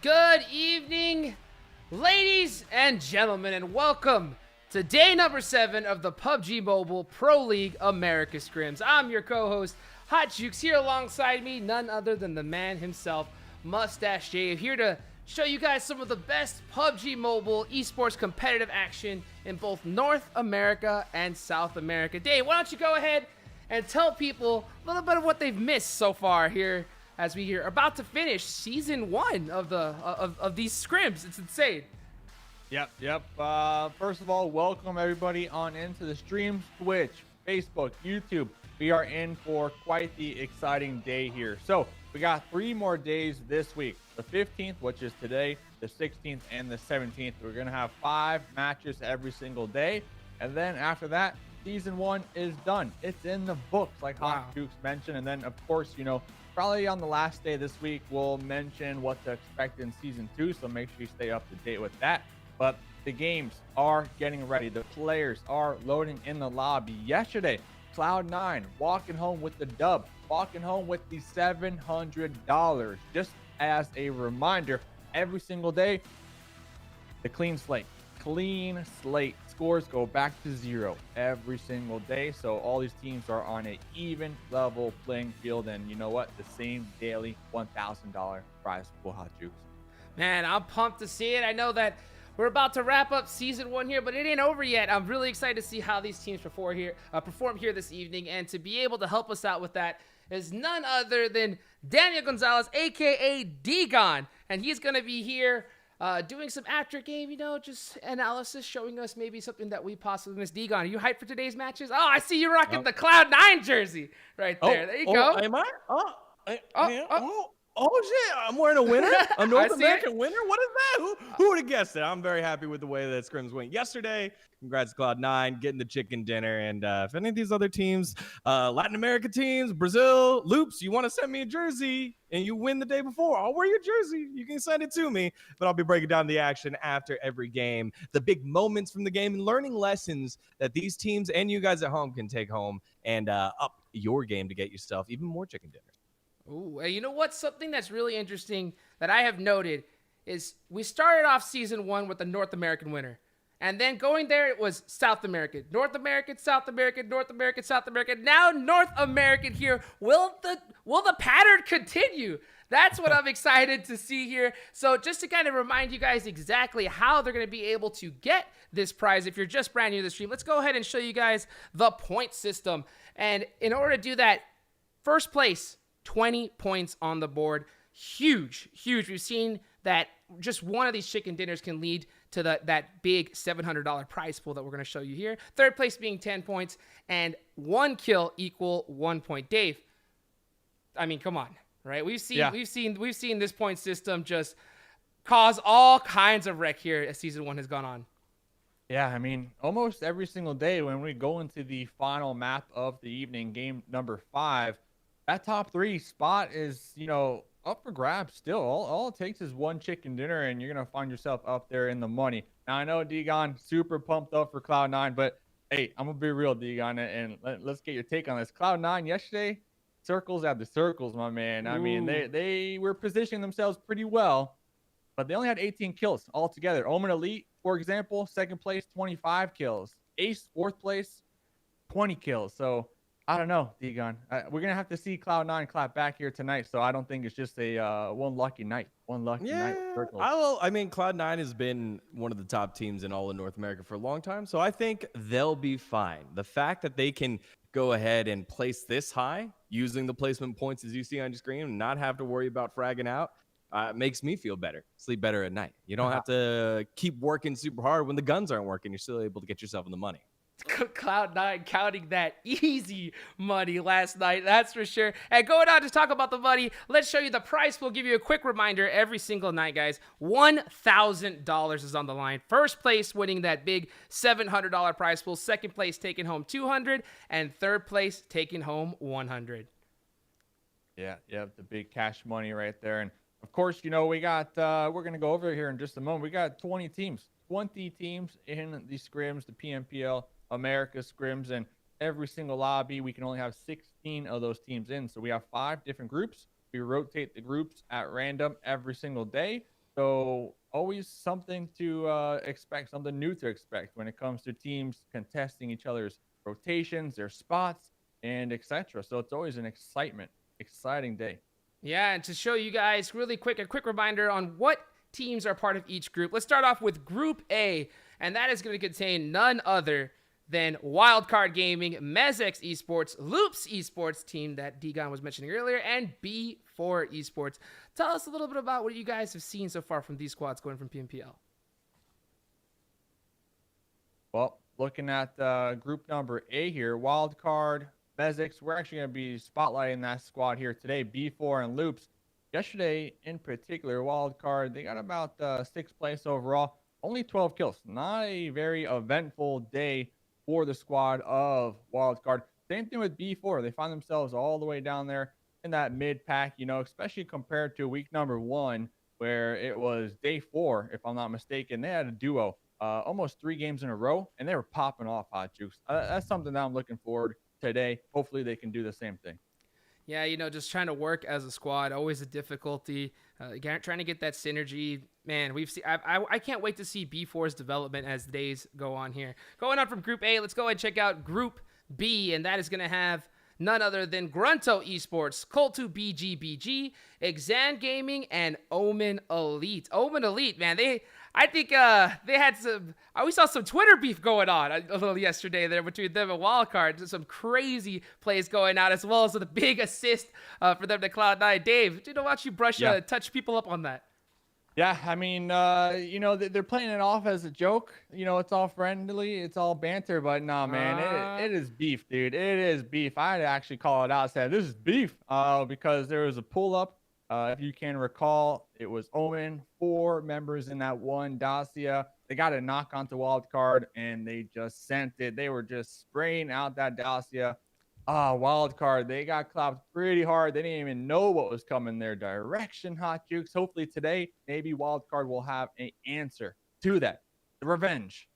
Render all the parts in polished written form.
Good evening, ladies and gentlemen, and welcome to day number 7 of the PUBG Mobile Pro League Americas Scrims. I'm your co-host, Hot Jukes, here alongside me, none other than the man himself, Mustache Dave, here to show you guys some of the best PUBG Mobile esports competitive action in both North America and South America. Dave, why don't you go ahead and tell people a little bit of what they've missed so far here as we are about to finish season 1 of these scrims. It's insane. Yep. First of all, welcome everybody on into the streams, Twitch, Facebook, YouTube. We are in for quite the exciting day here. So we got 3 more days this week. The 15th, which is today, the 16th, and the 17th. We're going to have 5 matches every single day. And then after that, season 1 is done. It's in the books, like Hot Jukes mentioned. And then, of course, you know, probably on the last day this week, we'll mention what to expect in season 2. So make sure you stay up to date with that. But the games are getting ready. The players are loading in the lobby. Yesterday, Cloud9 walking home with the dub, walking home with the $700. Just as a reminder, every single day, the clean slate. Scores go back to 0 every single day. So all these teams are on an even level playing field. And you know what? The same daily $1,000 prize pool, Hot Jukes. Man, I'm pumped to see it. I know that we're about to wrap up season 1 here, but it ain't over yet. I'm really excited to see how these teams perform here this evening. And to be able to help us out with that is none other than Daniel Gonzalez, aka D-Gon. And he's going to be here doing some after game, you know, just analysis, showing us maybe something that we possibly missed. D-Gon, are you hyped for today's matches? Oh, I see you rocking the Cloud9 jersey right there. There you go. Am I? Oh shit! I'm wearing a winner, a North American winner. What is that? Who would have guessed it? I'm very happy with the way that scrims went yesterday. Congrats, Cloud9, getting the chicken dinner. And if any of these other teams, Latin America teams, Brazil, Loops, you want to send me a jersey and you win the day before, I'll wear your jersey. You can send it to me, but I'll be breaking down the action after every game, the big moments from the game, and learning lessons that these teams and you guys at home can take home and up your game to get yourself even more chicken dinner. Ooh, and you know what? Something that's really interesting that I have noted is we started off season 1 with the North American winner. And then going there, it was South American. North American, South American, North American, South American. Now North American here. Will the pattern continue? That's what I'm excited to see here. So just to kind of remind you guys exactly how they're going to be able to get this prize, if you're just brand new to the stream, let's go ahead and show you guys the point system. And in order to do that, first place, 20 points on the board. Huge. We've seen that just one of these chicken dinners can lead to that big $700 prize pool that we're going to show you here. Third place being 10 points and 1 kill equal 1 point. Dave, I mean, come on, right? We've seen this point system just cause all kinds of wreck here as season 1 has gone on. Yeah, I mean, almost every single day when we go into the final map of the evening, game number 5, that top 3 spot is, you know, up for grabs still. All it takes is 1 chicken dinner and you're going to find yourself up there in the money. Now, I know D-Gon super pumped up for Cloud9, but hey, I'm going to be real, D-Gon, and let's get your take on this. Cloud9 yesterday, circles after circles, my man. I mean, they were positioning themselves pretty well, but they only had 18 kills altogether. Omen Elite, for example, 2nd place, 25 kills. Ace, 4th place, 20 kills. So, I don't know, D-Gon. We're going to have to see Cloud9 clap back here tonight, so I don't think it's just a one lucky night. I mean, Cloud9 has been one of the top teams in all of North America for a long time, so I think they'll be fine. The fact that they can go ahead and place this high using the placement points as you see on your screen and not have to worry about fragging out makes me feel better, sleep better at night. You don't have to keep working super hard when the guns aren't working. You're still able to get yourself in the money. Cloud9 counting that easy money last night, that's for sure. And going on to talk about the money, let's show you the price. We'll give you a quick reminder every single night, guys. $1,000 is on the line. First place winning that big $700 prize pool. Second place taking home $200, and third place taking home $100. Yeah, the big cash money right there. And of course, you know, we got we're gonna go over here in just a moment. We got 20 teams in the scrims, the PMPL Americas Scrims, and every single lobby we can only have 16 of those teams in. So we have 5 different groups. We rotate the groups at random every single day. So always something to expect, something new to expect when it comes to teams contesting each other's rotations, their spots, and etc. So it's always an exciting day. Yeah, and to show you guys really quick, a quick reminder on what teams are part of each group. Let's start off with Group A, and that is going to contain none other than Wildcard Gaming, Mezexis ESports, Loops Esports team that Digon was mentioning earlier, and B4 Esports. Tell us a little bit about what you guys have seen so far from these squads going from PMPL. Well, looking at group number A here, Wildcard, Mezix, we're actually going to be spotlighting that squad here today, B4 and Loops. Yesterday, in particular, Wildcard, they got about 6th place overall, only 12 kills. Not a very eventful day for the squad of Wildcard. Same thing with B4. They find themselves all the way down there in that mid pack, especially compared to week number 1, where it was day 4, if I'm not mistaken. They had a duo almost 3 games in a row, and they were popping off, Hot Jukes. That's something that I'm looking forward today. Hopefully they can do the same thing. Yeah, just trying to work as a squad, always a difficulty. Trying to get that synergy. Man, we've seen. I can't wait to see B4's development as the days go on here. Going on from Group A, let's go ahead and check out Group B, and that is going to have none other than GRUNTo Esports, CultuBGBG, Enxame Gaming, and Omen Elite. Omen Elite, man, I think they had some. We saw some Twitter beef going on a little yesterday there between them and Wildcard. Some crazy plays going on, as well as a big assist for them to Cloud9. Dave, why don't you touch people up on that? Yeah, I mean, they're playing it off as a joke. It's all friendly, it's all banter, but nah, man, it is beef, dude. It is beef. I had to actually call it out and say, this is beef, because there was a pull-up. If you can recall, it was Omen, 4 members in that one Dacia. They got a knock onto Wildcard, and they just sent it. They were just spraying out that Dacia. Wildcard, they got clapped pretty hard. They didn't even know what was coming their direction, Hot Jukes. Hopefully today, maybe Wildcard will have an answer to that. The revenge.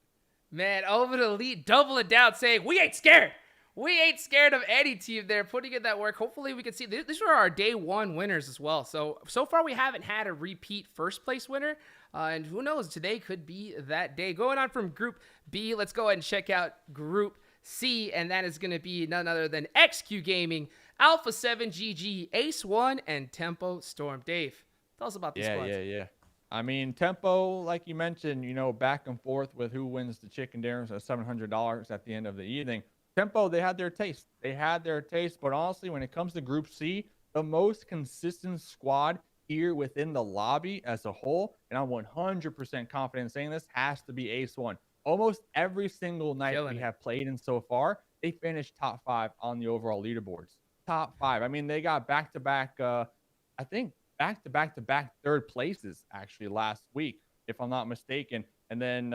Man, Omen Elite double it down, saying, we ain't scared. We ain't scared of any team there, putting in that work. Hopefully we can see. These were our day 1 winners as well. So far we haven't had a repeat first place winner. And who knows, today could be that day. Going on from Group B, let's go ahead and check out Group C, and that is going to be none other than XQ Gaming, Alpha 7 GG, Ace 1, and Tempo Storm. Dave, tell us about these squads. Yeah. I mean, Tempo, like you mentioned, back and forth with who wins the chicken dinners at $700 at the end of the evening. Tempo, they had their taste. But honestly, when it comes to Group C, the most consistent squad here within the lobby as a whole, and I'm 100% confident in saying this, has to be Ace 1. Almost every single night we have played in so far, they finished top 5 on the overall leaderboards. Top 5. I mean, they got back-to-back, back-to-back 3rd places, actually, last week, if I'm not mistaken. And then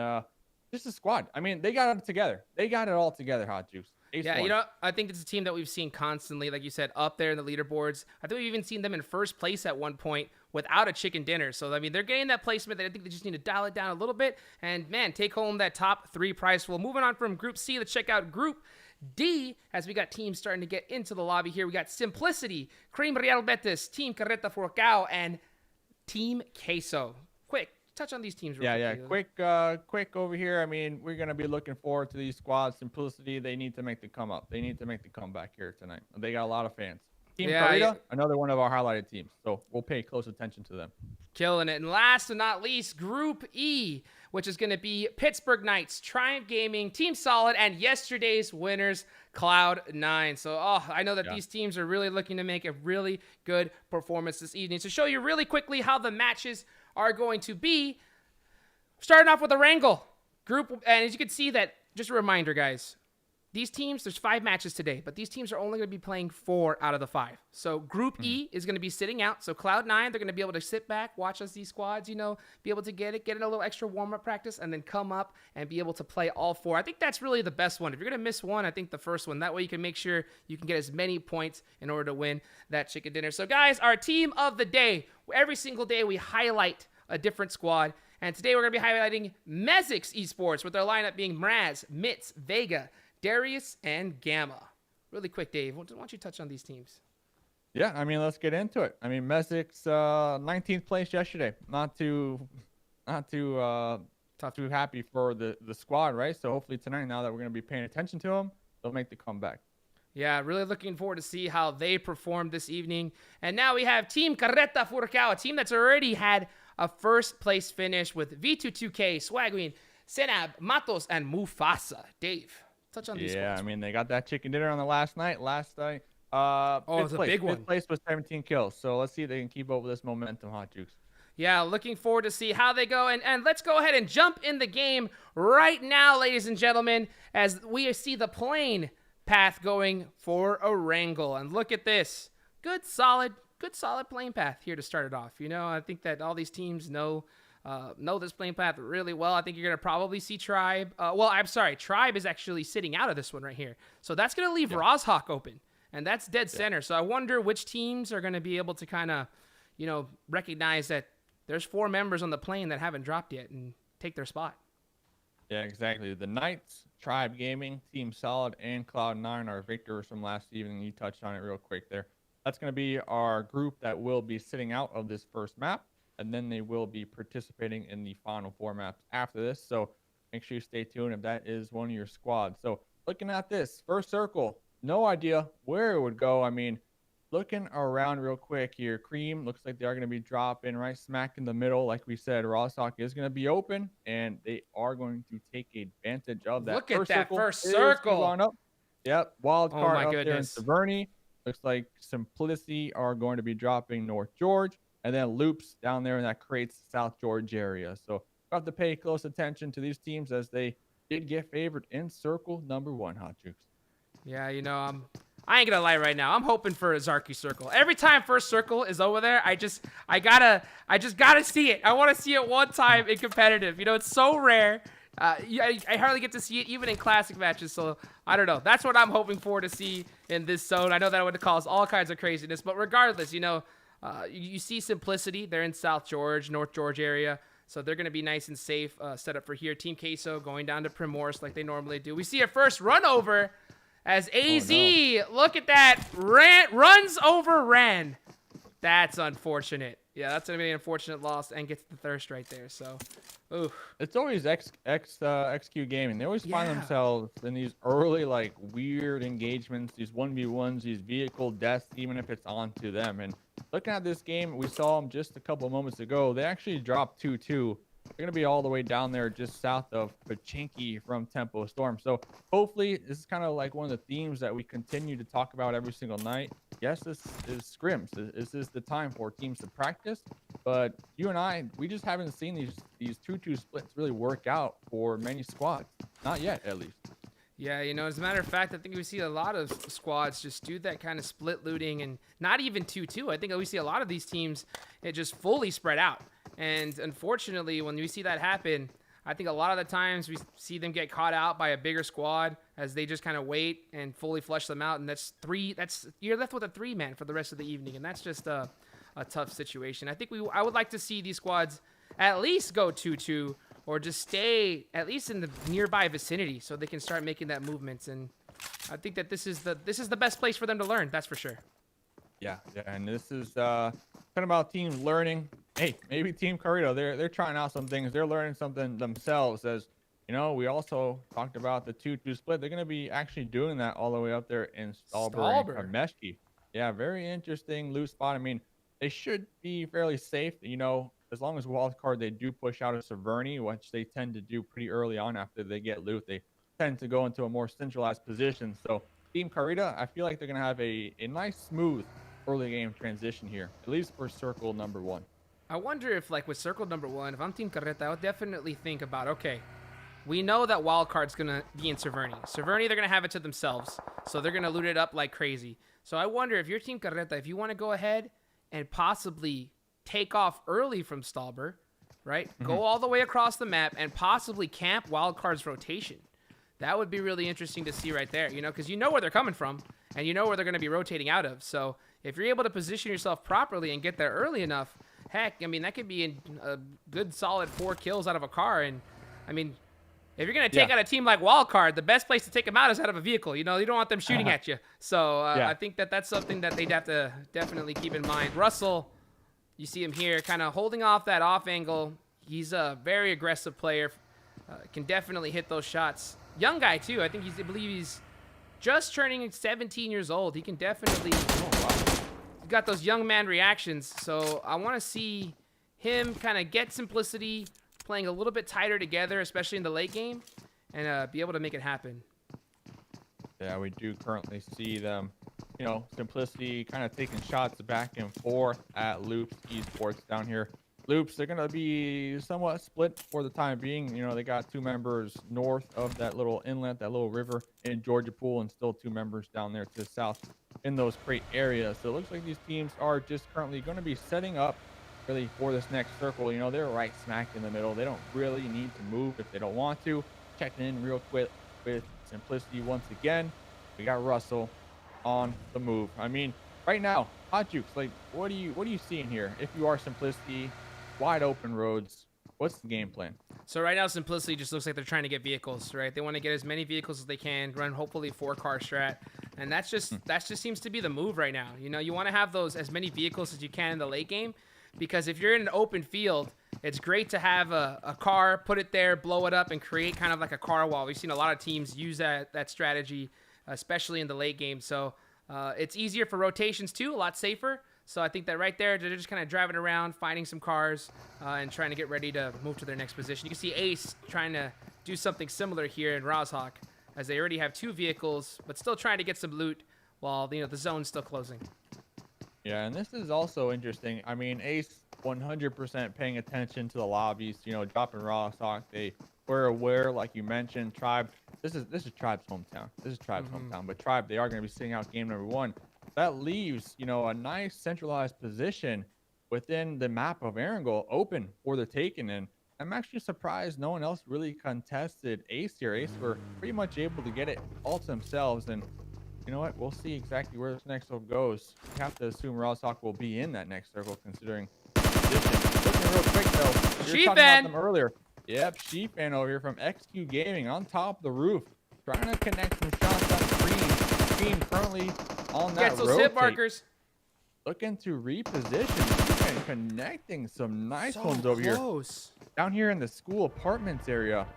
just a squad. I mean, they got it together. They got it all together, Hot Juice. Yeah, I think it's a team that we've seen constantly, like you said, up there in the leaderboards. I think we've even seen them in first place at one point without a chicken dinner. So, I mean, they're getting that placement that I think they just need to dial it down a little bit and, man, take home that top 3 prize pool. Moving on from Group C, let's check out Group D as we got teams starting to get into the lobby here. We got Simplicity, Cream Real Betis, Team Carreta Furacão, and Team Queso. Quick, touch on these teams real quick. Quick over here. I mean, we're going to be looking forward to these squads. Simplicity, they need to make the come up. They need to make the comeback here tonight. They got a lot of fans. Team Carreta, another one of our highlighted teams. So we'll pay close attention to them. Killing it. And last but not least, Group E, which is going to be Pittsburgh Knights, Triumph Gaming, Team Solid, and yesterday's winners, Cloud9. So, I know that these teams are really looking to make a really good performance this evening. To show you really quickly how the matches are going to be, starting off with Erangel group. And as you can see that, just a reminder, guys, these teams, there's 5 matches today, but these teams are only going to be playing 4 out of the 5. So Group E is going to be sitting out. So Cloud9, they're going to be able to sit back, watch as these squads, be able to get in a little extra warm-up practice, and then come up and be able to play all 4. I think that's really the best one. If you're going to miss one, I think the first one. That way you can make sure you can get as many points in order to win that chicken dinner. So guys, our team of the day, every single day we highlight a different squad. And today we're going to be highlighting Mezexis ESports with their lineup being Mraz, Mitz, Vega, Darius, and Gamma. Really quick, Dave, why don't you touch on these teams? Yeah, I mean, let's get into it. I mean, Mezexis 19th place yesterday. Not too happy for the squad, right? So hopefully tonight, now that we're going to be paying attention to them, they'll make the comeback. Yeah, really looking forward to see how they perform this evening. And now we have Team Carreta Furacão, a team that's already had a first place finish with V22K, Swagween, Senab, Matos, and Mufasa. Dave, touch on these Yeah, squads. I mean, they got that chicken dinner on the last night. It's a big one. Fifth place with 17 kills. So let's see if they can keep up with this momentum, Hot Jukes. Yeah, looking forward to see how they go. And let's go ahead and jump in the game right now, ladies and gentlemen, as we see the plane path going for Erangel. And look at this. Good solid plane path here to start it off. You know, I think that all these teams know this plane path really well. I think you're going to probably see Tribe. Tribe is actually sitting out of this one right here. So that's going to leave Rozhawk open. And that's dead center. So I wonder which teams are going to be able to kind of, you know, recognize that there's 4 members on the plane that haven't dropped yet and take their spot. Yeah, exactly. The Knights, Tribe Gaming, Team Solid, and Cloud9 are victors from last evening. You touched on it real quick there. That's going to be our group that will be sitting out of this first map, and then they will be participating in the final 4 maps after this. So make sure you stay tuned if that is one of your squads. So looking at this first circle, no idea where it would go. I mean, looking around real quick here, Cream looks like they are going to be dropping right smack in the middle. Like we said, Rozhawk is going to be open, and they are going to take advantage of that. Look at that first circle. On up. Yep, Wildcard up goodness. there in Severny. Looks like Simplicity are going to be dropping North George, and then Loops down there in that Crates South George area. So we'll have to pay close attention to these teams as they did get favored in circle number 1, Hot Jukes. Yeah, you know, I ain't gonna lie right now. I'm hoping for a Zarky circle. Every time first circle is over there, I just gotta see it. I want to see it one time in competitive. You know, it's so rare. I hardly get to see it even in classic matches. So I don't know. That's what I'm hoping for to see in this zone. I know that would cause all kinds of craziness, but regardless, you know, you see Simplicity. They're in South George, North George area. So they're going to be nice and safe set up for here. Team Queso going down to Primorse like they normally do. We see a first run over as AZ, look at that, runs over Ran. That's unfortunate. Yeah, that's going to be an unfortunate loss and gets the thirst right there. So, ooh. It's always XQ Gaming. They always find themselves in these early, like, weird engagements, these 1v1s, these vehicle deaths, even if it's onto them. And looking at this game, we saw them just a couple of moments ago. They actually dropped 2-2. They're going to be all the way down there just south of Pachinki from Tempo Storm. So hopefully this is kind of like one of the themes that we continue to talk about every single night. Yes, this is scrims. This is the time for teams to practice. But you and I, we just haven't seen these 2-2 splits really work out for many squads. Not yet, at least. Yeah, you know, as a matter of fact, I think we see a lot of squads just do that kind of split looting and not even 2-2. I think we see a lot of these teams, it just fully spread out. And unfortunately, when we see that happen, I think a lot of the times we see them get caught out by a bigger squad as they just kind of wait and fully flush them out. And you're left with a 3-man for the rest of the evening. And that's just a tough situation. I think I would like to see these squads at least go 2-2 or just stay at least in the nearby vicinity so they can start making that movements. And I think that this is the best place for them to learn. That's for sure. Yeah, and this is kind of about teams learning. Hey, maybe Team Carreta, they're trying out some things. They're learning something themselves. As you know, we also talked about the 2-2 split. They're going to be actually doing that all the way up there in Stalber and Meshki. Yeah, very interesting loot spot. I mean, they should be fairly safe. You know, as long as Wildcard, they do push out of Severny, which they tend to do pretty early on after they get loot. They tend to go into a more centralized position. So Team Carreta, I feel like they're going to have a nice, smooth early game transition here, at least for circle number 1. I wonder if, like, with circle number 1, if I'm Team Carreta, I would definitely think about, okay, we know that Wildcard's going to be in Severny. Severny, they're going to have it to themselves, so they're going to loot it up like crazy. So I wonder if you're Team Carreta, if you want to go ahead and possibly take off early from Stalber, right? Go all the way across the map and possibly camp Wildcard's rotation. That would be really interesting to see right there, you know, because you know where they're coming from and you know where they're going to be rotating out of. So if you're able to position yourself properly and get there early enough, heck, I mean, that could be a good solid 4 kills out of a car. And I mean, If you're going to take out a team like Wildcard, the best place to take them out is out of a vehicle. You know, you don't want them shooting at you. So I think that's something that they'd have to definitely keep in mind. Russell, you see him here kind of holding off that off angle. He's a very aggressive player. Can definitely hit those shots. Young guy, too. I believe he's just turning 17 years old. He can definitely... He's got those young man reactions. So I want to see him kind of get simplicity, playing a little bit tighter together, especially in the late game, and be able to make it happen. Yeah, we do currently see them, you know, simplicity kind of taking shots back and forth at Loops Esports down here. Loops, they're going to be somewhat split for the time being. You know, they got 2 members north of that little inlet, that little river in Georgia Pool, and still 2 members down there to the south in those crate areas. So it looks like these teams are just currently going to be setting up really for this next circle. You know, they're right smack in the middle. They don't really need to move if they don't want to. Checking in real quick with simplicity once again. We got Russell on the move. I mean, right now, Hot Jukes, like, what are you seeing here? If you are simplicity, wide open roads, what's the game plan? So right now, simplicity just looks like they're trying to get vehicles, right? They want to get as many vehicles as they can, run hopefully 4-car strat, and that just seems to be the move right now. You know, you want to have those as many vehicles as you can in the late game, because if you're in an open field, it's great to have a car, put it there, blow it up, and create kind of like a car wall. We've seen a lot of teams use that strategy, especially in the late game. So it's easier for rotations too, a lot safer. So I think that right there, they're just kind of driving around, finding some cars, and trying to get ready to move to their next position. You can see Ace trying to do something similar here in Rozhawk, as they already have 2 vehicles, but still trying to get some loot while the zone's still closing. Yeah, and this is also interesting. I mean, Ace 100% paying attention to the lobbies, you know, dropping Rozhawk. They were aware, like you mentioned, Tribe. This is Tribe's hometown. This is Tribe's hometown, but Tribe, they are going to be sitting out game number 1. That leaves, you know, a nice centralized position within the map of Erangel open for the taking. And I'm actually surprised no one else really contested Ace here. Ace were pretty much able to get it all to themselves. And you know what? We'll see exactly where this next circle goes. We have to assume Rozhawk will be in that next circle, considering position. Looking real quick, though. You were talking about them earlier. Yep, Sheepfan over here from XQ Gaming on top of the roof, trying to connect some shots on Green currently on that Gets those hit markers. Looking to reposition and connecting some nice ones over here. Down here in the school apartments area.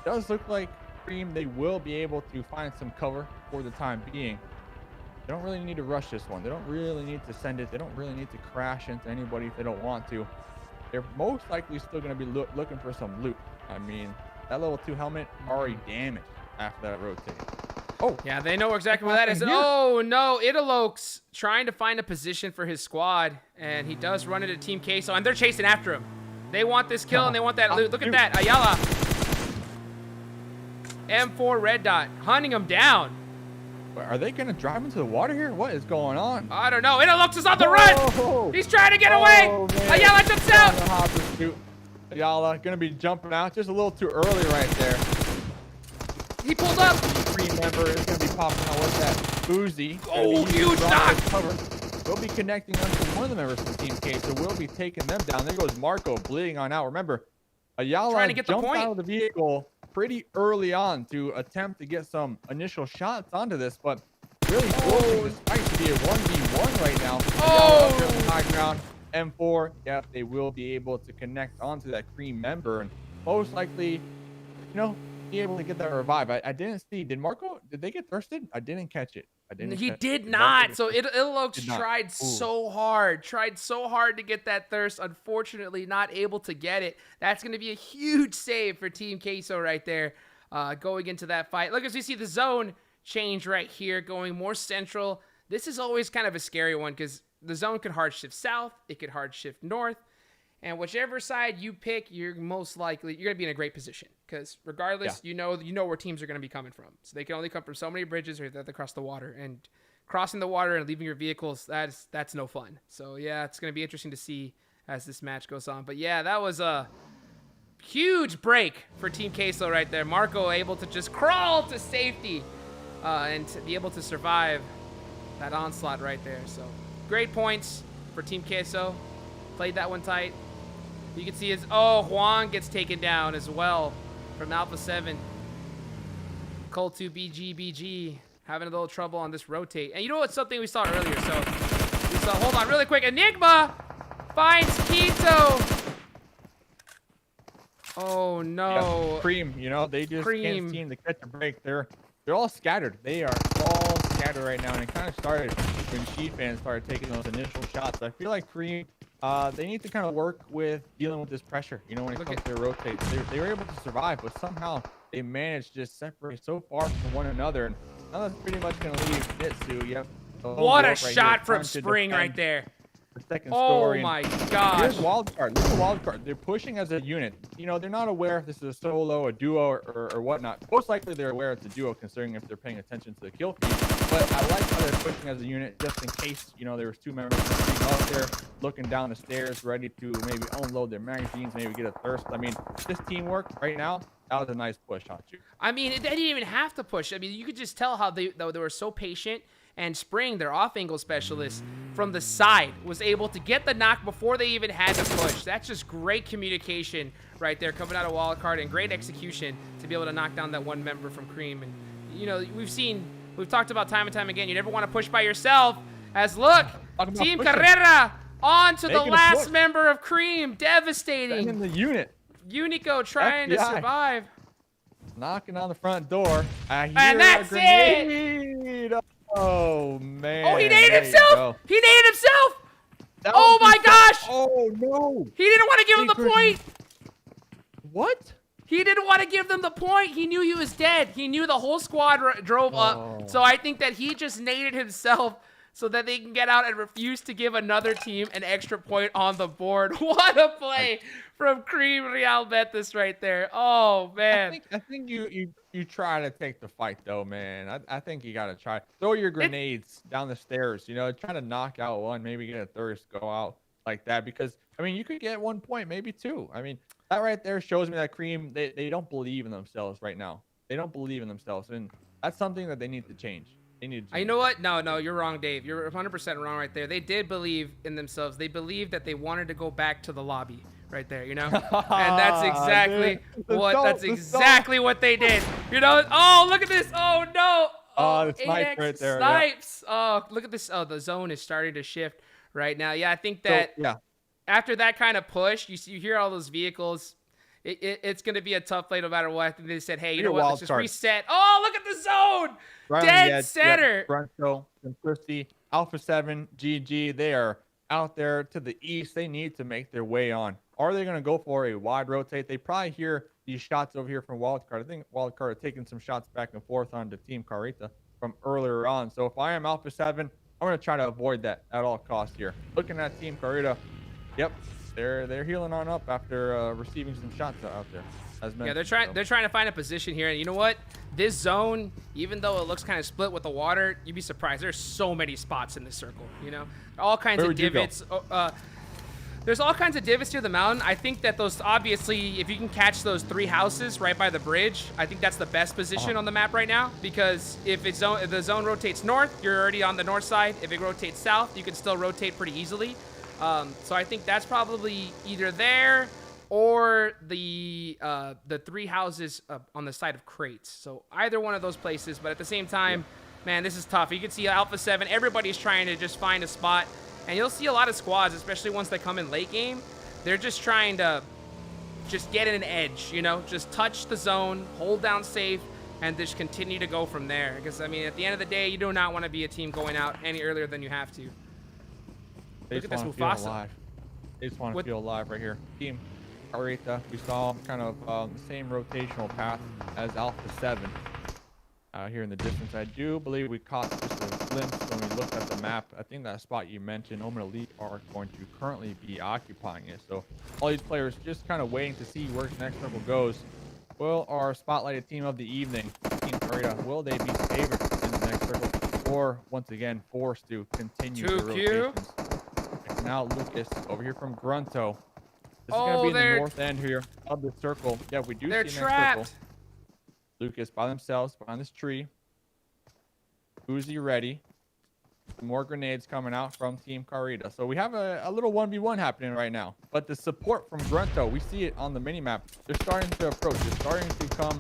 Does look like Cream, they will be able to find some cover for the time being. They don't really need to rush this one. They don't really need to send it. They don't really need to crash into anybody if they don't want to. They're most likely still going to be looking for some loot. I mean, that level 2 helmet already damaged after that rotate. Oh, yeah, they know exactly where that is. Oh, no, Italox trying to find a position for his squad, and he does run into Team Queso, and they're chasing after him. They want this kill, and they want that loot. Look at that, Ayala. M4 red dot, hunting him down. Are they going to drive into the water here? What is going on? I don't know. Italox is on the run. He's trying to get away. Ayala jumps out. Ayala going to be jumping out just a little too early right there. He pulled up. Green member is going to be popping out with that Boozy. Oh, huge knock. We'll be connecting onto one of the members from Team K, so we'll be taking them down. There goes Marco bleeding on out. Remember, Ayala jumped out of the vehicle pretty early on to attempt to get some initial shots onto this, but really forcing this fight to be a 1v1 right now. Up here on the high ground, M4, yeah, they will be able to connect onto that Cream member and most likely, you know, be able to get that revive. I didn't see, did they get thirsted? I didn't catch it. He did not. So Italox tried so hard to get that thirst. Unfortunately, not able to get it. That's going to be a huge save for Team Queso right there, going into that fight. Look, as we see the zone change right here, going more central. This is always kind of a scary one because the zone could hard shift south. It could hard shift north. And whichever side you pick, you're most likely, you're going to be in a great position. Because regardless, you know where teams are going to be coming from. So they can only come from so many bridges or they have to cross the water. And crossing the water and leaving your vehicles, that's no fun. So yeah, it's going to be interesting to see as this match goes on. But yeah, that was a huge break for Team Queso right there. Marco able to just crawl to safety and to be able to survive that onslaught right there. So great points for Team Queso. Played that one tight. You can see Juan gets taken down as well. from Alpha 7. CultuBGBG having a little trouble on this rotate. And you know what's something we saw earlier? So, we saw, hold on really quick. Enigma finds Keto. Oh, no. Yeah, Cream, you know, they just Cream. can't seem to catch a break. They're all scattered. They are all scattered right now. And it kind of started when Sheep fans started taking those initial shots. I feel like Cream, they need to kind of work with dealing with this pressure, you know, when it comes to their rotates. They were able to survive, but somehow they managed to just separate so far from one another. And now that's pretty much going to leave Mitsu. Yep. What a shot from Spring right there. The second Oh story. my gosh. Here's Wildcard. Look at Wildcard. They're pushing as a unit. You know, they're not aware if this is a solo, a duo, or whatnot. Most likely they're aware it's a duo, considering if they're paying attention to the kill feed. But I like how they're pushing as a unit, just in case, you know, there was 2 members of the team out there looking down the stairs, ready to maybe unload their magazines, maybe get a thirst. I mean, this teamwork right now, that was a nice push, huh, you? I mean, they didn't even have to push. I mean, you could just tell how they were so patient. And Spring, their off-angle specialist, from the side, was able to get the knock before they even had to push. That's just great communication right there, coming out of Wildcard, and great execution to be able to knock down that one member from Cream. And, you know, we've talked about time and time again, you never want to push by yourself. As look, Team Carreta on to the last member of Cream. Devastating. In the unit. Unico trying to survive. Knocking on the front door. And that's it. Oh, man. Oh, he naded himself! He naded himself! Oh, my gosh! Oh, no. He didn't want to give him the point. What? He didn't want to give them the point. He knew he was dead. He knew the whole squad drove up. So I think that he just naded himself so that they can get out and refuse to give another team an extra point on the board. What a play from Cream Real Betis right there. Oh, man. I think you try to take the fight, though, man. I think you got to try. Throw your grenades down the stairs, you know, try to knock out one, maybe get a thirst, go out like that. Because, I mean, you could get 1 point, maybe 2. I mean, that right there shows me that Cream, they don't believe in themselves right now. They don't believe in themselves. And that's something that they need to change. You know what? No, you're wrong, Dave. You're 100% wrong right there. They did believe in themselves. They believed that they wanted to go back to the lobby right there, you know? And that's exactly what they did. You know? Oh, look at this. Oh, no. Oh, the snipe right there. Snipes. Yeah. Oh, look at this. Oh, the zone is starting to shift right now. Yeah, I think that after that kind of push, you hear all those vehicles. It's going to be a tough play no matter what. I think they said, hey, you know what? Let's just reset. Oh, look at the zone. Dead center. GRUNTo, Simplicity, Alpha 7, GG. They are out there to the east. They need to make their way on. Are they going to go for a wide rotate? They probably hear these shots over here from Wildcard. I think Wildcard are taking some shots back and forth on the Team Carreta from earlier on. So if I am Alpha 7, I'm going to try to avoid that at all costs here. Looking at Team Carreta, yep, they're healing on up after receiving some shots out there. Yeah, they're trying to find a position here, and you know what? This zone, even though it looks kind of split with the water, you'd be surprised. There's so many spots in this circle. You know, all kinds of divots. There's all kinds of divots near the mountain. I think that those, obviously, if you can catch those 3 houses right by the bridge, I think that's the best position on the map right now. Because if the zone rotates north, you're already on the north side. If it rotates south, you can still rotate pretty easily. So I think that's probably either there or the 3 houses on the side of crates. So either one of those places. But at the same time, man, this is tough. You can see Alpha 7. Everybody's trying to just find a spot. And you'll see a lot of squads, especially once they come in late game. They're just trying to just get an edge, you know? Just touch the zone, hold down safe, and just continue to go from there. Because, I mean, at the end of the day, you do not want to be a team going out any earlier than you have to. Look at this Mufasa. They just want to feel alive right here. Team Carreta, we saw kind of the same rotational path as Alpha 7 here in the distance. I do believe we caught just a glimpse when we looked at the map. I think that spot you mentioned, Omen Elite, are going to currently be occupying it. So all these players just kind of waiting to see where the next circle goes. Will our spotlighted team of the evening, Team Carreta, will they be favored in the next circle, or once again forced to continue the rotations? Now Lucas over here from GRUNTo. This is going to be in the north end here of the circle. Yeah, we do see next circle. Lucas by themselves behind this tree. Uzi ready. More grenades coming out from Team Carreta. So we have a little 1v1 happening right now. But the support from GRUNTo, we see it on the minimap. They're starting to approach. They're starting to come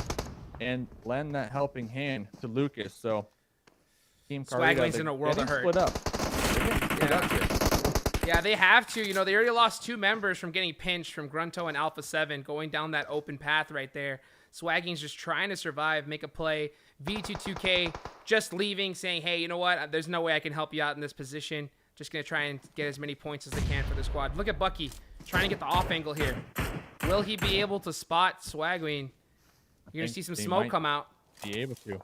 and lend that helping hand to Lucas. So Team Carreta, Swagling's in a world of hurt. Split up. They're getting split up here. Yeah, they have to. You know, they already lost 2 members from getting pinched from GRUNTo and Alpha 7 going down that open path right there. Swagging's just trying to survive, make a play. V22K just leaving, saying, hey, you know what? There's no way I can help you out in this position. Just going to try and get as many points as they can for the squad. Look at Bucky trying to get the off angle here. Will he be able to spot Swagwing? You're going to see some smoke come out. Be able to.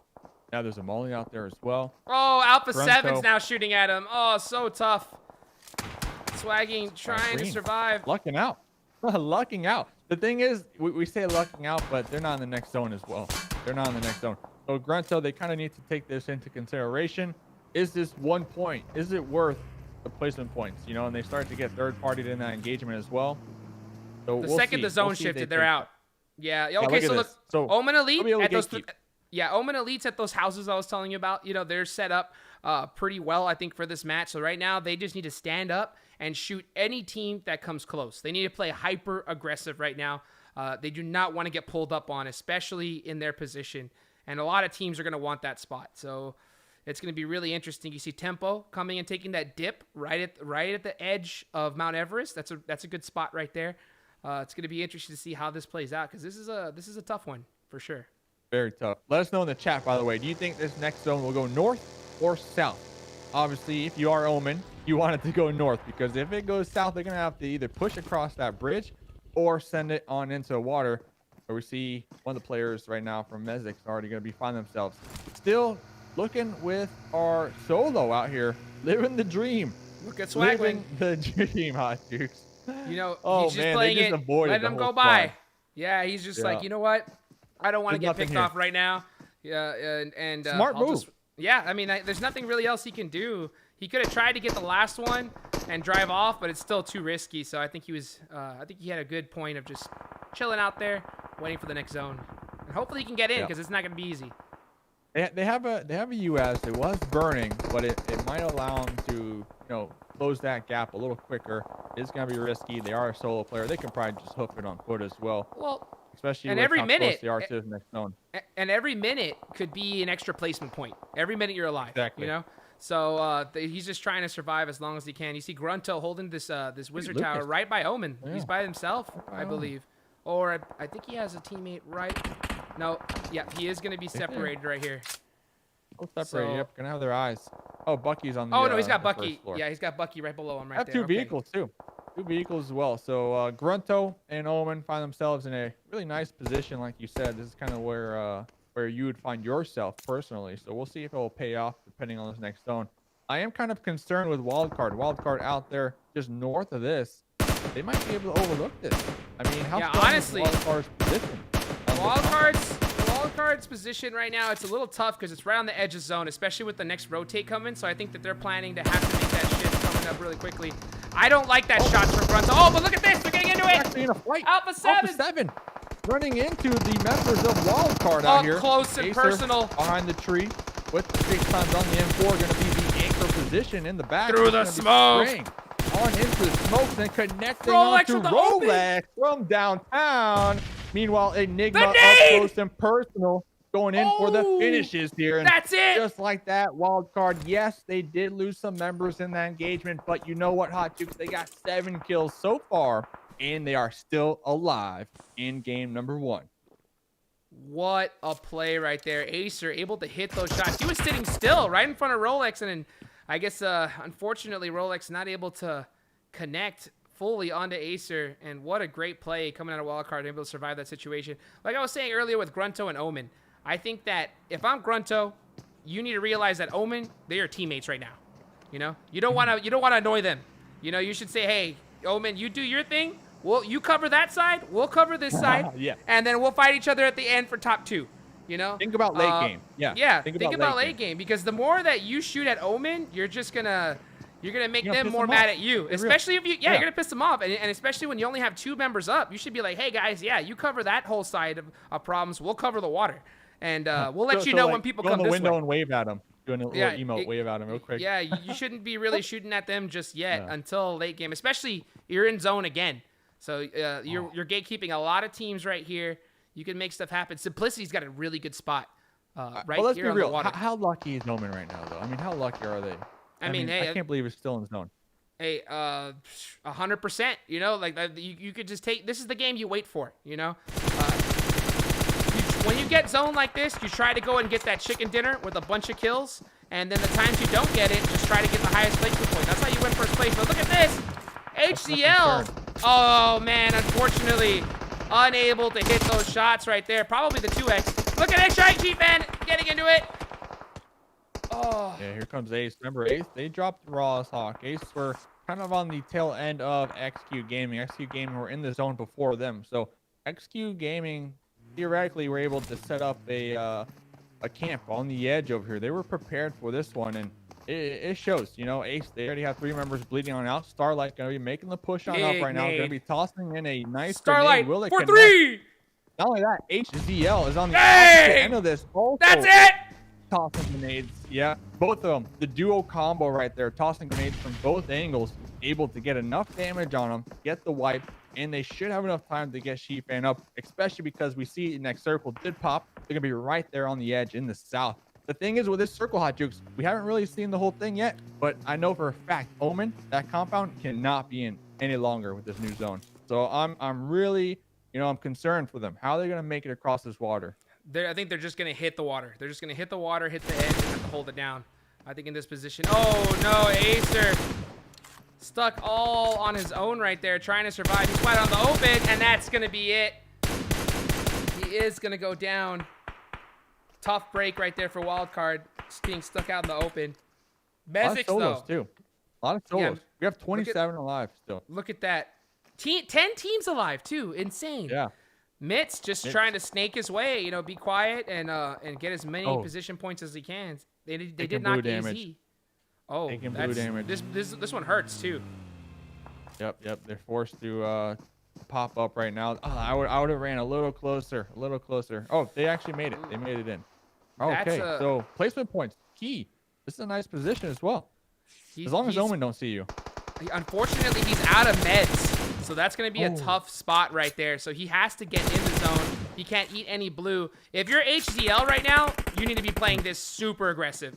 Now there's a molly out there as well. Oh, Alpha GRUNTo. 7's now shooting at him. Oh, so tough. Swagging trying to survive. Lucking out. Lucking out. The thing is, we say lucking out, but they're not in the next zone as well. They're not in the next zone. So GRUNTo, they kind of need to take this into consideration. Is this 1 point? Is it worth the placement points? You know, and they start to get third-partied in that engagement as well. So The second the zone shifted, they're out. Yeah. Okay. So look, Omen Elite at those. Yeah, Omen Elite's at those houses I was telling you about. You know, they're set up pretty well, I think, for this match. So right now, they just need to stand up and shoot any team that comes close. They need to play hyper aggressive right now. They do not want to get pulled up on, especially in their position. And a lot of teams are going to want that spot. So it's going to be really interesting. You see Tempo coming and taking that dip right at the edge of Mount Everest. That's a good spot right there. It's going to be interesting to see how this plays out, because this is a tough one for sure. Very tough. Let us know in the chat, by the way. Do you think this next zone will go north or south? Obviously, if you are Omen, you want it to go north, because if it goes south, they're going to have to either push across that bridge or send it on into the water. Where we see one of the players right now from Mezexis already going to be finding themselves. Still looking with our solo out here, living the dream. Look at Swagling. Living the dream, Hot Jukes. You know, Oh, he's just man, playing they just it, avoided letting the them whole go by. squad. Yeah, he's just like, you know what? I don't want to There's get picked nothing off right now. Yeah, and Smart move. Yeah, I mean, there's nothing really else he can do. He could have tried to get the last one and drive off, but it's still too risky. So I think he was, I think he had a good point of just chilling out there, waiting for the next zone, and hopefully he can get in, because it's not gonna be easy. They have a US. It was burning, but it might allow them to close that gap a little quicker. It's gonna be risky. They are a solo player. They can probably just hoof it on foot as well. Well, especially and with every how minute close they are to the next zone. And every minute could be an extra placement point. Every minute you're alive. Exactly. You know. So he's just trying to survive as long as he can. You see GRUNTo holding this wizard tower right by Omen. Yeah. He's by himself, I believe. Or I think he has a teammate right. No, yeah, he is going to be separated right here. Oh, separated. Yep, gonna have their eyes. Oh, Bucky's on the. Oh no, he's got the Bucky. first floor. Yeah, he's got Bucky right below him right I have there. two vehicles too. Two vehicles as well. So GRUNTo and Omen find themselves in a really nice position, like you said. This is kind of where you would find yourself personally. So we'll see if it will pay off depending on this next zone. I am kind of concerned with Wildcard. Wildcard out there just north of this. They might be able to overlook this. I mean, how strong honestly, is Wildcard's position? Wildcard's position right now, it's a little tough because it's right on the edge of zone, especially with the next rotate coming. So I think that they're planning to have to make that shift coming up really quickly. I don't like that shots from GRUNTo. Oh, but look at this. They're getting into it. Actually in a fight. Alpha 7. Alpha 7 running into the members of Wildcard out here. Up close and Acer personal. Behind the tree with the 6 times on the M4. Going to be the anchor position in the back. Through the smoke. On into the smokes and connecting Rolex onto from the Rolex from downtown. Meanwhile, Enigma up close and personal going in for the finishes here. And that's it. Just like that, Wildcard. Yes, they did lose some members in that engagement, but you know what, Hot Jukes? They got 7 kills so far, and they are still alive in game number 1. What a play right there. Acer able to hit those shots. He was sitting still right in front of Rolex, and then I guess, unfortunately, Rolex not able to connect fully onto Acer, and what a great play coming out of Wildcard, able to survive that situation. Like I was saying earlier with GRUNTo and Omen, I think that if I'm GRUNTo, you need to realize that Omen, they are teammates right now. You know, you don't want to annoy them. You know, you should say, hey, Omen, you do your thing. Well, you cover that side, we'll cover this side, yeah, and then we'll fight each other at the end for top 2. You know, think about late game. Yeah, think about late game, because the more that you shoot at Omen, you're gonna make them more mad at you, especially if you're gonna piss them off, and especially when you only have 2 members up. You should be like, hey guys, yeah, you cover that whole side of problems, we'll cover the water, and we'll let you know like, when people go come in the this window way. and wave at them. doing a little emote wave at him real quick. Yeah, you shouldn't be really shooting at them just yet until late game, especially you're in zone again. So you're gatekeeping a lot of teams right here. You can make stuff happen. Simplicity's got a really good spot let's here be on real. the water. How lucky is Omen right now, though? I mean, how lucky are they? I mean, hey, I can't believe it's still in zone. Hey, 100%. You know, like you could just take. This is the game you wait for. You know, when you get zone like this, you try to go and get that chicken dinner with a bunch of kills, and then the times you don't get it, just try to get the highest placement point. That's how you win first place. But look at this, HCL. Oh man, unfortunately, unable to hit those shots right there. Probably the 2x. Look at extra cheap man getting into it. Oh. Yeah, here comes Ace. Remember, Ace, they dropped Raw as Hawk. Ace were kind of on the tail end of XQ Gaming. XQ Gaming were in the zone before them. So XQ Gaming theoretically were able to set up a camp on the edge over here. They were prepared for this one, and it shows. You know, Ace, they already have 3 members bleeding on out. Starlight's going to be making the push on up right now. Going to be tossing in a nice Starlight grenade. Will it for connect? 3! Not only that, HZL is on the opposite end of this. Also that's it! tossing grenades. Yeah, both of them. The duo combo right there, tossing grenades from both angles, able to get enough damage on them, get the wipe, and they should have enough time to get Sheepfan up, especially because we see next circle did pop. They're gonna be right there on the edge in the south. The thing is with this circle, Hot Jukes, we haven't really seen the whole thing yet, but I know for a fact Omen, that compound cannot be in any longer with this new zone. So I'm really, you know, I'm concerned for them. How are they gonna make it across this water? I think they're just going to hit the water. They're just going to hit the water, hit the edge, and have to hold it down. I think in this position. Oh, no. Acer stuck all on his own right there, trying to survive. He's quite on the open, and that's going to be it. He is going to go down. Tough break right there for Wildcard. Just being stuck out in the open. Mezexis, solos, though. too. A lot of solos. Yeah. We have 27 alive still. Look at that. 10 teams alive, too. Insane. Yeah. Mitz just trying to snake his way, you know, be quiet and get as many position points as he can. They did not get AZ. Oh, taking blue damage. This one hurts too. Yep. They're forced to pop up right now. Oh, I would have ran a little closer. Oh, they actually made it. They made it in. Okay, so placement points key. This is a nice position as well. As long as Omen don't see you. Unfortunately, he's out of meds. So that's going to be a tough spot right there. So he has to get in the zone. He can't eat any blue. If you're HZL right now, you need to be playing this super aggressive.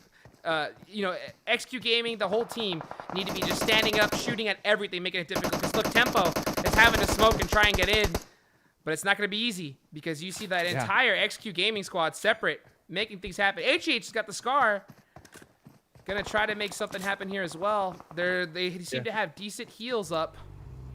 You know, XQ Gaming, the whole team need to be just standing up, shooting at everything, making it difficult. Because look, Tempo is having to smoke and try and get in. But it's not going to be easy because you see that entire XQ Gaming squad separate, making things happen. HH has got the Scar. Going to try to make something happen here as well. They seem to have decent heals up.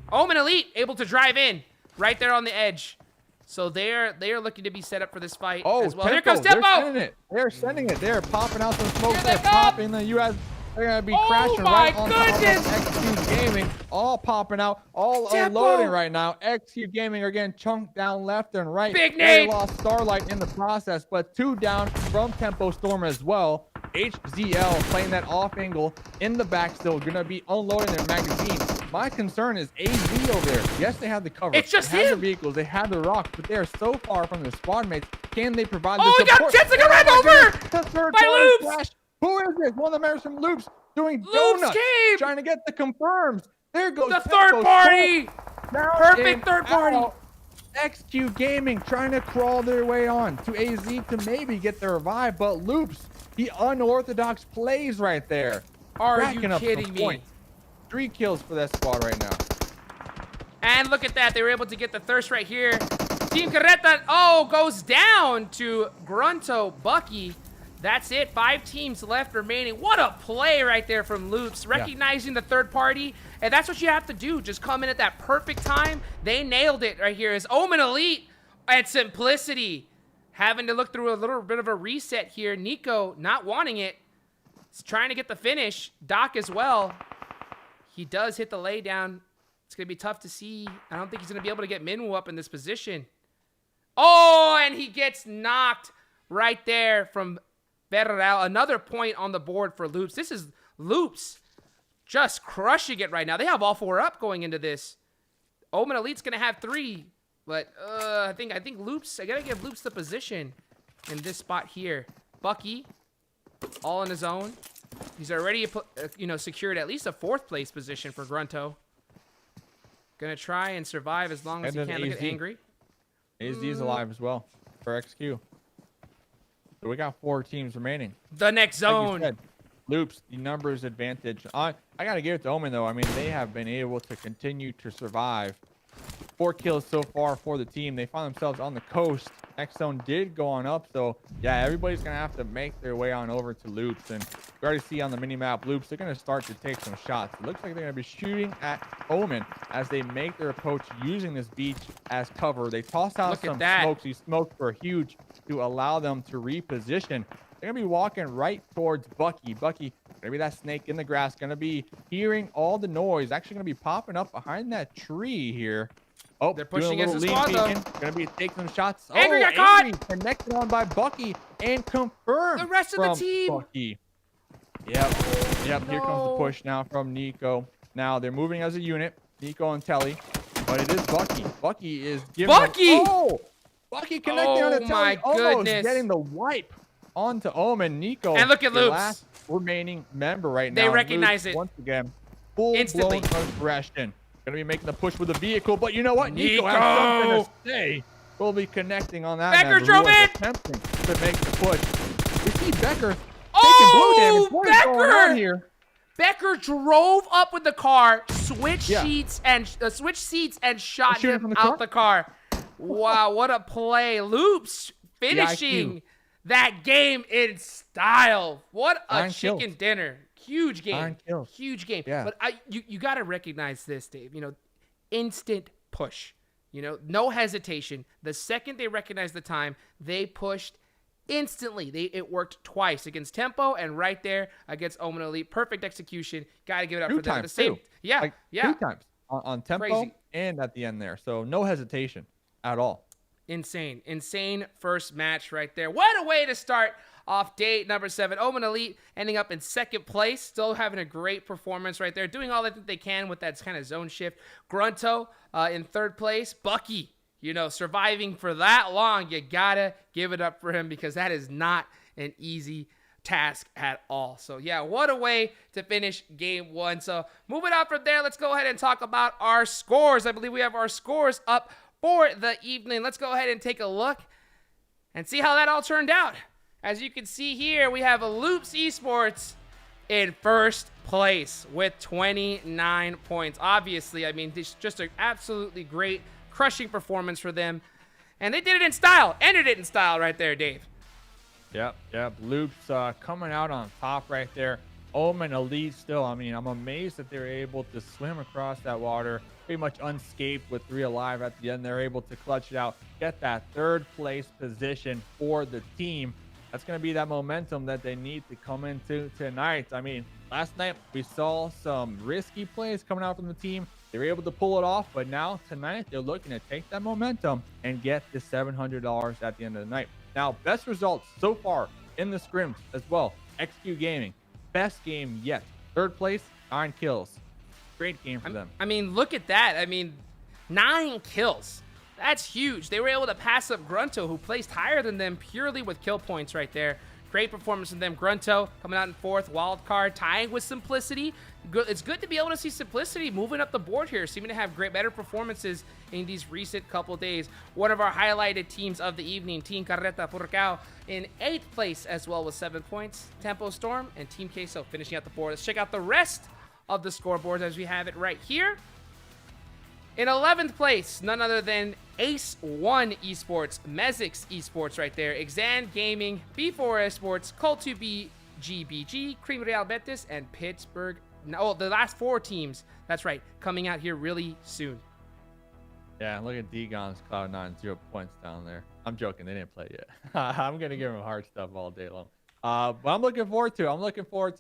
Omen Elite able to drive in right there on the edge. So they are looking to be set up for this fight as well. Tempo, here comes Tempo! They're sending it. They're popping out some smoke. They're popping the US. They're going to be crashing right on top of XQ Gaming. All popping out. All unloading right now. XQ Gaming are getting chunked down left and right. Big They nade! lost Starlight in the process, but 2 down from Tempo Storm as well. HZL playing that off angle in the back still. Going to be unloading their magazine. My concern is AZ over there. Yes, they have the cover. It's just they have him. the vehicles. They have the rock, but they are so far from their squad mates. Can they provide the he got support? Jessica ran over The third by Loops. flash. Who is this? One of the members from Loops doing Loops donuts, came. trying to get the confirms. There goes The Tempo third party. Down Perfect and third party. out. XQ Gaming trying to crawl their way on to AZ to maybe get the revive, but Loops, the unorthodox plays right there. Are Racking you up some kidding me? points. 3 kills for that squad right now. And look at that. They were able to get the thirst right here. Team Carreta, goes down to GRUNTo Bucky. That's it. 5 teams left remaining. What a play right there from Loops. Recognizing the third party. And that's what you have to do. Just come in at that perfect time. They nailed it right here. As Omen Elite at Simplicity. Having to look through a little bit of a reset here. Nico not wanting it. He's trying to get the finish. Doc as well. He does hit the laydown. It's going to be tough to see. I don't think he's going to be able to get Minwoo up in this position. Oh, and he gets knocked right there from VeneRated. Another point on the board for Loops. This is Loops just crushing it right now. They have all 4 up going into this. Omen Elite's going to have 3. But I think Loops, I got to give Loops the position in this spot here. Bucky all on his own. He's already, secured at least a 4th place position for GRUNTo. Gonna try and survive as long as he can. Look at Angry. AZ's alive as well for XQ. So we got 4 teams remaining. The next zone. Like Loops, the numbers advantage. I got to give it to Omen, though. I mean, they have been able to continue to survive. 4 kills so far for the team. They find themselves on the coast. Next zone did go on up. So, yeah, everybody's going to have to make their way on over to Loops. And we already see on the mini-map, Loops, they're going to start to take some shots. It looks like they're going to be shooting at Omen as they make their approach using this beach as cover. They toss out some smokes. These smokes were huge to allow them to reposition. They're going to be walking right towards Bucky. Bucky, maybe that snake in the grass, going to be hearing all the noise. Actually going to be popping up behind that tree here. Oh, they're pushing against the squad, though. Going to be taking some shots. Angry got caught. Connected on by Bucky and confirmed. The rest of the team. Bucky. Yep. Here comes the push now from Nico. Now they're moving as a unit. Nico and Telly. But it is Bucky. Bucky is giving Bucky connecting on the Telly. Almost getting the wipe onto Omen. Nico. And look at Loops. Last remaining member right now. They recognize Loops, it. once again. Full-blown aggression. Gonna be making the push with the vehicle, but you know what? Nico has something to say. We'll be connecting on that. Becker drove in. Attempting to make the push. We see Becker taking blue damage. What is going on here? Becker drove up with the car, switched seats and shot him out the car. Wow, what a play! Loops finishing that game in style. What a chicken dinner! Huge game. Huge game. Yeah. But you got to recognize this, Dave. Instant push. No hesitation. The second they recognized the time, they pushed instantly. It worked twice against Tempo and right there against Omen Elite. Perfect execution. Got to give it up for them. The same. Yeah. 2 times on Tempo and at the end there. So no hesitation at all. Insane first match right there. What a way to start off day number 7. Omen Elite ending up in 2nd place. Still having a great performance right there. Doing all that they can with that kind of zone shift. GRUNTo in 3rd place. Bucky, surviving for that long. You gotta give it up for him because that is not an easy task at all. So yeah, what a way to finish game 1. So moving on from there, let's go ahead and talk about our scores. I believe we have our scores up for the evening. Let's go ahead and take a look and see how that all turned out. As you can see here, we have Loops Esports in 1st place with 29 points. Obviously, I mean, this just an absolutely great, crushing performance for them. And they did it in style. Ended it in style right there, Dave. Yep. Loops coming out on top right there. Omen Elite still, I mean, I'm amazed that they're able to swim across that water pretty much unscathed with 3 alive at the end. They're able to clutch it out, get that 3rd place position for the team. That's going to be that momentum that they need to come into tonight. I mean, last night we saw some risky plays coming out from the team. They were able to pull it off, but now tonight they're looking to take that momentum and get the $700 at the end of the night. Now, best results so far in the scrims as well. XQ Gaming, best game yet. 3rd place, 9 kills. Great game for them. I mean, look at that. I mean, 9 kills. That's huge. They were able to pass up GRUNTo, who placed higher than them purely with kill points right there. Great performance from them. GRUNTo coming out in 4th. Wildcard tying with Simplicity. It's good to be able to see Simplicity moving up the board here, seeming to have better performances in these recent couple days. One of our highlighted teams of the evening, Team Carreta Furacão, in 8th place as well with 7 points. Tempo Storm and Team Queso finishing out the board. Let's check out the rest of the scoreboards as we have it right here. In 11th place, none other than Ace1 Esports, Mezexis ESports right there, Enxame Gaming, B4 Esports, CultuBGBG, Cream Real Betis, and Pittsburgh. Oh, the last 4 teams, that's right, coming out here really soon. Yeah, look at Degon's Cloud9, 0 points down there. I'm joking, they didn't play yet. I'm going to give them hard stuff all day long. But I'm looking forward to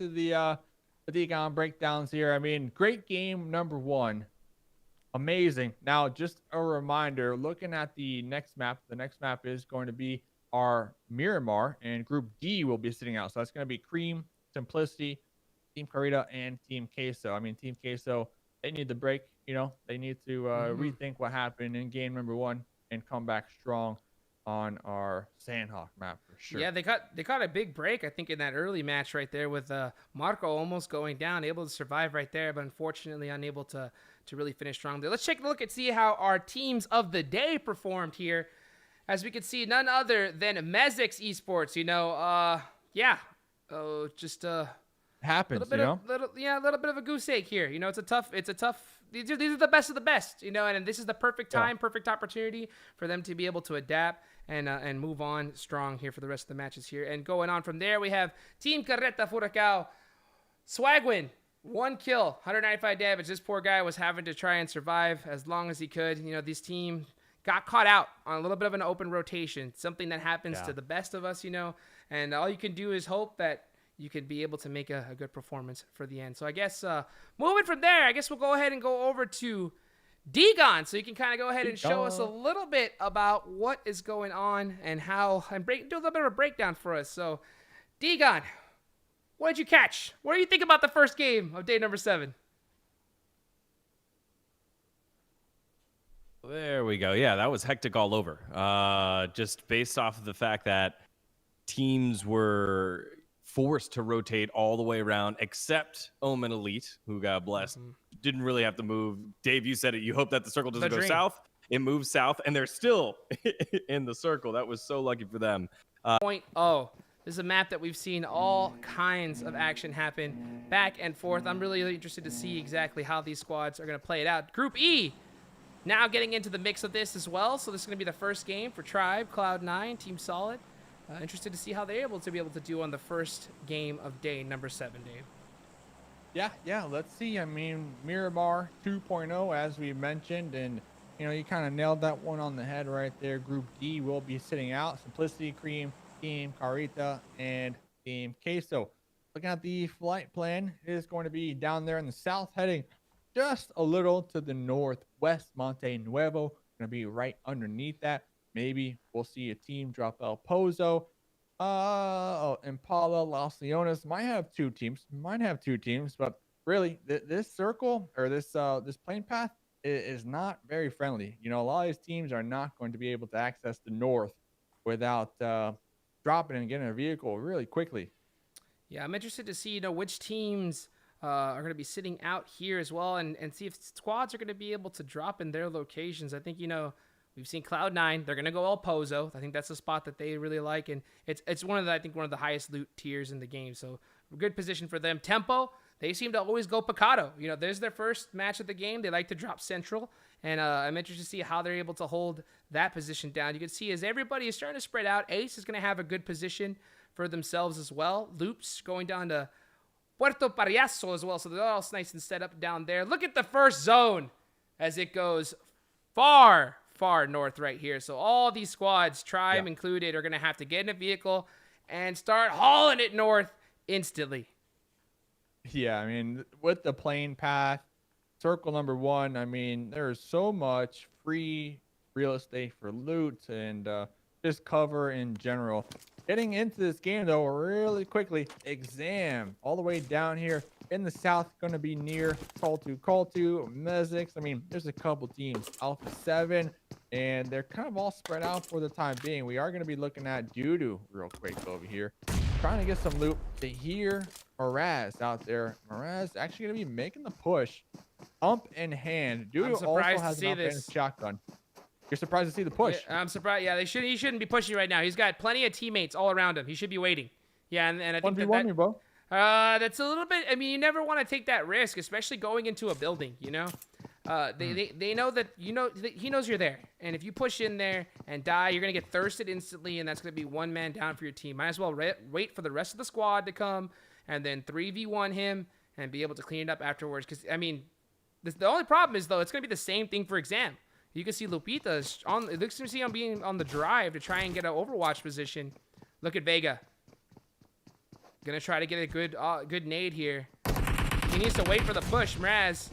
the Degon breakdowns here. I mean, great game number 1. Amazing. Now, just a reminder, looking at the next map is going to be our Miramar, and Group D will be sitting out. So that's going to be Cream, Simplicity, Team Carreta, and Team Queso. I mean, Team Queso, they need the break. They need to rethink what happened in game number 1 and come back strong. on our Sanhok map for sure. Yeah, they caught a big break, I think, in that early match right there with Marco almost going down, able to survive right there, but unfortunately unable to really finish strong there. Let's take a look and see how our teams of the day performed here. As we can see, none other than Mezexis ESports. Just Happens, a little bit of a goose egg here. It's a tough. These are the best of the best, and this is the perfect time, perfect opportunity for them to be able to adapt and move on strong here for the rest of the matches here. And going on from there, we have Team Carreta Furacão, Swagwin, 1 kill, 195 damage. This poor guy was having to try and survive as long as he could. This team got caught out on a little bit of an open rotation, something that happens to the best of us, and all you can do is hope that you can be able to make a good performance for the end. So I guess moving from there, I guess we'll go ahead and go over to Degon, so you can kind of go ahead and show us a little bit about what is going on and how, and do a little bit of a breakdown for us. So Degon, what did you catch? What do you think about the first game of day number 7? There we go. Yeah, that was hectic all over. Just based off of the fact that teams were forced to rotate all the way around, except Omen Elite, who got blessed, didn't really have to move. Dave, you said it. You hope that the circle doesn't go south. It moves south, and they're still in the circle. That was so lucky for them. This is a map that we've seen all kinds of action happen back and forth. I'm really interested to see exactly how these squads are going to play it out. Group E now getting into the mix of this as well. So this is going to be the first game for Tribe, Cloud9, Team Solid. Interested to see how they're able to do on the first game of day number 7, Dave. Yeah, let's see. I mean, Miramar 2.0, as we mentioned, and you kind of nailed that one on the head right there. Group D will be sitting out. Simplicity, Cream, Team Carreta, and Team Queso. Looking at the flight plan, it is going to be down there in the south, heading just a little to the northwest. Monte Nuevo going to be right underneath that. Maybe we'll see a team drop El Pozo. Impala, Los Leones might have two teams, but really this circle or this plane path is not very friendly. A lot of these teams are not going to be able to access the north without dropping and getting a vehicle really quickly. Yeah, I'm interested to see which teams are going to be sitting out here as well, and see if squads are going to be able to drop in their locations. I think we've seen Cloud9. They're going to go El Pozo. I think that's a spot that they really like, and it's one of the highest loot tiers in the game. So good position for them. Tempo, they seem to always go Picado. There's their first match of the game. They like to drop central, and I'm interested to see how they're able to hold that position down. You can see as everybody is starting to spread out, Ace is going to have a good position for themselves as well. Loops going down to Puerto Payaso as well, so they're all nice and set up down there. Look at the first zone as it goes far north right here. So all these squads, Tribe included, are going to have to get in a vehicle and start hauling it north instantly. Yeah, I mean, with the plane path, circle number 1, I mean, there's so much free real estate for loot and just cover in general. Getting into this game, though, really quickly, Exam all the way down here in the south, going to be near CultuBGBG, Mezexis. I mean, there's a couple teams, Alpha 7, and they're kind of all spread out for the time being. We are going to be looking at Dudu real quick over here, trying to get some loot to hear Miraz out there. Miraz actually going to be making the push, ump in hand. Dudu also has an ump and a shotgun. You're surprised to see the push. Yeah, I'm surprised. Yeah, he shouldn't be pushing right now. He's got plenty of teammates all around him. He should be waiting. Yeah, and I think 1v1 me, bro. That's a little bit. I mean, you never want to take that risk, especially going into a building. They know that he knows you're there, and if you push in there and die, you're gonna get thirsted instantly, and that's gonna be one man down for your team. Might as well wait for the rest of the squad to come, and then 3v1 him and be able to clean it up afterwards. Because I mean, the only problem is though it's gonna be the same thing for Exam. You can see Lupita's on. It looks to see him being on the drive to try and get an Overwatch position. Look at Vega. Gonna try to get a good nade here. He needs to wait for the push. Mraz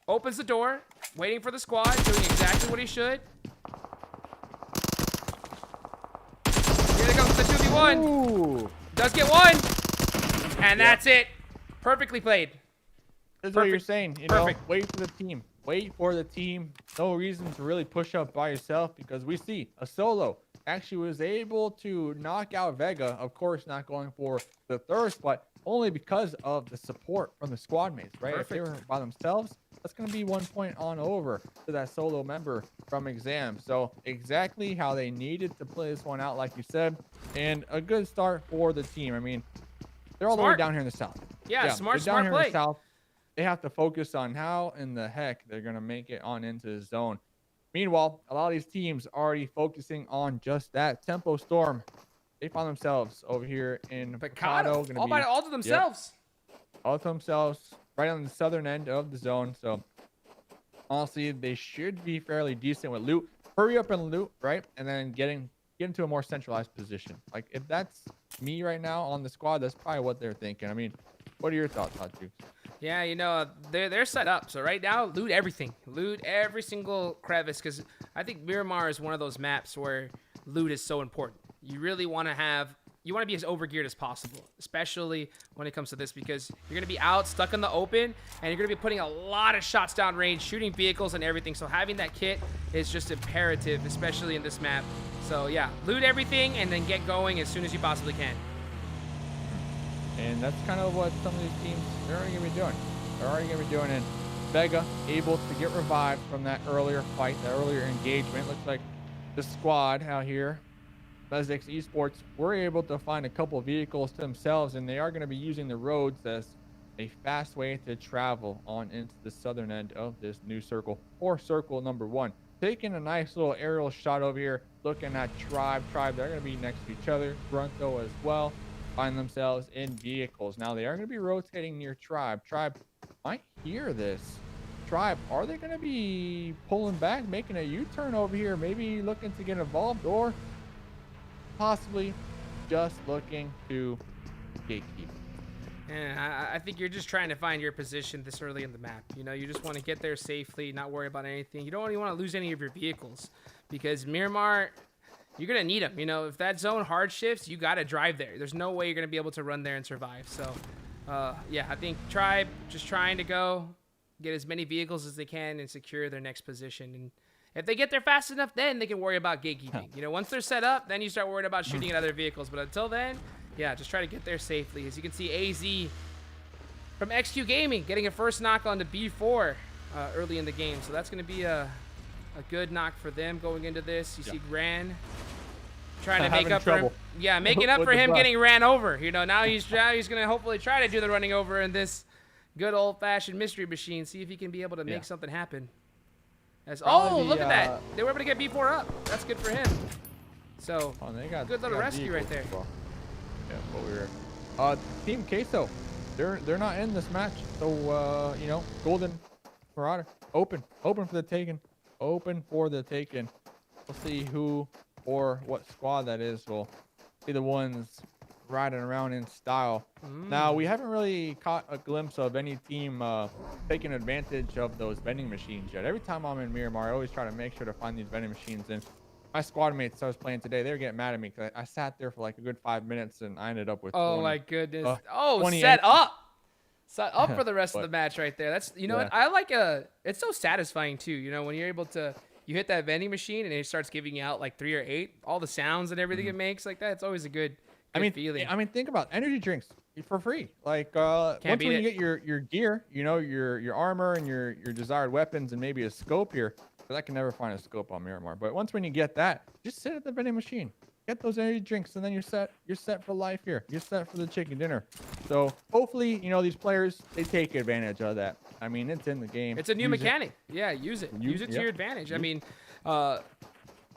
opens the door, waiting for the squad, doing exactly what he should. Here they come for the 2v1. Ooh. Does get one, and that's it. Perfectly played. That's what you're saying. Wait for the team. wait for the team. No reason to really push up by yourself, because we see a solo actually was able to knock out Vega. Of course, not going for the third spot, only because of the support from the squad mates, right? If they were by themselves, that's going to be 1 point on over to that solo member from Enxame. So exactly how they needed to play this one out, like you said, and a good start for the team. I mean, they're all the way down here in the south. Yeah, smart down here play. in the south. They have to focus on how in the heck they're going to make it on into the zone. Meanwhile, a lot of these teams already focusing on just that. Tempo Storm, they find themselves over here in Picado, all to themselves. Yep, all to themselves, right on the southern end of the zone. So honestly, they should be fairly decent with loot. Hurry up and loot, right? And then get into a more centralized position. Like, if that's me right now on the squad, that's probably what they're thinking. I mean, what are your thoughts, Hot Juice? Yeah, you know, they're set up. So right now, loot everything. Loot every single crevice, because I think Miramar is one of those maps where loot is so important. You really want to be as overgeared as possible, especially when it comes to this, because you're going to be out, stuck in the open, and you're going to be putting a lot of shots down range, shooting vehicles and everything. So having that kit is just imperative, especially in this map. So yeah, loot everything and then get going as soon as you possibly can. And that's kind of what some of these teams, they're already going to be doing. They're already going to be doing it. Vega able to get revived from that earlier fight, that earlier engagement. Looks like the squad out here, Mezexis ESports, were able to find a couple of vehicles to themselves, and they are going to be using the roads as a fast way to travel on into the southern end of this new circle, or circle number 1. Taking a nice little aerial shot over here, looking at Tribe. They're going to be next to each other. GRUNTo as well. Find themselves in vehicles. Now they are going to be rotating near Tribe. Tribe might hear this. Tribe, are they going to be pulling back, making a U-turn over here, maybe looking to get involved, or possibly just looking to gatekeep? Yeah, I think you're just trying to find your position this early in the map. You know, you just want to get there safely, not worry about anything. You don't really want to lose any of your vehicles, because Miramar, you're going to need them. You know, if that zone hard shifts, you got to drive there. There's no way you're going to be able to run there and survive. So, yeah, I think Tribe just trying to go get as many vehicles as they can and secure their next position. And if they get there fast enough, then they can worry about gatekeeping. You know, once they're set up, then you start worrying about shooting at other vehicles. But until then, yeah, just try to get there safely. As you can see, AZ from XQ Gaming getting a first knock on the B4 early in the game. So that's going to be a good knock for them going into this. You see Gran trying to make up for him. Yeah, making up for him getting ran over. You know, now he's going to hopefully try to do the running over in this good old-fashioned mystery machine. See if he can be able to make something happen. Oh, look at that. They were able to get B4 up. That's good for him. So, they got good little rescue right there. Well. Yeah, but we're Team Queso, they're not in this match. So you know, Golden Marauder open for the taking. Open for the taking. We'll see who or what squad that is. We'll be the ones riding around in style. Now, we haven't really caught a glimpse of any team taking advantage of those vending machines yet. Every time I'm in Miramar, I always try to make sure to find these vending machines. And my squad mates I was playing today, they were getting mad at me because I sat there for like a good 5 minutes and I ended up with 20, my goodness. 20 set up for the rest of the match right there. That's, you know what, I like it's so satisfying too, you know, when you're able to, you hit that vending machine and it starts giving you out like 3 or 8, all the sounds and everything it makes like that. It's always a good feeling. I mean, think about energy drinks for free. Like once when you get your gear, you know, your armor and your desired weapons and maybe a scope here, because I can never find a scope on Miramar. But once when you get that, just sit at the vending machine, get those energy drinks, and then you're set for life here. You're set for the chicken dinner. So hopefully, you know, these players, they take advantage of that. I mean, it's in the game. It's a new mechanic. Yeah, use it. Use it to your advantage. I mean,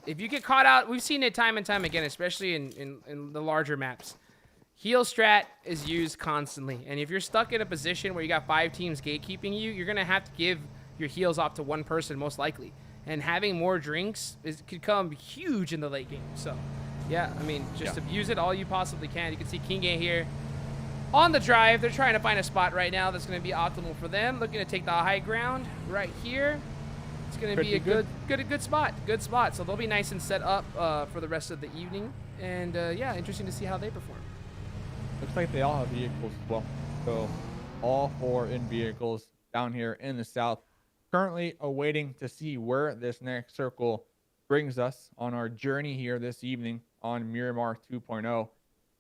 if you get caught out, we've seen it time and time again, especially in the larger maps. Heal strat is used constantly. And if you're stuck in a position where you got 5 teams gatekeeping you, you're going to have to give your heals off to one person most likely. And having more drinks could come huge in the late game. So, yeah, I mean, just abuse it all you possibly can. You can see King A here on the drive. They're trying to find a spot right now that's going to be optimal for them. Looking to take the high ground right here. It's going to be a good spot. Good spot. So they'll be nice and set up for the rest of the evening. And, yeah, interesting to see how they perform. Looks like they all have vehicles as well. So all 4 in vehicles down here in the south. currently awaiting to see where this next circle brings us on our journey here this evening on Miramar 2.0.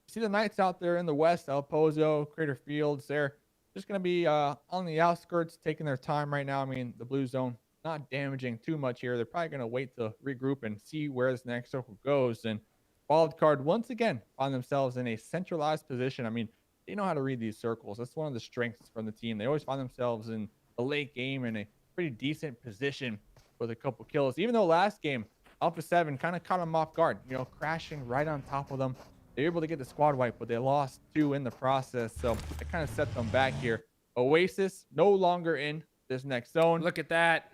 See the Knights out there in the west, El Pozo, Crater Fields. They're just going to be on the outskirts, taking their time right now. I mean, the blue zone not damaging too much here. They're probably going to wait to regroup and see where this next circle goes. And Wildcard once again find themselves in a centralized position. I mean, they know how to read these circles. That's one of the strengths from the team. They always find themselves in the late game in a pretty decent position with a couple kills. Even though last game, Alpha 7 kind of caught them off guard, you know, crashing right on top of them. They were able to get the squad wipe, but they lost 2 in the process. So it kind of set them back here. Oasis no longer in this next zone. Look at that.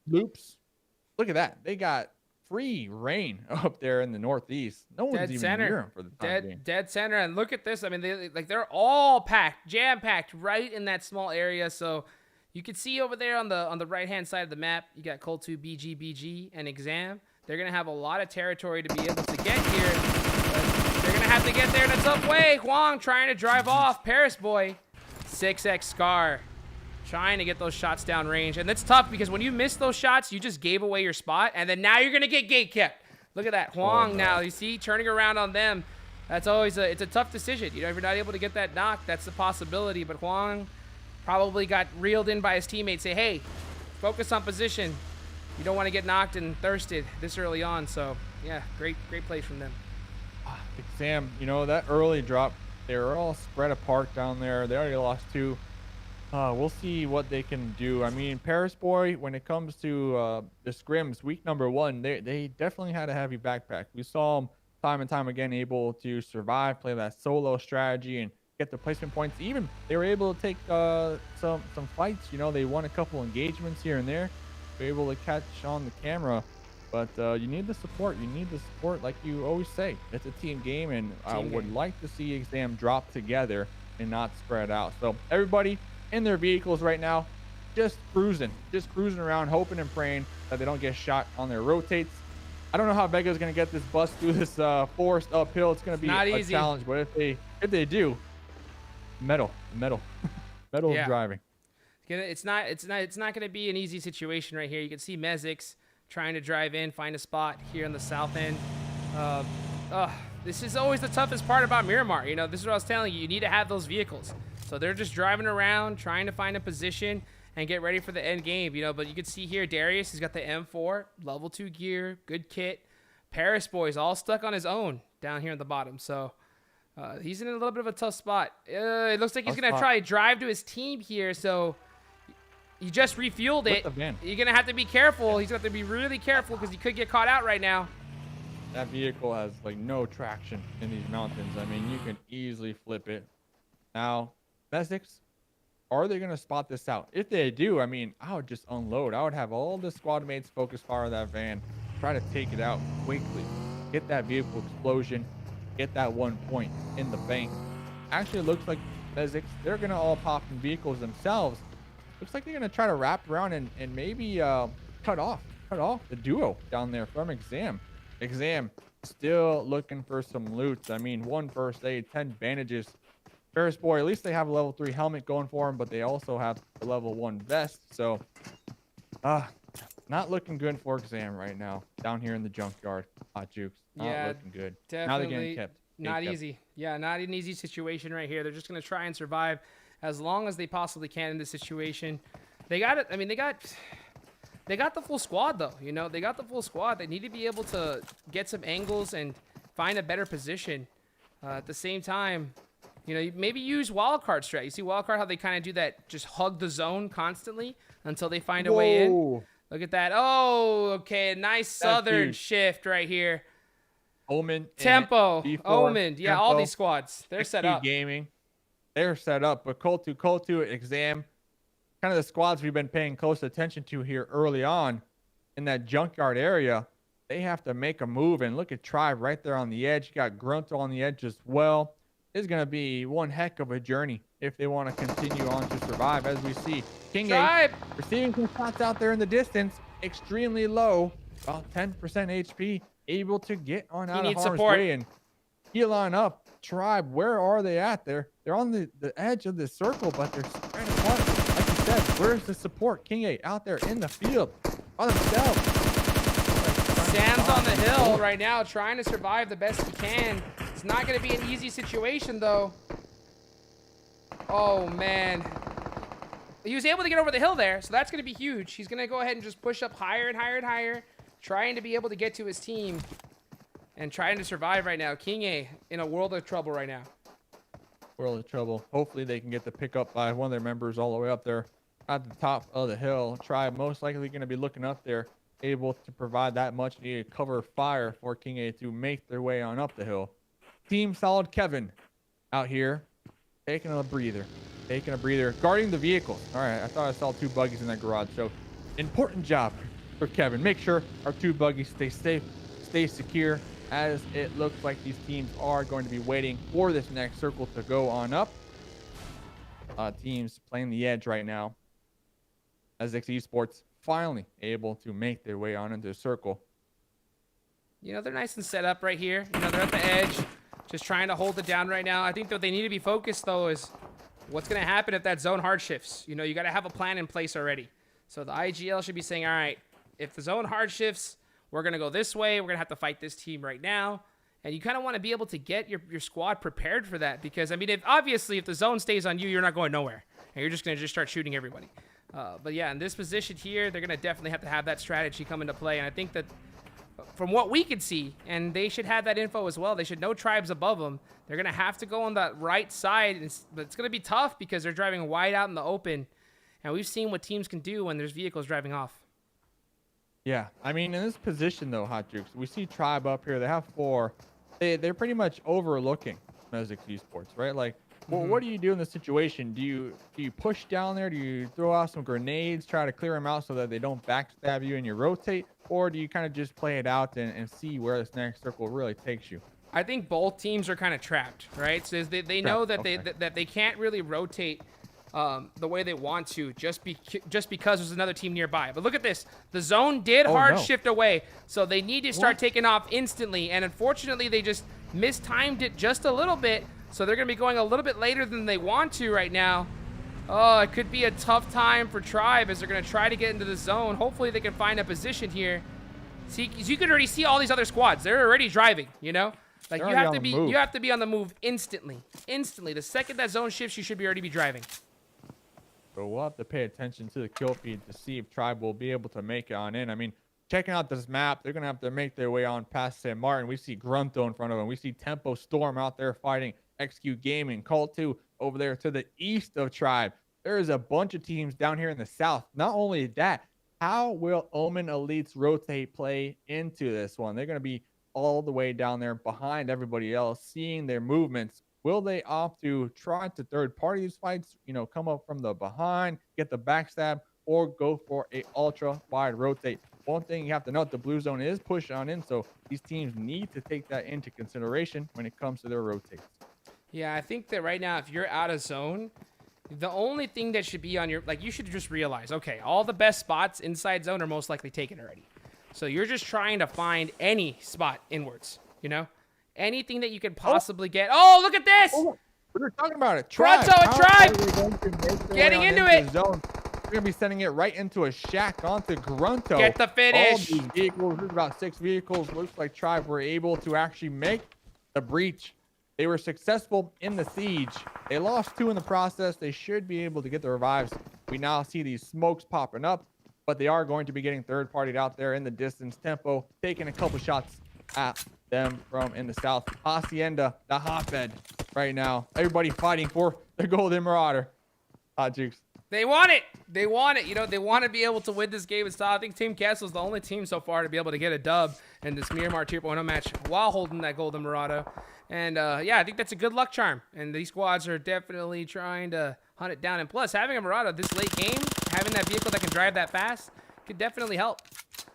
Loops. Look at that. They got free reign up there in the northeast. No one's even near them for the time being. Dead center. And look at this. I mean, they're all packed, jam-packed right in that small area. So you can see over there on the right-hand side of the map, you got CultuBGBG and Enxame. They're going to have a lot of territory to be able to get here. But they're going to have to get there in a tough way. Huang trying to drive off. Paris Boy. 6x Scar. Trying to get those shots down range. And that's tough because when you miss those shots, you just gave away your spot. And then now you're going to get gate kept. Look at that. Huang now. You see, turning around on them. That's always it's a tough decision. You know, if you're not able to get that knock, that's a possibility. But Huang probably got reeled in by his teammates. Say, hey, focus on position. You don't want to get knocked and thirsted this early on. So, yeah, great plays from them. Sam, you know, that early drop, they were all spread apart down there. They already lost 2. We'll see what they can do. I mean, Paris Boy, when it comes to the scrims, week number 1, they definitely had a heavy backpack. We saw them time and time again able to survive, play that solo strategy, and get the placement points. Even they were able to take some fights. You know, they won a couple engagements here and there. They were able to catch on the camera. But you need the support. You need the support, like you always say. It's a team game, and I would like to see Enxame drop together and not spread out. So everybody in their vehicles right now, just cruising around, hoping and praying that they don't get shot on their rotates. I don't know how Vega's going to get this bus through this forest uphill. It's going to be a challenge, but if they do, metal driving. It's not going to be an easy situation right here. You can see Mezexis trying to drive in, find a spot here on the south end. This is always the toughest part about Miramar. You know, this is what I was telling you. You need to have those vehicles. So they're just driving around, trying to find a position and get ready for the end game. You know, but you can see here, Darius, he's got the M4, level 2 gear, good kit. Paris Boy's all stuck on his own down here at the bottom. So he's in a little bit of a tough spot. It looks like he's going to try to drive to his team here. So he just refueled it. You're going to have to be careful. He's going to have to be really careful because he could get caught out right now. That vehicle has like no traction in these mountains. I mean, you can easily flip it. Now, Mezexis, are they going to spot this out? If they do, I mean, I would just unload. I would have all the squad mates focus fire that van, try to take it out quickly, get that vehicle explosion, get that 1 point in the bank. Actually, it looks like Mezexis, they're going to all pop in vehicles themselves. Looks like they're going to try to wrap around and maybe cut off the duo down there from Enxame. Enxame still looking for some loot. I mean, 1 first aid, 10 bandages. Paris Boy, at least they have a level 3 helmet going for them, but they also have a level 1 vest. So, not looking good for Enxame right now down here in the junkyard. Hot Jukes, not looking good. Definitely now they're getting kept. Not easy. Yeah, not an easy situation right here. They're just going to try and survive as long as they possibly can in this situation. They got it. I mean, they got the full squad, though. You know, they got the full squad. They need to be able to get some angles and find a better position. At the same time, you know, maybe use wildcard strat. You see wildcard, how they kind of do that, just hug the zone constantly until they find a way in. Look at that. Oh, okay. Nice southern shift right here. Omen. Tempo. Omen. Yeah, all these squads. They're set up. Gaming. They're set up. But Cultu, Enxame, kind of the squads we've been paying close attention to here early on in that junkyard area. They have to make a move. And look at Tribe right there on the edge. You got GRUNTo on the edge as well. It's going to be one heck of a journey if they want to continue on to survive. As we see, King A receiving some shots out there in the distance, extremely low, about 10% HP, able to get on out of harm's way and heal on up. Tribe, where are they at? They're on the edge of the circle, but they're spread apart. Like you instead, where's the support? King A out there in the field by themselves. Sam's on the hill right now, trying to survive the best he can. It's not going to be an easy situation, though. Oh, man. He was able to get over the hill there, so that's going to be huge. He's going to go ahead and just push up higher and higher and higher, trying to be able to get to his team and trying to survive right now. King A in a world of trouble right now. World of trouble. Hopefully they can get the pick up by one of their members all the way up there at the top of the hill. Tribe most likely going to be looking up there, able to provide that much needed cover fire for King A to make their way on up the hill. Team Solid Kevin out here taking a breather, guarding the vehicles. All right, I thought I saw 2 buggies in that garage, so important job for Kevin. Make sure our 2 buggies stay safe, stay secure, as it looks like these teams are going to be waiting for this next circle to go on up. Teams playing the edge right now. Mezexis ESports finally able to make their way on into the circle. You know, they're nice and set up right here. You know, they're at the edge, just trying to hold it down right now. I think that they need to be focused, though, is what's going to happen if that zone hard shifts. You know, you got to have a plan in place already. So the IGL should be saying, all right, if the zone hard shifts, we're going to go this way. We're going to have to fight this team right now. And you kind of want to be able to get your squad prepared for that. Because, I mean, if the zone stays on you, you're not going nowhere. And you're just going to just start shooting everybody. But, yeah, in this position here, they're going to definitely have to have that strategy come into play. And I think that from what we can see, and they should have that info as well, they should know tribes above them. They're going to have to go on that right side. But it's going to be tough because they're driving wide out in the open. And we've seen what teams can do when there's vehicles driving off. Yeah, I mean, in this position, though, Hot Jukes, we see Tribe up here. They have 4. They're pretty much overlooking Mezexis ESports, right? Like, well, what do you do in this situation? Do you push down there? Do you throw out some grenades, try to clear them out so that they don't backstab you and you rotate? Or do you kind of just play it out and see where this next circle really takes you? I think both teams are kind of trapped, right? So they know that they can't really rotate the way they want to just because there's another team nearby. But look at this. The zone did shift away, so they need to start taking off instantly. And unfortunately, they just mistimed it just a little bit, so they're going to be going a little bit later than they want to right now. Oh, it could be a tough time for Tribe as they're going to try to get into the zone. Hopefully, they can find a position here. See, you can already see all these other squads. They're already driving, you know? Like, you have to be on the move instantly. Instantly. The second that zone shifts, you should already be driving. So we'll have to pay attention to the kill feed to see if Tribe will be able to make it on in. I mean, checking out this map, they're going to have to make their way on past San Martin. We see GRUNTo in front of them. We see Tempo Storm out there fighting XQ Gaming. Cult2 over there to the east of Tribe. There is a bunch of teams down here in the south. Not only that, how will Omen Elite's rotate play into this one? They're going to be all the way down there behind everybody else, seeing their movements. Will they opt to try to third-party these fights, you know, come up from the behind, get the backstab, or go for a ultra-wide rotate? One thing you have to note, the blue zone is pushed on in, so these teams need to take that into consideration when it comes to their rotates. Yeah, I think that right now, if you're out of zone, the only thing that should be on your, like, you should just realize, okay, all the best spots inside zone are most likely taken already. So you're just trying to find any spot inwards, you know? Anything that you could possibly get. Oh, look at this! Oh, we're talking about it. GRUNTo and Tribe! Getting into it! Zone? We're going to be sending it right into a shack onto GRUNTo. Get the finish! All these vehicles, there's about 6 vehicles. Looks like Tribe were able to actually make the breach. They were successful in the siege. They lost 2 in the process. They should be able to get the revives. We now see these smokes popping up, but they are going to be getting third-partied out there in the distance. Tempo taking a couple shots at them from in the south. Hacienda, the hotbed right now. Everybody fighting for the Golden Marauder. Hot Jukes. They want it. They want it. You know, they want to be able to win this game and style. I think Team Castle's the only team so far to be able to get a dub in this Miramar 2.0 match while holding that Golden Marauder. And, yeah, I think that's a good luck charm. And these squads are definitely trying to hunt it down. And plus, having a Marauder this late game, having that vehicle that can drive that fast, could definitely help.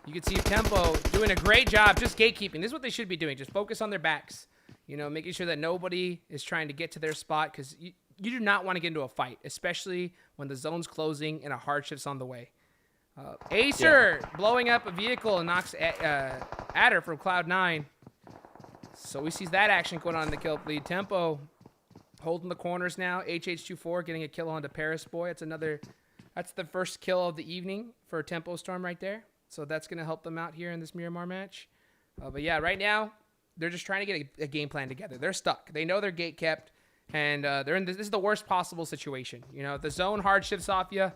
You can see Tempo doing a great job just gatekeeping. This is what they should be doing. Just focus on their backs. You know, making sure that nobody is trying to get to their spot because you do not want to get into a fight, especially when the zone's closing and a hard shift's on the way. Acer blowing up a vehicle and knocks Adder from Cloud9. So we see that action going on in the kill lead. Tempo holding the corners now. HH24 getting a kill onto Paris Boy. It's another That's the first kill of the evening for Tempo Storm right there. So that's going to help them out here in this Miramar match. But yeah, right now, they're just trying to get a game plan together. They're stuck. They know they're gate kept, and they're in this is the worst possible situation. You know, if the zone hard shifts off you,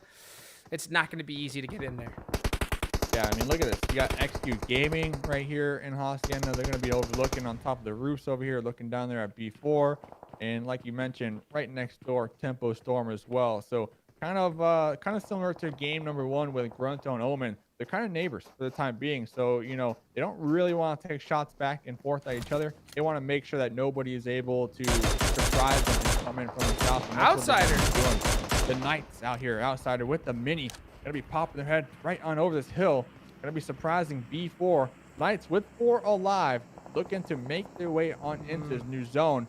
it's not going to be easy to get in there. Yeah, I mean, look at this. You got XQ Gaming right here in Hacienda. They're going to be overlooking on top of the roofs over here, looking down there at B4. And like you mentioned, right next door, Tempo Storm as well. So kind of similar to game number 1 with GRUNTo and Omen. They're kind of neighbors for the time being. So, you know, they don't really want to take shots back and forth at each other. They want to make sure that nobody is able to surprise them and come in from the south. Outsider. The Knights out here, outsider with the mini. Gonna be popping their head right on over this hill. Gonna be surprising B4. Knights with 4 alive, looking to make their way on into this new zone.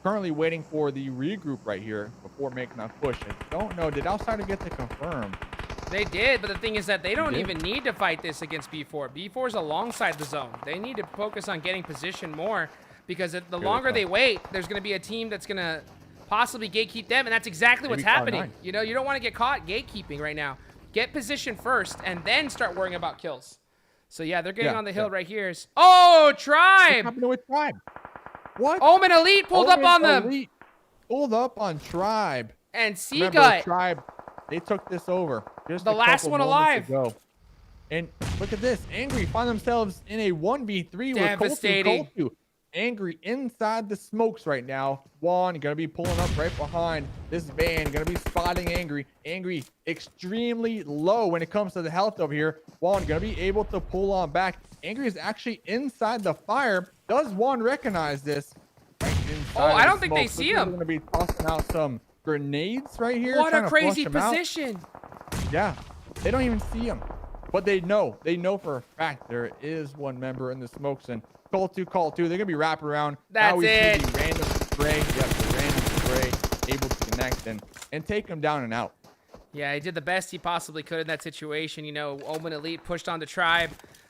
Currently waiting for the regroup right here before making that push. I don't know, did outsider get to confirm? They did, but the thing is that they don't even need to fight this against B4. B4 is alongside the zone. They need to focus on getting position more, because the longer they wait, there's going to be a team that's going to possibly gatekeep them, and that's exactly what's happening. You know, you don't want to get caught gatekeeping right now. Get position first, and then start worrying about kills. So yeah, they're getting on the hill right here. Oh, Tribe! What's happening with Tribe? What? Omen Elite pulled up on them. Elite pulled up on Tribe. And Seagut. Tribe, they took this over. Just the last one alive. Ago. And look at this. Angry find themselves in a 1v3 Devastating. with Coltu. Angry inside the smokes right now. Juan gonna be pulling up right behind this van. Gonna be spotting Angry. Angry extremely low when it comes to the health over here. Juan gonna be able to pull on back. Angry is actually inside the fire. Does Juan recognize this? Right I don't think they see him. Gonna be tossing out some grenades right here. What a crazy position. Yeah, they don't even see him, but they know for a fact there is one member in the smokes. And call two. They're gonna be wrapping around. That's it. See the random spray. Yep, the random spray able to connect and take him down and out. Yeah, he did the best he possibly could in that situation. You know, Omen Elite pushed on the Tribe.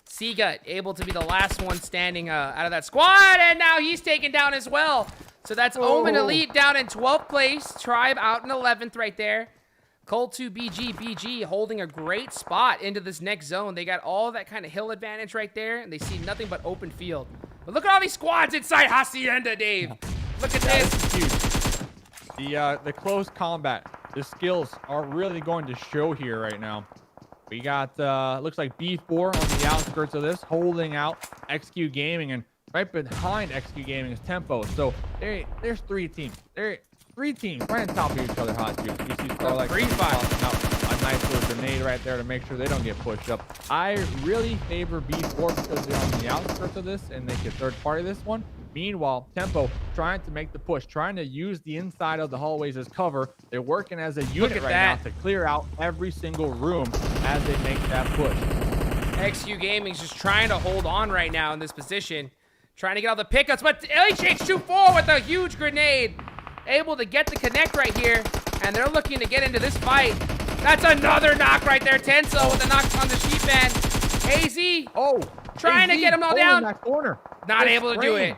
Seagut able to be the last one standing out of that squad, and now he's taken down as well. So that's Omen Elite down in 12th place. Tribe out in 11th right there. CultuBGBG holding a great spot into this next zone. They got all that kind of hill advantage right there, and they see nothing but open field. But look at all these squads inside Hacienda, Dave. Look at this. This is huge. The close combat, the skills are really going to show here right now. We got looks like B4 on the outskirts of this, holding out XQ Gaming, and right behind XQ Gaming is Tempo. So there's 3 teams. Three teams right on top of each other. Hot juice. You see Starlight free fire. A nice little grenade right there to make sure they don't get pushed up. I really favor B4 because they're on the outskirts of this and they can third party this one. Meanwhile, Tempo trying to make the push, trying to use the inside of the hallways as cover. They're working as a unit right now to clear out every single room as they make that push. XQ Gaming's just trying to hold on right now in this position, trying to get all the pickups, but HH24 with a huge grenade. Able to get the connect right here, and they're looking to get into this fight. That's another knock right there. Tenso with the knock on the sheep band. AZ trying to get him all down. That corner. Not able to do it.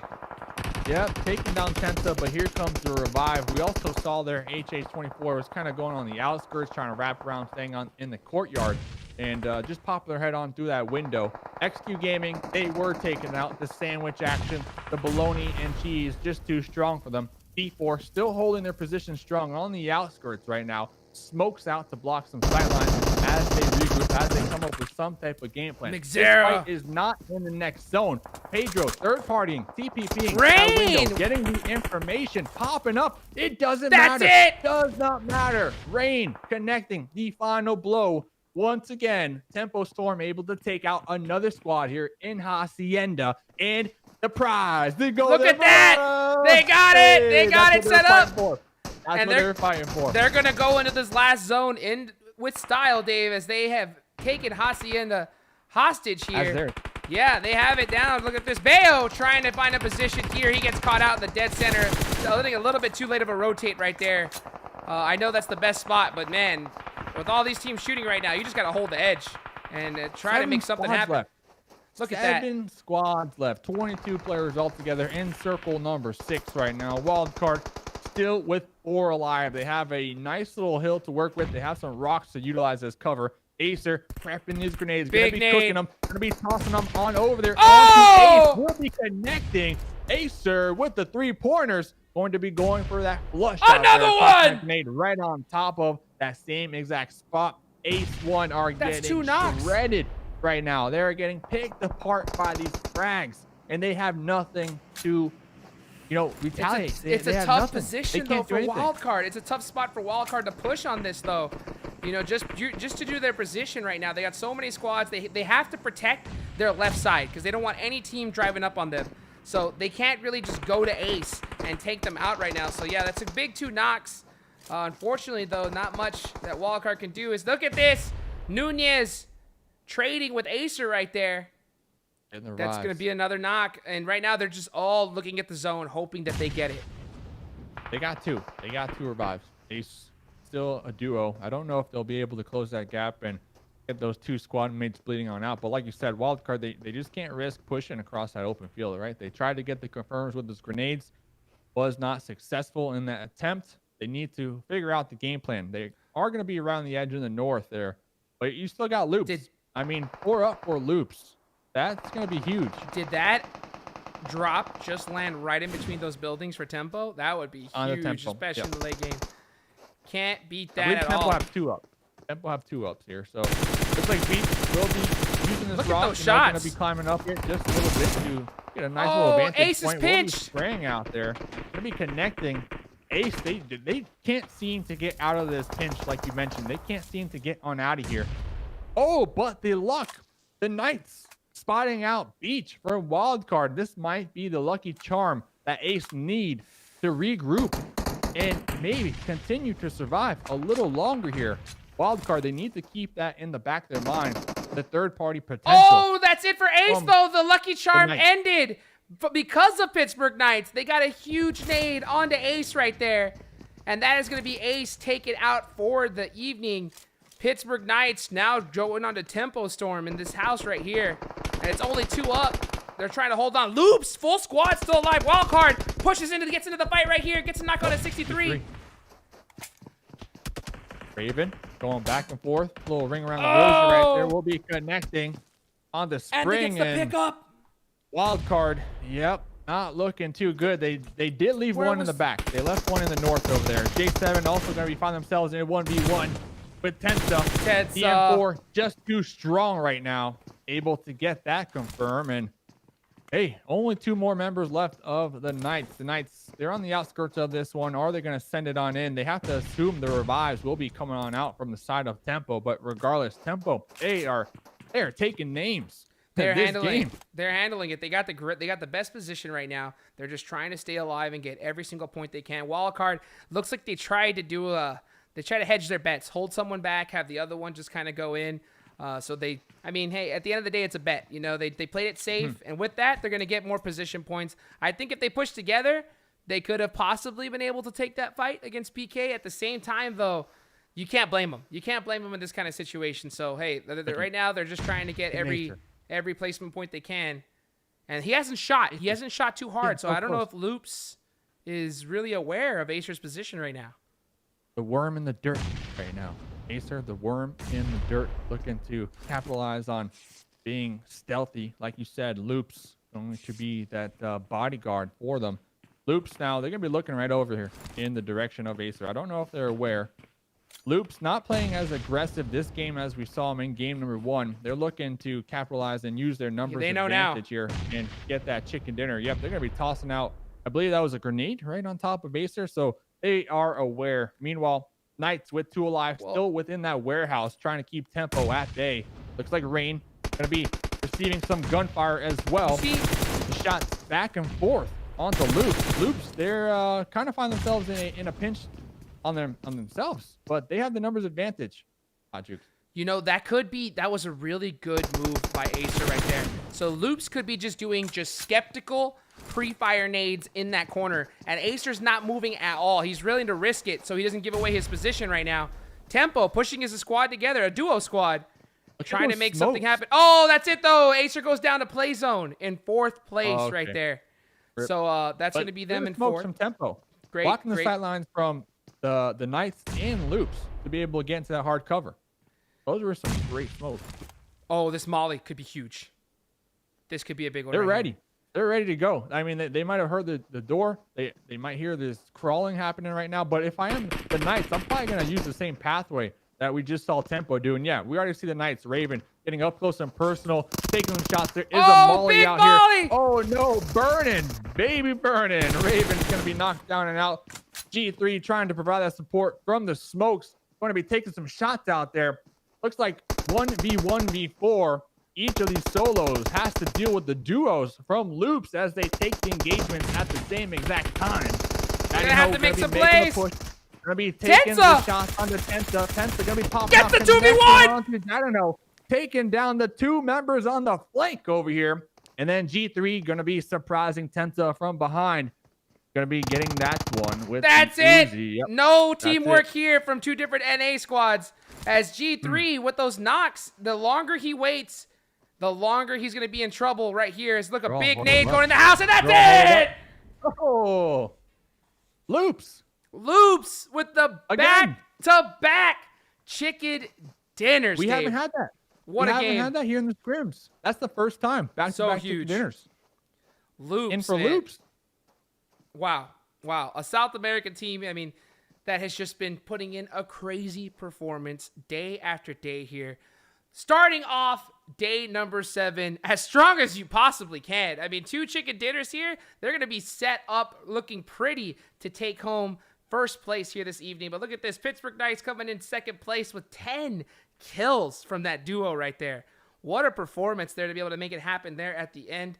Yep, taking down Tenso, but here comes the revive. We also saw there HH24 was kind of going on the outskirts, trying to wrap around, staying on in the courtyard, and just pop their head on through that window. XQ Gaming, they were taking out the sandwich action, the bologna and cheese, just too strong for them. B4 still holding their position strong on the outskirts right now. Smokes out to block some sightlines as they regroup, as they come up with some type of game plan. This fight is not in the next zone. Pedro third partying, TPPing, Rain getting the information, popping up. It doesn't matter. It does not matter. Rain connecting the final blow. Once again, Tempo Storm able to take out another squad here in Hacienda, and the prize. Look at that. They got it. They got it set up. That's what they're fighting for. They're going to go into this last zone in with style, Dave, as they have taken Hacienda hostage here. Yeah, they have it down. Look at this. Bayo trying to find a position here. He gets caught out in the dead center. Letting a little bit too late of a rotate right there. I know that's the best spot, but man, with all these teams shooting right now, you just got to hold the edge and try to make something happen. Left. Look at that. 7 squads left. 22 players altogether in circle number 6 right now. Wildcard still with 4 alive. They have a nice little hill to work with. They have some rocks to utilize as cover. Acer prepping his grenades. Gonna be cooking them. Gonna be tossing them on over there. Oh! Ace will be connecting. Acer with the 3-pointers. Going to be going for that flush. Another one! Grenade right on top of that same exact spot. Ace 1 are That's getting 2 knocks. shredded right now. They're getting picked apart by these frags, and they have nothing to, retaliate. It's a they have tough nothing. position They though can't do for anything. Wildcard. It's a tough spot for Wildcard to push on this though. Just to do their position right now. They got so many squads. They have to protect their left side because they don't want any team driving up on them. So they can't really just go to Ace and take them out right now. So yeah, that's a big 2 knocks. Unfortunately though, not much that Wildcard can do. Look at this. Nunez trading with Acer right there. That's going to be another knock. And right now, they're just all looking at the zone, hoping that they get it. They got 2. They got 2 revives. Ace still a duo. I don't know if they'll be able to close that gap and get those 2 squad mates bleeding on out. But like you said, Wildcard, they just can't risk pushing across that open field, right? They tried to get the confirms with those grenades. Was not successful in that attempt. They need to figure out the game plan. They are going to be around the edge in the north there. But you still got loops. 4 up for loops. That's going to be huge. Did that drop just land right in between those buildings for Tempo? That would be huge, especially in the late game. Can't beat that at all. Tempo have 2 up. Tempo have 2 ups here. So looks like Beats will be using this Look rock. at those shots. Going to be climbing up here just a little bit to get a nice little advantage Ace is point. Will be pinched. spraying out there. Going to be connecting. Ace, they can't seem to get out of this pinch like you mentioned. They can't seem to get on out of here. Oh, but the luck. The Knights spotting out Beach for a Wildcard. This might be the lucky charm that Ace need to regroup and maybe continue to survive a little longer here. Wildcard, they need to keep that in the back of their mind. The third-party potential. Oh, that's it for Ace, though. The lucky charm ended. But because of Pittsburgh Knights, they got a huge nade onto Ace right there. And that is going to be Ace taken out for the evening. Pittsburgh Knights now going on to Tempo Storm in this house right here. And it's only 2 up. They're trying to hold on. Loops, full squad still alive. Wildcard gets into the fight right here. Gets a knock on at 63. Raven going back and forth. A little ring around the rosy right there. We'll be connecting on the spring. And he gets the pickup. Wildcard, yep, not looking too good. They did leave one in the back. They left one in the north over there. J7 also going to be finding themselves in a 1v1 with Tensa. TM4 just too strong right now. Able to get that confirmed. And hey, only 2 more members left of the Knights. The Knights, they're on the outskirts of this one. Are they going to send it on in? They have to assume the revives will be coming on out from the side of Tempo. But regardless, Tempo, they are taking names. They're handling it. They got the best position right now. They're just trying to stay alive and get every single point they can. Wildcard looks like they tried to hedge their bets, hold someone back, have the other one just kind of go in. Hey, at the end of the day, it's a bet. They played it safe, and with that, they're going to get more position points. I think if they push together, they could have possibly been able to take that fight against PK. At the same time, though, you can't blame them. You can't blame them in this kind of situation. So, hey, right now, they're just trying to get every placement point they can. And he hasn't shot. He hasn't shot too hard, so I don't know if Loops is really aware of Acer's position right now. The worm in the dirt right now. Acer, the worm in the dirt, looking to capitalize on being stealthy. Like you said, Loops going to be that bodyguard for them. Loops now, they're going to be looking right over here in the direction of Acer. I don't know if they're aware. Loops not playing as aggressive this game as we saw him in game number 1. They're looking to capitalize and use their numbers advantage here and get that chicken dinner. Yep, they're going to be tossing out, I believe that was a grenade right on top of Acer. So they are aware. Meanwhile, Knights with 2 alive, still within that warehouse, trying to keep Tempo at bay. Looks like Rain going to be receiving some gunfire as well. The shots back and forth onto Loops. Loops, they're kind of find themselves in a pinch on themselves, but they have the numbers advantage. That was a really good move by Acer right there. So Loops could be just doing skeptical pre-fire nades in that corner, and Acer's not moving at all. He's willing to risk it so he doesn't give away his position right now. Tempo pushing as a squad together, a duo squad, trying to make something happen. Oh, that's it though. Acer goes down to play zone in 4th place right there. So that's going to be them in 4th. Some Tempo. blocking the sidelines from the Knights and Loops to be able to get into that hard cover. Those were some great smokes. Oh, this molly could be huge. This could be a big one. They're ready. They're ready to go. I mean, they might have heard the door. They might hear this crawling happening right now. But if I am the Knights, I'm probably going to use the same pathway that we just saw Tempo do. And yeah, we already see the Knights, Raven, getting up close and personal, taking some shots. There is a molly out here. Oh, no. Burning. Baby burning. Raven's going to be knocked down and out. G3 trying to provide that support from the smokes. Going to be taking some shots out there. Looks like 1v1v4. Each of these solos has to deal with the duos from Loops as they take the engagements at the same exact time. They're going to have to make some plays. Going to be taking the shots on the Tensa. Tensa going to be popping off. Get the 2v1! I don't know. Taking down the two members on the flank over here. And then G3 going to be surprising Tensa from behind. Going to be getting that one with That's it. Yep. No teamwork here from two different NA squads. As G3 with those knocks, the longer he waits, the longer he's going to be in trouble right here. Look, a big nade going in the house, and that's it! Oh, Loops. Loops with the back-to-back chicken dinners, We haven't had that. What a game. We haven't had that here in the scrims. That's the first time. Back-to-back chicken dinners. Loops, and for Loops. Wow. A South American team, I mean, that has just been putting in a crazy performance day after day here. Starting off day number 7 as strong as you possibly can. I mean, 2 chicken dinners here. They're going to be set up looking pretty to take home first place here this evening. But look at this. Pittsburgh Knights coming in second place with 10 kills from that duo right there. What a performance there to be able to make it happen there at the end.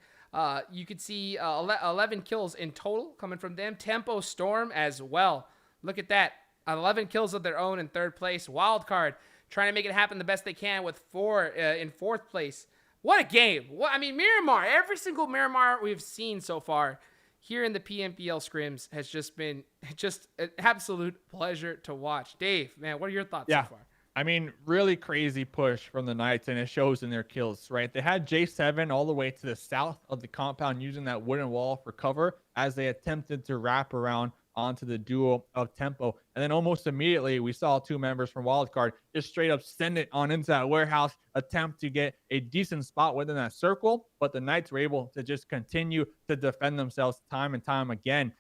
You could see 11 kills in total coming from them. Tempo Storm as well. Look at that. 11 kills of their own in third place. Wildcard trying to make it happen the best they can with 4 in fourth place. What a game. I mean, Miramar, every single Miramar we've seen so far here in the PMPL Scrims has just been just an absolute pleasure to watch. Dave, man, what are your thoughts so far? I mean, really crazy push from the Knights, and it shows in their kills, right? They had J7 all the way to the south of the compound using that wooden wall for cover as they attempted to wrap around onto the duo of Tempo. And then almost immediately, we saw 2 members from Wildcard just straight up send it on into that warehouse, attempt to get a decent spot within that circle. But the Knights were able to just continue to defend themselves time and time again.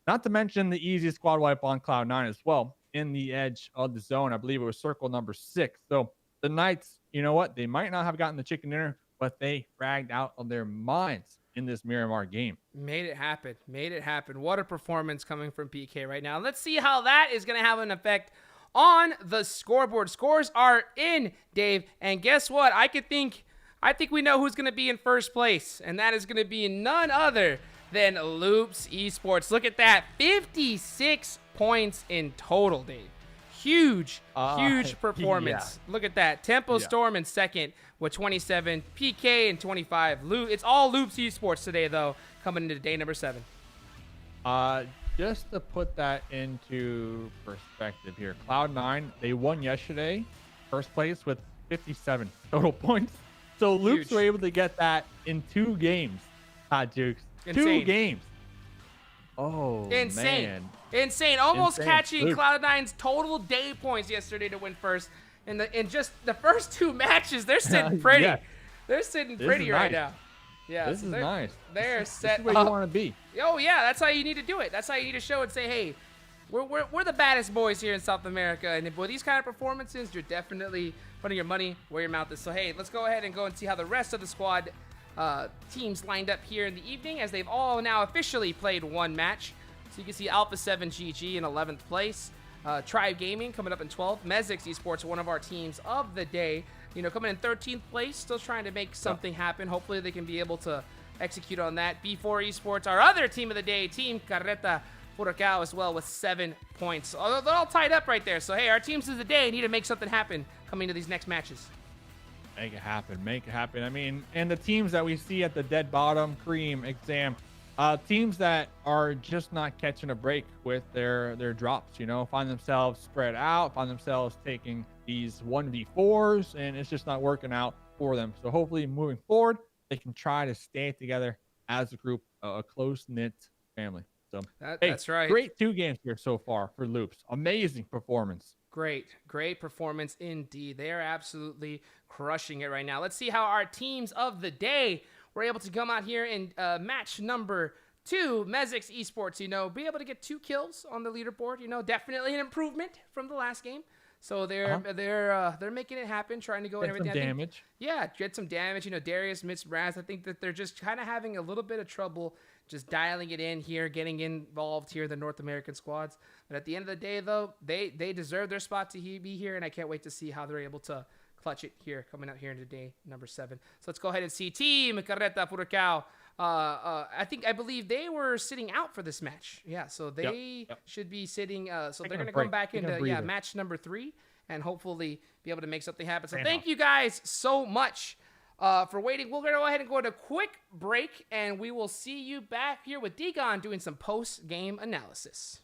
Not to mention the easy squad wipe on Cloud9 as well in the edge of the zone. I believe it was circle number 6. So the Knights, you know what? They might not have gotten the chicken dinner, but they fragged out of their minds in this Miramar game. Made it happen. What a performance coming from PK right now. Let's see how that is going to have an effect on the scoreboard. Scores are in, Dave. And guess what? I think we know who's going to be in first place. And that is going to be none other than Loops Esports. Look at that. 56 points in total, Dave. Huge performance. Look at that. Tempo Storm in second with 27. PK in 25. It's all Loops Esports today, though, coming into day number 7. Just to put that into perspective here, Cloud9, they won yesterday, first place with 57 total points. So Loops were able to get that in 2 games. Jukes. 2 games. Oh, man. Insane. Almost catching Cloud9's total day points yesterday to win first. In just the first 2 matches, they're sitting pretty. They're sitting pretty right now. Yeah, this is nice. They're set up. This is where you want to be. Oh, yeah, that's how you need to do it. That's how you need to show and say, hey, we're the baddest boys here in South America. And with these kind of performances, you're definitely putting your money where your mouth is. So, hey, let's go ahead and go and see how the rest of the squad teams lined up here in the evening, as they've all now officially played 1 match. So you can see Alpha 7 GG in 11th place. Tribe Gaming coming up in 12th. Mezexis ESports, one of our teams of the day, coming in 13th place, still trying to make something happen. Hopefully they can be able to execute on that. B4 Esports, our other team of the day, Team Carreta, Furacão as well with 7 points. Although they're all tied up right there. So, hey, our teams of the day need to make something happen coming to these next matches. Make it happen. I mean, and the teams that we see at the dead bottom, Cream, Exam, teams that are just not catching a break with their drops, find themselves spread out, find themselves taking these 1v4s, and it's just not working out for them. So hopefully moving forward, they can try to stay together as a group, a close-knit family. So that's right. Great 2 games here so far for Loops. Amazing performance. Great performance indeed. They are absolutely crushing it right now. Let's see how our teams of the day were able to come out here in match number 2. Mezexis ESports, be able to get 2 kills on the leaderboard. Definitely an improvement from the last game. So they're making it happen, trying to go and everything. Some damage. Get some damage. Darius missed Raz. I think that they're just kind of having a little bit of trouble just dialing it in here, getting involved here, the North American squads. But at the end of the day, though, they deserve their spot to be here, and I can't wait to see how they're able to clutch it here, coming out here into day number 7. So let's go ahead and see Team Carreta Furacão. I believe they were sitting out for this match. Yeah, so they should be sitting. So they're going to come back into match number 3 and hopefully be able to make something happen. So thank you guys so much for waiting. We're going to go ahead and go to a quick break, and we will see you back here with Degon doing some post-game analysis.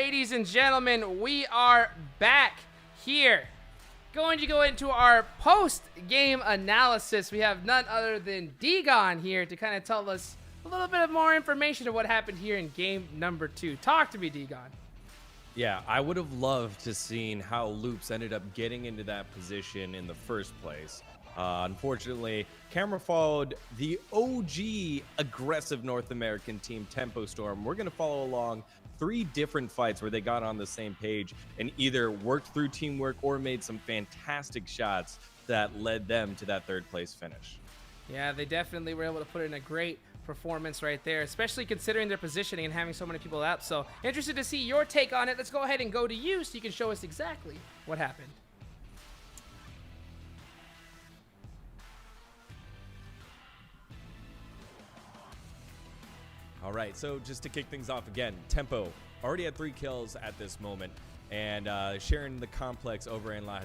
ladies and gentlemen, we are back here. Going to go into our post-game analysis. We have none other than Degon here to kind of tell us a little bit of more information of what happened here in game number 2. Talk to me, Degon. Yeah, I would have loved to seen how Loops ended up getting into that position in the first place. Unfortunately, camera followed the OG aggressive North American team, Tempo Storm. We're going to follow along 3 different fights where they got on the same page and either worked through teamwork or made some fantastic shots that led them to that 3rd place finish. Yeah, they definitely were able to put in a great performance right there, especially considering their positioning and having so many people up. So interested to see your take on it. Let's go ahead and go to you so you can show us exactly what happened. All right, so just to kick things off again, Tempo already had 3 kills at this moment, and sharing the complex over in La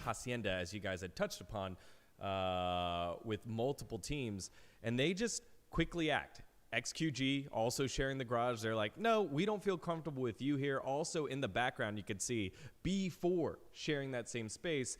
Hacienda, as you guys had touched upon, with multiple teams, and they just quickly act. XQG also sharing the garage. They're like, no, we don't feel comfortable with you here. Also in the background, you can see B4 sharing that same space.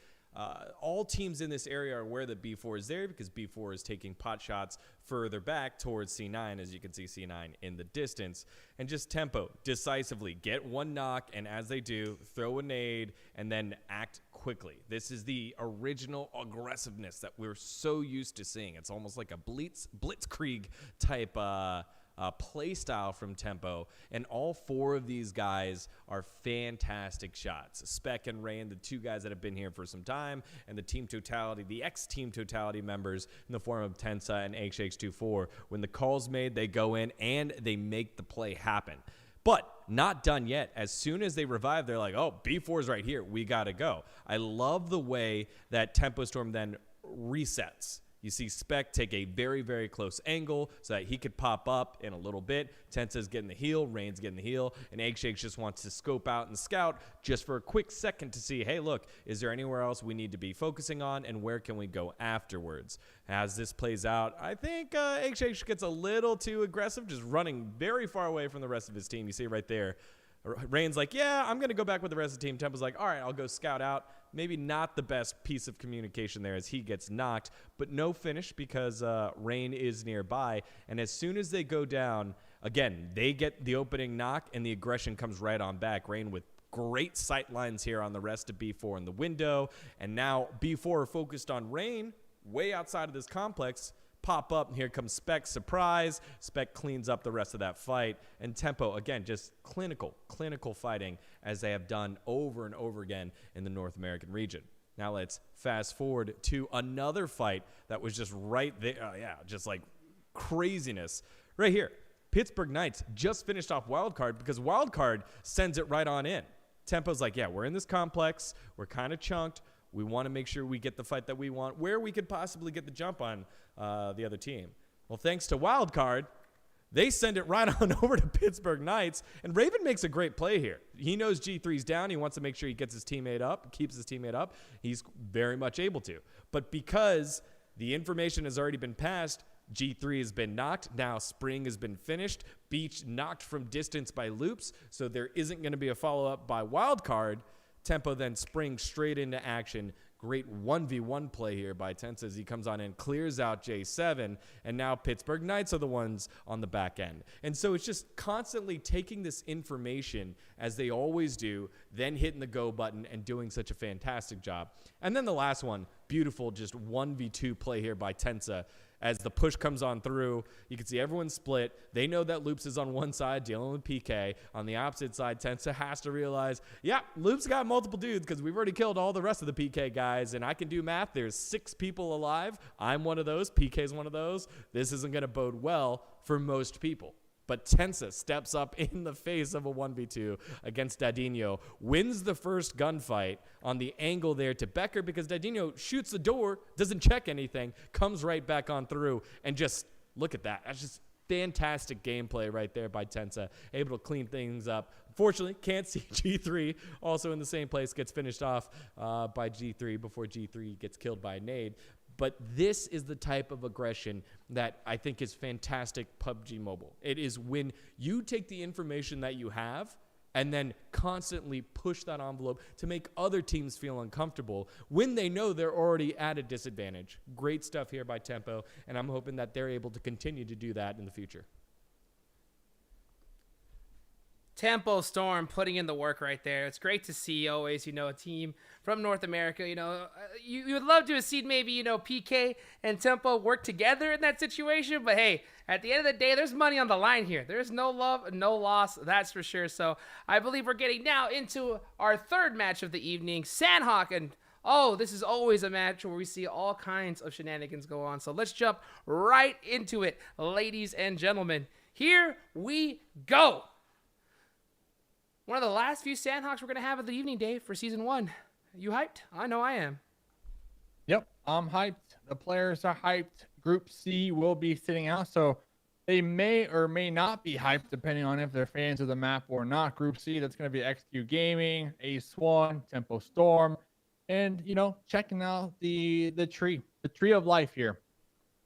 All teams in this area are aware that B4 is there because B4 is taking pot shots further back towards C9, as you can see C9 in the distance. And just Tempo decisively get 1 knock, and as they do, throw a nade and then act quickly. This is the original aggressiveness that we're so used to seeing. It's almost like a blitzkrieg type play style from Tempo, and all 4 of these guys are fantastic shots. Spec and Rain, the 2 guys that have been here for some time, and the Team Totality, the ex-Team Totality members in the form of Tensa and HH24. When the call's made, they go in and they make the play happen. But not done yet. As soon as they revive, they're like, oh, B4's right here. We got to go. I love the way that Tempo Storm then resets. You see Spec take a very, very close angle so that he could pop up in a little bit. Tensa's getting the heal, Rain's getting the heal, and Eggshakes just wants to scope out and scout just for a quick second to see, hey, look, is there anywhere else we need to be focusing on, and where can we go afterwards? As this plays out, I think Eggshakes gets a little too aggressive, just running very far away from the rest of his team. You see right there. Rain's like, yeah, I'm going to go back with the rest of the team. Tempo's like, all right, I'll go scout out. Maybe not the best piece of communication there as he gets knocked, but no finish because Rain is nearby. And as soon as they go down, again, they get the opening knock and the aggression comes right on back. Rain with great sight lines here on the rest of B4 in the window. And now B4 are focused on Rain way outside of this complex. Pop up, and here comes Spec, surprise. Spec cleans up the rest of that fight. And Tempo, again, just clinical fighting as they have done over and over again in the North American region. Now let's fast forward to another fight that was just right there. Yeah, just like craziness. Right here, Pittsburgh Knights just finished off Wildcard because Wildcard sends it right on in. Tempo's like, yeah, we're in this complex. We're kind of chunked. We want to make sure we get the fight that we want, where we could possibly get the jump on the other team. Well, thanks to Wildcard, they send it right on over to Pittsburgh Knights, and Raven makes a great play here. He knows G3's down. He wants to make sure he gets his teammate up, keeps his teammate up. He's very much able to. But because the information has already been passed, G3 has been knocked. Now Spring has been finished. Beach knocked from distance by Loops, so there isn't going to be a follow-up by Wildcard. Tempo then springs straight into action. Great 1v1 play here by Tensa as he comes on and clears out J7, and now Pittsburgh Knights are the ones on the back end. And so it's just constantly taking this information, as they always do, then hitting the go button and doing such a fantastic job. And then the last one, beautiful just 1v2 play here by Tensa. As the push comes on through, you can see everyone split. They know that Loops is on one side dealing with PK. On the opposite side, Tensa has to realize, yeah, Loops got multiple dudes because we've already killed all the rest of the PK guys, and I can do math. There's 6 people alive. I'm one of those. PK's one of those. This isn't going to bode well for most people. But Tensa steps up in the face of a 1v2 against Dadinho, wins the first gunfight on the angle there to Becker because Dadinho shoots the door, doesn't check anything, comes right back on through, and just look at that. That's just fantastic gameplay right there by Tensa, able to clean things up. Unfortunately, can't see G3 also in the same place, gets finished off by G3 before G3 gets killed by a nade. But this is the type of aggression that I think is fantastic PUBG Mobile. It is when you take the information that you have and then constantly push that envelope to make other teams feel uncomfortable when they know they're already at a disadvantage. Great stuff here by Tempo, and I'm hoping that they're able to continue to do that in the future. Tempo Storm putting in the work right there. It's great to see always, a team from North America. You would love to have seen maybe, PK and Tempo work together in that situation. But hey, at the end of the day, there's money on the line here. There's no love, no loss, that's for sure. So I believe we're getting now into our third match of the evening. Sanhok and this is always a match where we see all kinds of shenanigans go on. So let's jump right into it, ladies and gentlemen. Here we go. One of the last few Sanhoks we're going to have of the evening, Dave, for Season 1. You hyped? I know I am. Yep, I'm hyped. The players are hyped. Group C will be sitting out, so they may or may not be hyped depending on if they're fans of the map or not. Group C, that's going to be XQ Gaming, Ace1, Tempo Storm, and, checking out the tree of life here.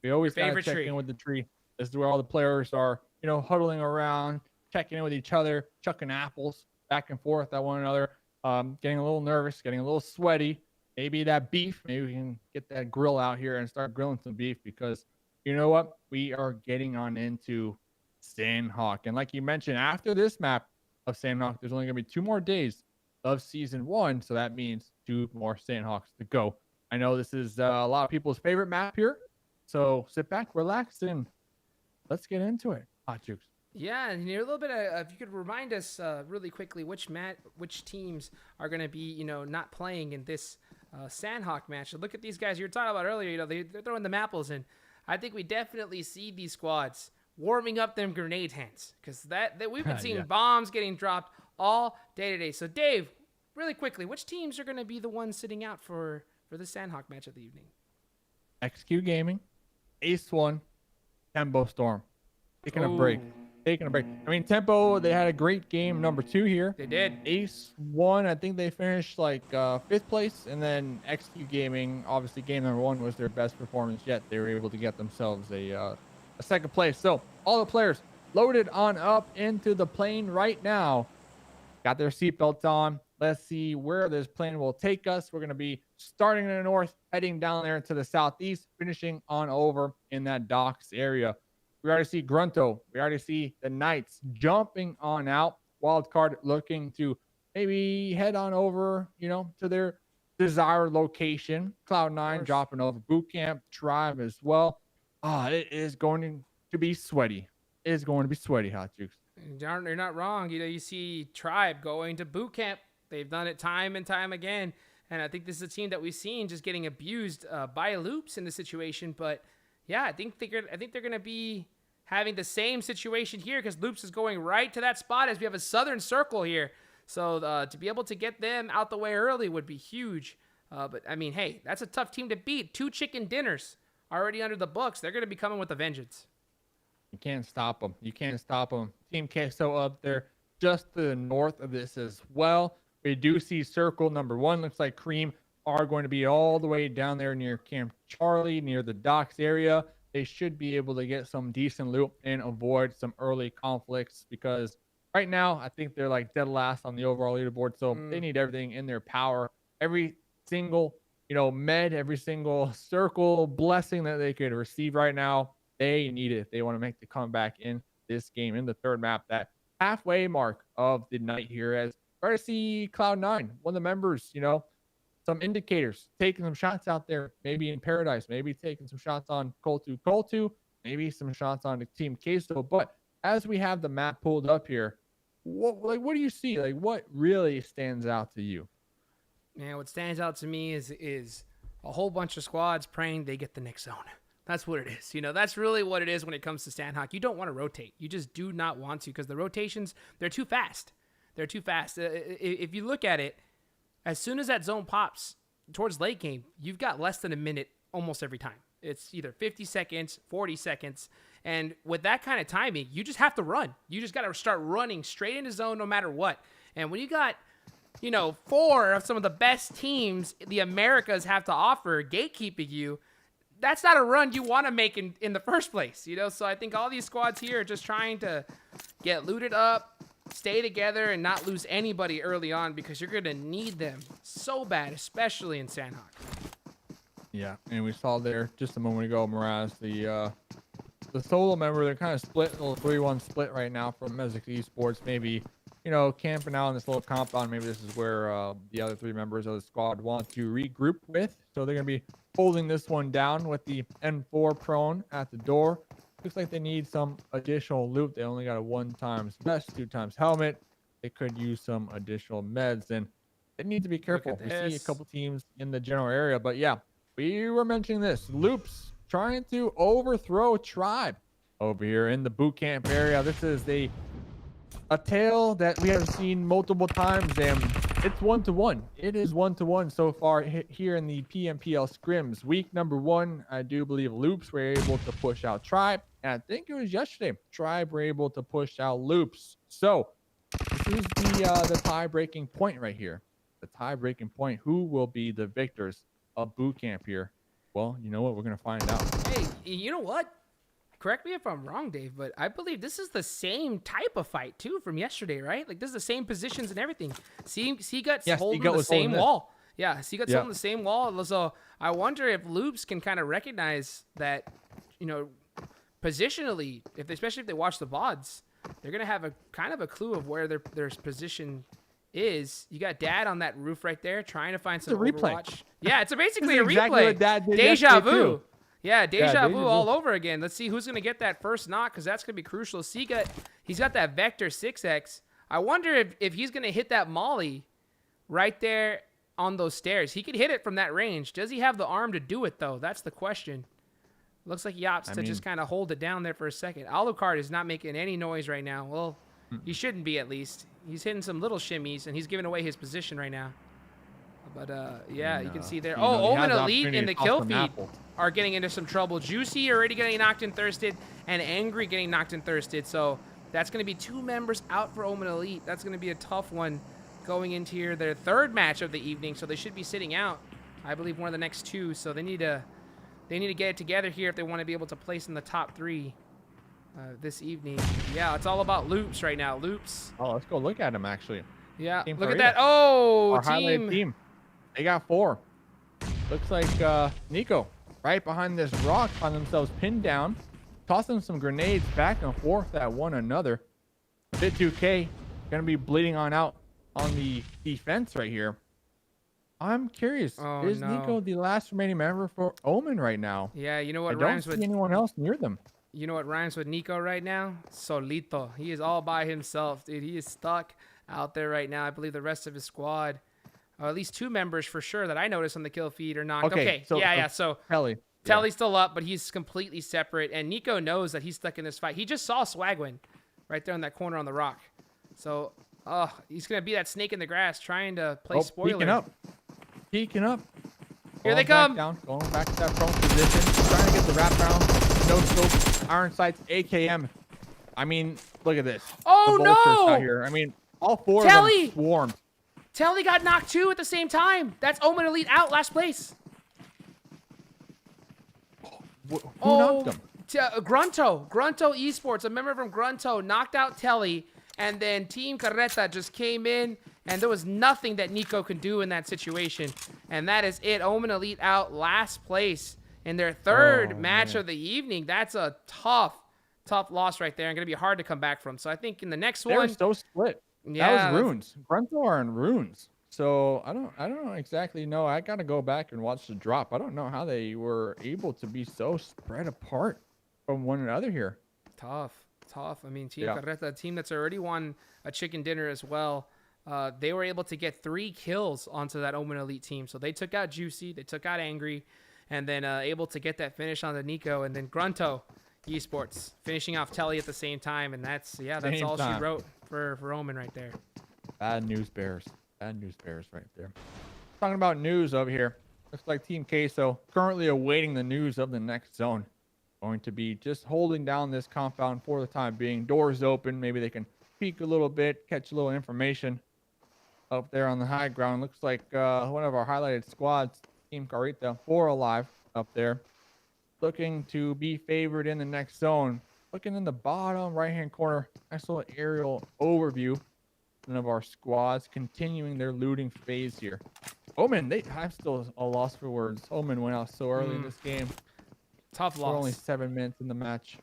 We always got to check in with the tree. This is where all the players are, huddling around, checking in with each other, chucking apples back and forth at one another, getting a little nervous, getting a little sweaty. Maybe that beef, maybe we can get that grill out here and start grilling some beef, because you know what? We are getting on into Sanhok. And like you mentioned, after this map of Sanhok, there's only going to be 2 more days of Season 1. So that means 2 more Sanhoks to go. I know this is a lot of people's favorite map here. So sit back, relax, and let's get into it. Hot Jukes. Yeah, and a little bit of, if you could remind us really quickly which teams are going to be, not playing in this Sanhok match. Look at these guys you were talking about earlier. They're throwing them apples in. I think we definitely see these squads warming up them grenade hands, because that we've been seeing bombs getting dropped all day today. So Dave, really quickly, which teams are going to be the ones sitting out for the Sanhok match of the evening? XQ Gaming, Ace1, Tempo Storm. Taking a break. I mean, Tempo, they had a great game number 2 here. They did. Ace1, I think they finished like 5th place. And then XQ Gaming, obviously game number 1 was their best performance yet. They were able to get themselves a 2nd place. So all the players loaded on up into the plane right now. Got their seatbelts on. Let's see where this plane will take us. We're going to be starting in the north, heading down there to the southeast, finishing on over in that docks area. We already see GRUNTo. We already see the Knights jumping on out. Wildcard looking to maybe head on over, to their desired location. Cloud9 dropping over boot camp. Tribe as well. It is going to be sweaty. It is going to be sweaty, Hot Jukes. You're not wrong. You see Tribe going to boot camp. They've done it time and time again. And I think this is a team that we've seen just getting abused by Loops in the situation. But yeah, I think they're going to be having the same situation here, because Loops is going right to that spot as we have a southern circle here. So to be able to get them out the way early would be huge. But I mean, hey, that's a tough team to beat. 2 chicken dinners already under the books. They're going to be coming with a vengeance. You can't stop them. Team Queso up there just to the north of this as well. We do see circle number 1. Looks like Cream are going to be all the way down there near Camp Charlie, near the docks area. They should be able to get some decent loot and avoid some early conflicts, because right now I think they're like dead last on the overall leaderboard. So they need everything in their power. Every single, med, every single circle blessing that they could receive right now, they need it if they want to make the comeback in this game, in the third map, that halfway mark of the night here. As I see Cloud9, one of the members, some indicators, taking some shots out there, maybe in Paradise, maybe taking some shots on CultuBGBG, maybe some shots on the Team Queso. But as we have the map pulled up here, what do you see? Like, what really stands out to you? Man, what stands out to me is a whole bunch of squads praying they get the next zone. That's what it is. That's really what it is when it comes to Sanhok. You don't want to rotate. You just do not want to, because the rotations, they're too fast. If you look at it, as soon as that zone pops towards late game, you've got less than a minute almost every time. It's either 50 seconds, 40 seconds. And with that kind of timing, you just have to run. You just got to start running straight into zone no matter what. And when you got, 4 of some of the best teams the Americas have to offer gatekeeping you, that's not a run you want to make in the first place. So I think all these squads here are just trying to get looted up, stay together and not lose anybody early on because you're going to need them so bad, especially in Sanhok. Yeah, and we saw there just a moment ago, Miraz, the solo member, they're kind of split, a little 3-1 split right now from Mezexis ESports. Maybe, you know, camping out in this little compound. Maybe this is where the other 3 members of the squad want to regroup with. So they're going to be holding this one down with the N4 prone at the door. Looks like they need some additional loot. They only got a 1x vest, 2x helmet. They could use some additional meds, and they need to be careful. We see a couple teams in the general area, but yeah, we were mentioning this. Loops trying to overthrow Tribe over here in the boot camp area. This is a tale that we have seen multiple times, and it's 1-1. It is 1-1 so far here in the PMPL Scrims. Week number 1, I do believe Loops were able to push out Tribe, and I think it was yesterday Tribe were able to push out Loops. So this is the tie-breaking point right here. The tie-breaking point. Who will be the victors of boot camp here? Well, you know what? We're gonna find out. Hey, you know what? Correct me if I'm wrong, Dave, but I believe this is the same type of fight too from yesterday, right? Like this is the same positions and everything. Seagut's holding the same wall. Yeah, Seagut's holding the same wall. So I wonder if Loops can kind of recognize that, you know, positionally, especially if they watch the VODs, they're gonna have a kind of a clue of where their position is. You got Dad on that roof right there, trying to find some Overwatch. Yeah, it's basically a replay. What Dad did Deja vu. Too. Yeah, deja vu all over again. Let's see who's going to get that first knock, because that's going to be crucial. Seagut, he's got that Vector 6X. I wonder if he's going to hit that molly right there on those stairs. He could hit it from that range. Does he have the arm to do it, though? That's the question. Looks like he opts to just kind of hold it down there for a second. Alucard is not making any noise right now. Well, he shouldn't be, at least. He's hitting some little shimmies, and he's giving away his position right now. But, yeah, you can see there. Oh, Omen Elite in the kill feed are getting into some trouble. Juicy already getting knocked and thirsted, and Angry getting knocked and thirsted. So that's going to be 2 members out for Omen Elite. That's going to be a tough one going into here, their 3rd match of the evening. So they should be sitting out, I believe, one of the next 2. So they need to get it together here if they want to be able to place in the top 3 this evening. Yeah, it's all about Loops right now. Loops. Oh, let's go look at them, actually. Yeah, look at that. Oh, our highlight team. They got 4. Looks like Nico right behind this rock find themselves pinned down, tossing some grenades back and forth at one another. Bit 2K gonna be bleeding on out on the defense right here. I'm curious, is Nico the last remaining member for Omen right now? Yeah, you know what rhymes with anyone else near them. You know what rhymes with Nico right now? Solito. He is all by himself, dude. He is stuck out there right now. I believe the rest of his squad, or at least 2 members for sure that I noticed on the kill feed are knocked. Okay, so Telly's still up, but he's completely separate. And Nico knows that he's stuck in this fight. He just saw Swagwin right there in that corner on the rock. So, he's going to be that snake in the grass trying to play spoiler. Peeking up. Here they come. Going back to that prone position. Trying to get the wraparound. No scope. Iron sights. AKM. I mean, look at this. Oh, the no. Out here. I mean, all 4 of them swarmed. Telly got knocked 2 at the same time. That's Omen Elite out, last place. Who knocked him? GRUNTo Esports, a member from GRUNTo, knocked out Telly, and then Team Carreta just came in, and there was nothing that Nico could do in that situation. And that is it. Omen Elite out, last place in their 3rd match of the evening. That's a tough loss right there, and going to be hard to come back from. So I think in the next one... They're so split. Yeah, that was runes. GRUNTo are in runes. So I don't exactly know. I gotta go back and watch the drop. I don't know how they were able to be so spread apart from one another here. Tough. I mean, Team Carreta, a team that's already won a chicken dinner as well. They were able to get 3 kills onto that Omen Elite team. So they took out Juicy, they took out Angry, and then able to get that finish on the Nico, and then GRUNTo Esports finishing off Telly at the same time. And that's all she wrote for Omen right there. Bad news bears right there. Talking about news over here, looks like Team Queso currently awaiting the news of the next zone. Going to be just holding down this compound for the time being. Doors open, maybe they can peek a little bit, catch a little information up there on the high ground. Looks like one of our highlighted squads, Team Carreta, 4 alive up there, looking to be favored in the next zone. looking in the bottom right-hand corner, nice little aerial overview of our squads continuing their looting phase here. Omen, I'm still a loss for words. Omen went out so early in this game. Tough We're loss. only 7 minutes in the match.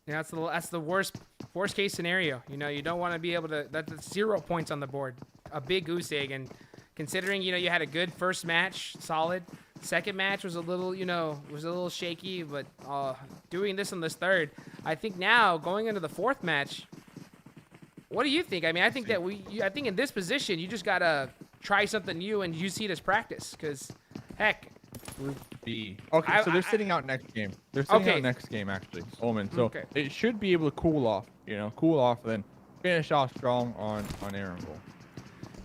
Yeah, that's the worst case scenario. You know, you don't want to be able to. That's 0 points on the board. A big goose egg, and considering you had a good first match, solid. Second match was a little shaky, but doing this on this third, I think now going into the fourth match. What do you think? I mean, I think I think in this position you just gotta try something new and you see it as practice, because heck. Group B. Okay, so they're sitting out next game. They're sitting out next game, actually, Omen. So it should be able to cool off, and then finish off strong on Erangel.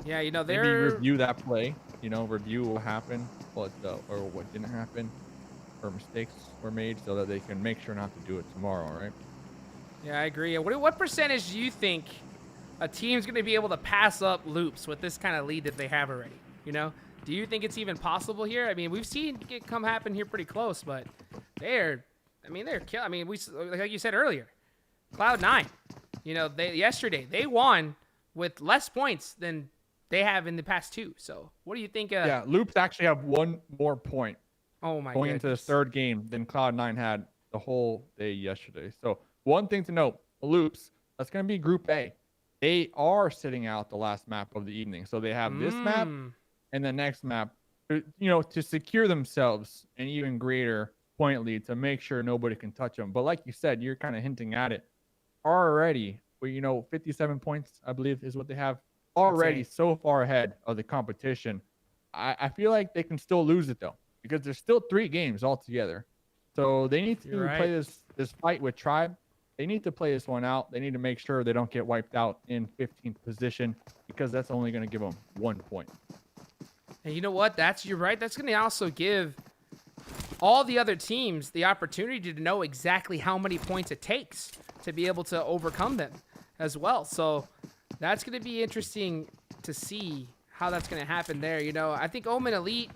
Yeah, Maybe review that play, review what happened, or what didn't happen, or mistakes were made, so that they can make sure not to do it tomorrow, right? Yeah, I agree. What percentage do you think a team's going to be able to pass up loops with this kind of lead that they have already? Do you think it's even possible here? I mean, we've seen it happen here pretty close, but they're killing. I mean, like you said earlier, Cloud9, yesterday they won with less points than they have in the past two. So what do you think? Yeah, Loops actually have one more point. Oh my! Going into the third game than Cloud9 had the whole day yesterday. So one thing to note, Loops, that's going to be Group A. They are sitting out the last map of the evening, so they have this map and the next map, to secure themselves an even greater point lead to make sure nobody can touch them. But like you said, you're kind of hinting at it already. 57 points, I believe, is what they have already, so far ahead of the competition. I feel like they can still lose it though, because there's still 3 games altogether. So they need to play this fight with Tribe. They need to play this one out. They need to make sure they don't get wiped out in 15th position, because that's only going to give them 1 point. And you know what? You're right. That's going to also give all the other teams the opportunity to know exactly how many points it takes to be able to overcome them as well. So that's going to be interesting to see how that's going to happen there. I think Omen Elite,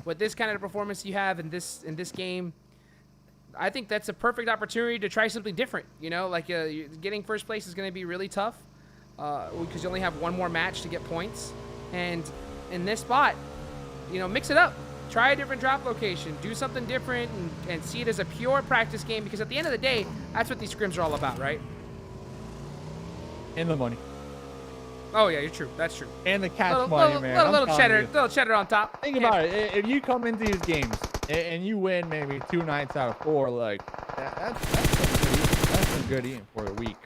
with this kind of performance you have in this game, I think that's a perfect opportunity to try something different. Getting first place is going to be really tough because you only have one more match to get points. And in this spot, mix it up. Try a different drop location. Do something different and see it as a pure practice game, because at the end of the day, that's what these scrims are all about, right? And the money. Oh, yeah, you're true. That's true. And the cash money, man. Little cheddar on top. Think about it. If you come into these games and you win maybe 2 nights out of 4, that's some good eating for the week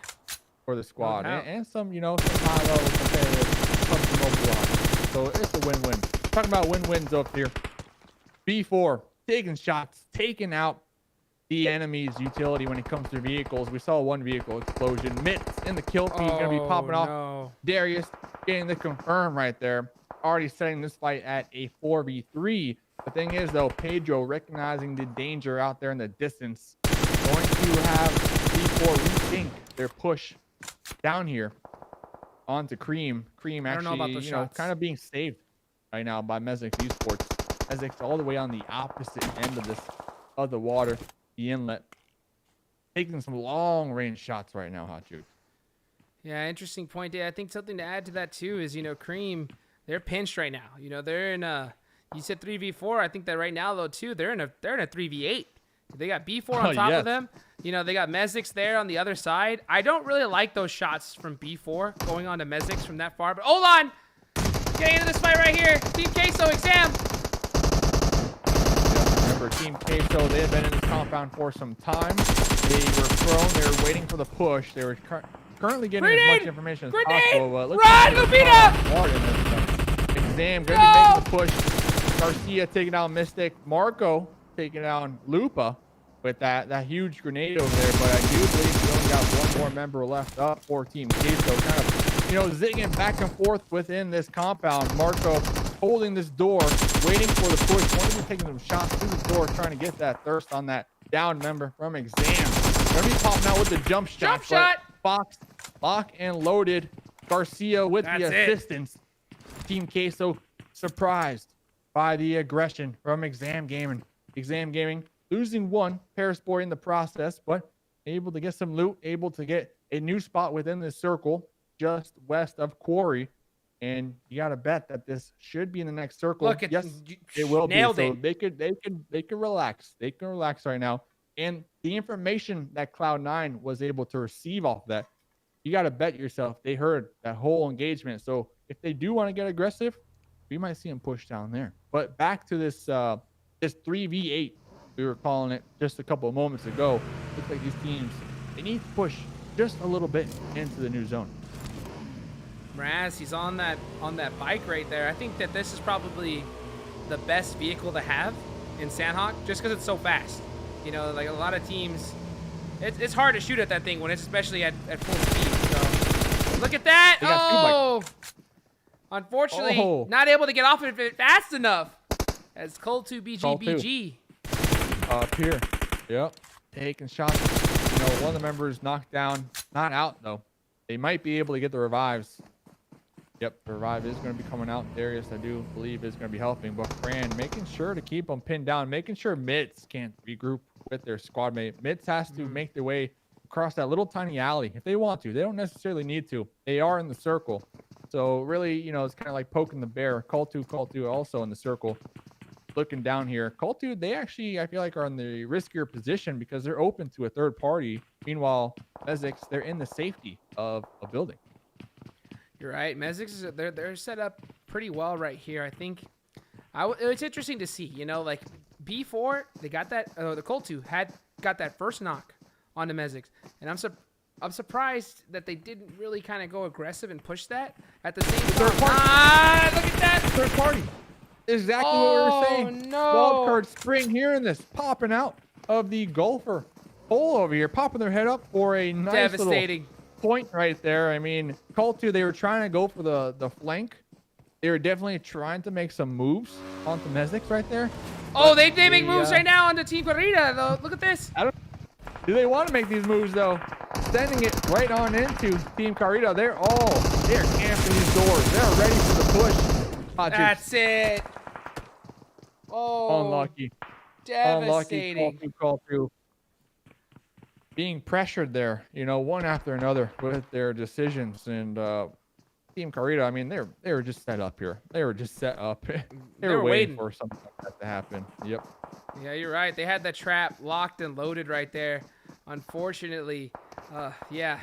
for the squad, and some some high level competitive PUBG Mobile. So it's a win-win. Talking about win-wins up here. B4 taking shots, taking out the enemy's utility when it comes to vehicles. We saw one vehicle explosion. Mitts in the kill feed, gonna be popping off. Darius getting the confirm right there. Already setting this fight at a 4v3. The thing is, though, Pedro recognizing the danger out there in the distance, going to have B4 rethink their push down here onto Cream. Cream actually, kind of being saved right now by Mezexis ESports. Mezexis all the way on the opposite end of the water, the inlet, taking some long range shots right now, Hot Juke. Yeah, interesting point. Yeah, I think something to add to that too is Cream, they're pinched right now. They're in a, you said 3v4. I think that right now though too, they're in a 3v8. They got B4 on top of them. They got Mezexis there on the other side. I don't really like those shots from B4 going on to Mezexis from that far. But hold on, getting into this fight right here. Team Queso, Exam. Remember, Team Queso, they have been in this compound for some time. They were thrown. They were waiting for the push. They were currently getting as much information as possible. Run, Lupita! Exam going to be making the push. Garcia taking down Mystic. Marco taking down Lupa with that huge grenade over there. But I do believe we only got one more member left up for Team Queso. Kind of, zigging back and forth within this compound. Marco holding this door, waiting for the push. One of them taking some shots through the door, trying to get that thirst on that down member from Exam. Gonna be popping out with the jump shot. Fox, lock and loaded. Garcia with the assistance. Team Queso surprised by the aggression from Exam Gaming. Exam Gaming losing one Paris boy in the process, but able to get some loot, able to get a new spot within this circle just west of Quarry. And you got to bet that this should be in the next circle. Look, yes, it will be. nailed So it. they could relax. They can relax right now. And the information that Cloud9 was able to receive off that, you got to bet yourself they heard that whole engagement. So if they do want to get aggressive, we might see them push down there. But back to this 3v8 we were calling it just a couple of moments ago. Looks like these teams, they need to push just a little bit into the new zone. Raz, he's on that bike right there. I think that this is probably the best vehicle to have in Sanhok, just because it's so fast. You know, like a lot of teams, it's hard to shoot at that thing when it's especially at full speed. So look at that! Oh, unfortunately, not able to get off of it fast enough. As CultuBGBG up here, yep, taking shots. You know, one of the members knocked down, not out though. They might be able to get the revives. Yep, the revive is going to be coming out. Darius, I do believe, is going to be helping. But Fran making sure to keep them pinned down, making sure Mitz can't regroup with their squad mate. Mitz has to make their way across that little tiny alley if they want to. They don't necessarily need to. They are in the circle. So really, you know, it's kind of like poking the bear. Cultu also in the circle. Looking down here. Cultu, they actually, I feel like, are in the riskier position because they're open to a third party. Meanwhile, Mezexis, they're in the safety of a building. You're right. Mezexis, they're set up pretty well right here. I think it's interesting to see. You know, like B4, they got that. The Cultu got that first knock on the Mezexis, and I'm surprised that they didn't really kind of go aggressive and push that at the same time. Look at that third party. Exactly what we were saying. No. Wildcard Spring hearing this, popping out of the golfer hole over here, popping their head up for a nice devastating little point right there. I mean, Cultu, they were trying to go for the flank. They were definitely trying to make some moves onto Mezexis right there. Oh, they make moves right now onto Team Carreta, though. Look at this. Do they want to make these moves, though? Sending it right on into Team Carreta. They're camping these doors. They're ready for the push. That's it. Oh, unlucky. Devastating. Unlucky Cultu. Being pressured there, you know, one after another with their decisions. And Team Carreta, I mean, they were just set up here. They were just set up. they were waiting for something like that to happen. Yep. Yeah, you're right. They had the trap locked and loaded right there. Unfortunately, yeah,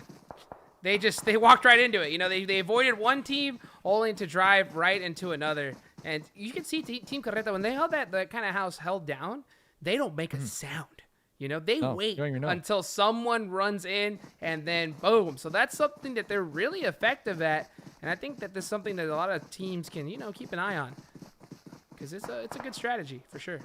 they walked right into it. You know, they avoided one team only to drive right into another. And you can see Team Carreta, when they held that kind of house held down, they don't make a sound. You know, they wait until someone runs in and then boom. So that's something that they're really effective at. And I think that this is something that a lot of teams can, you know, keep an eye on. Because it's a good strategy for sure.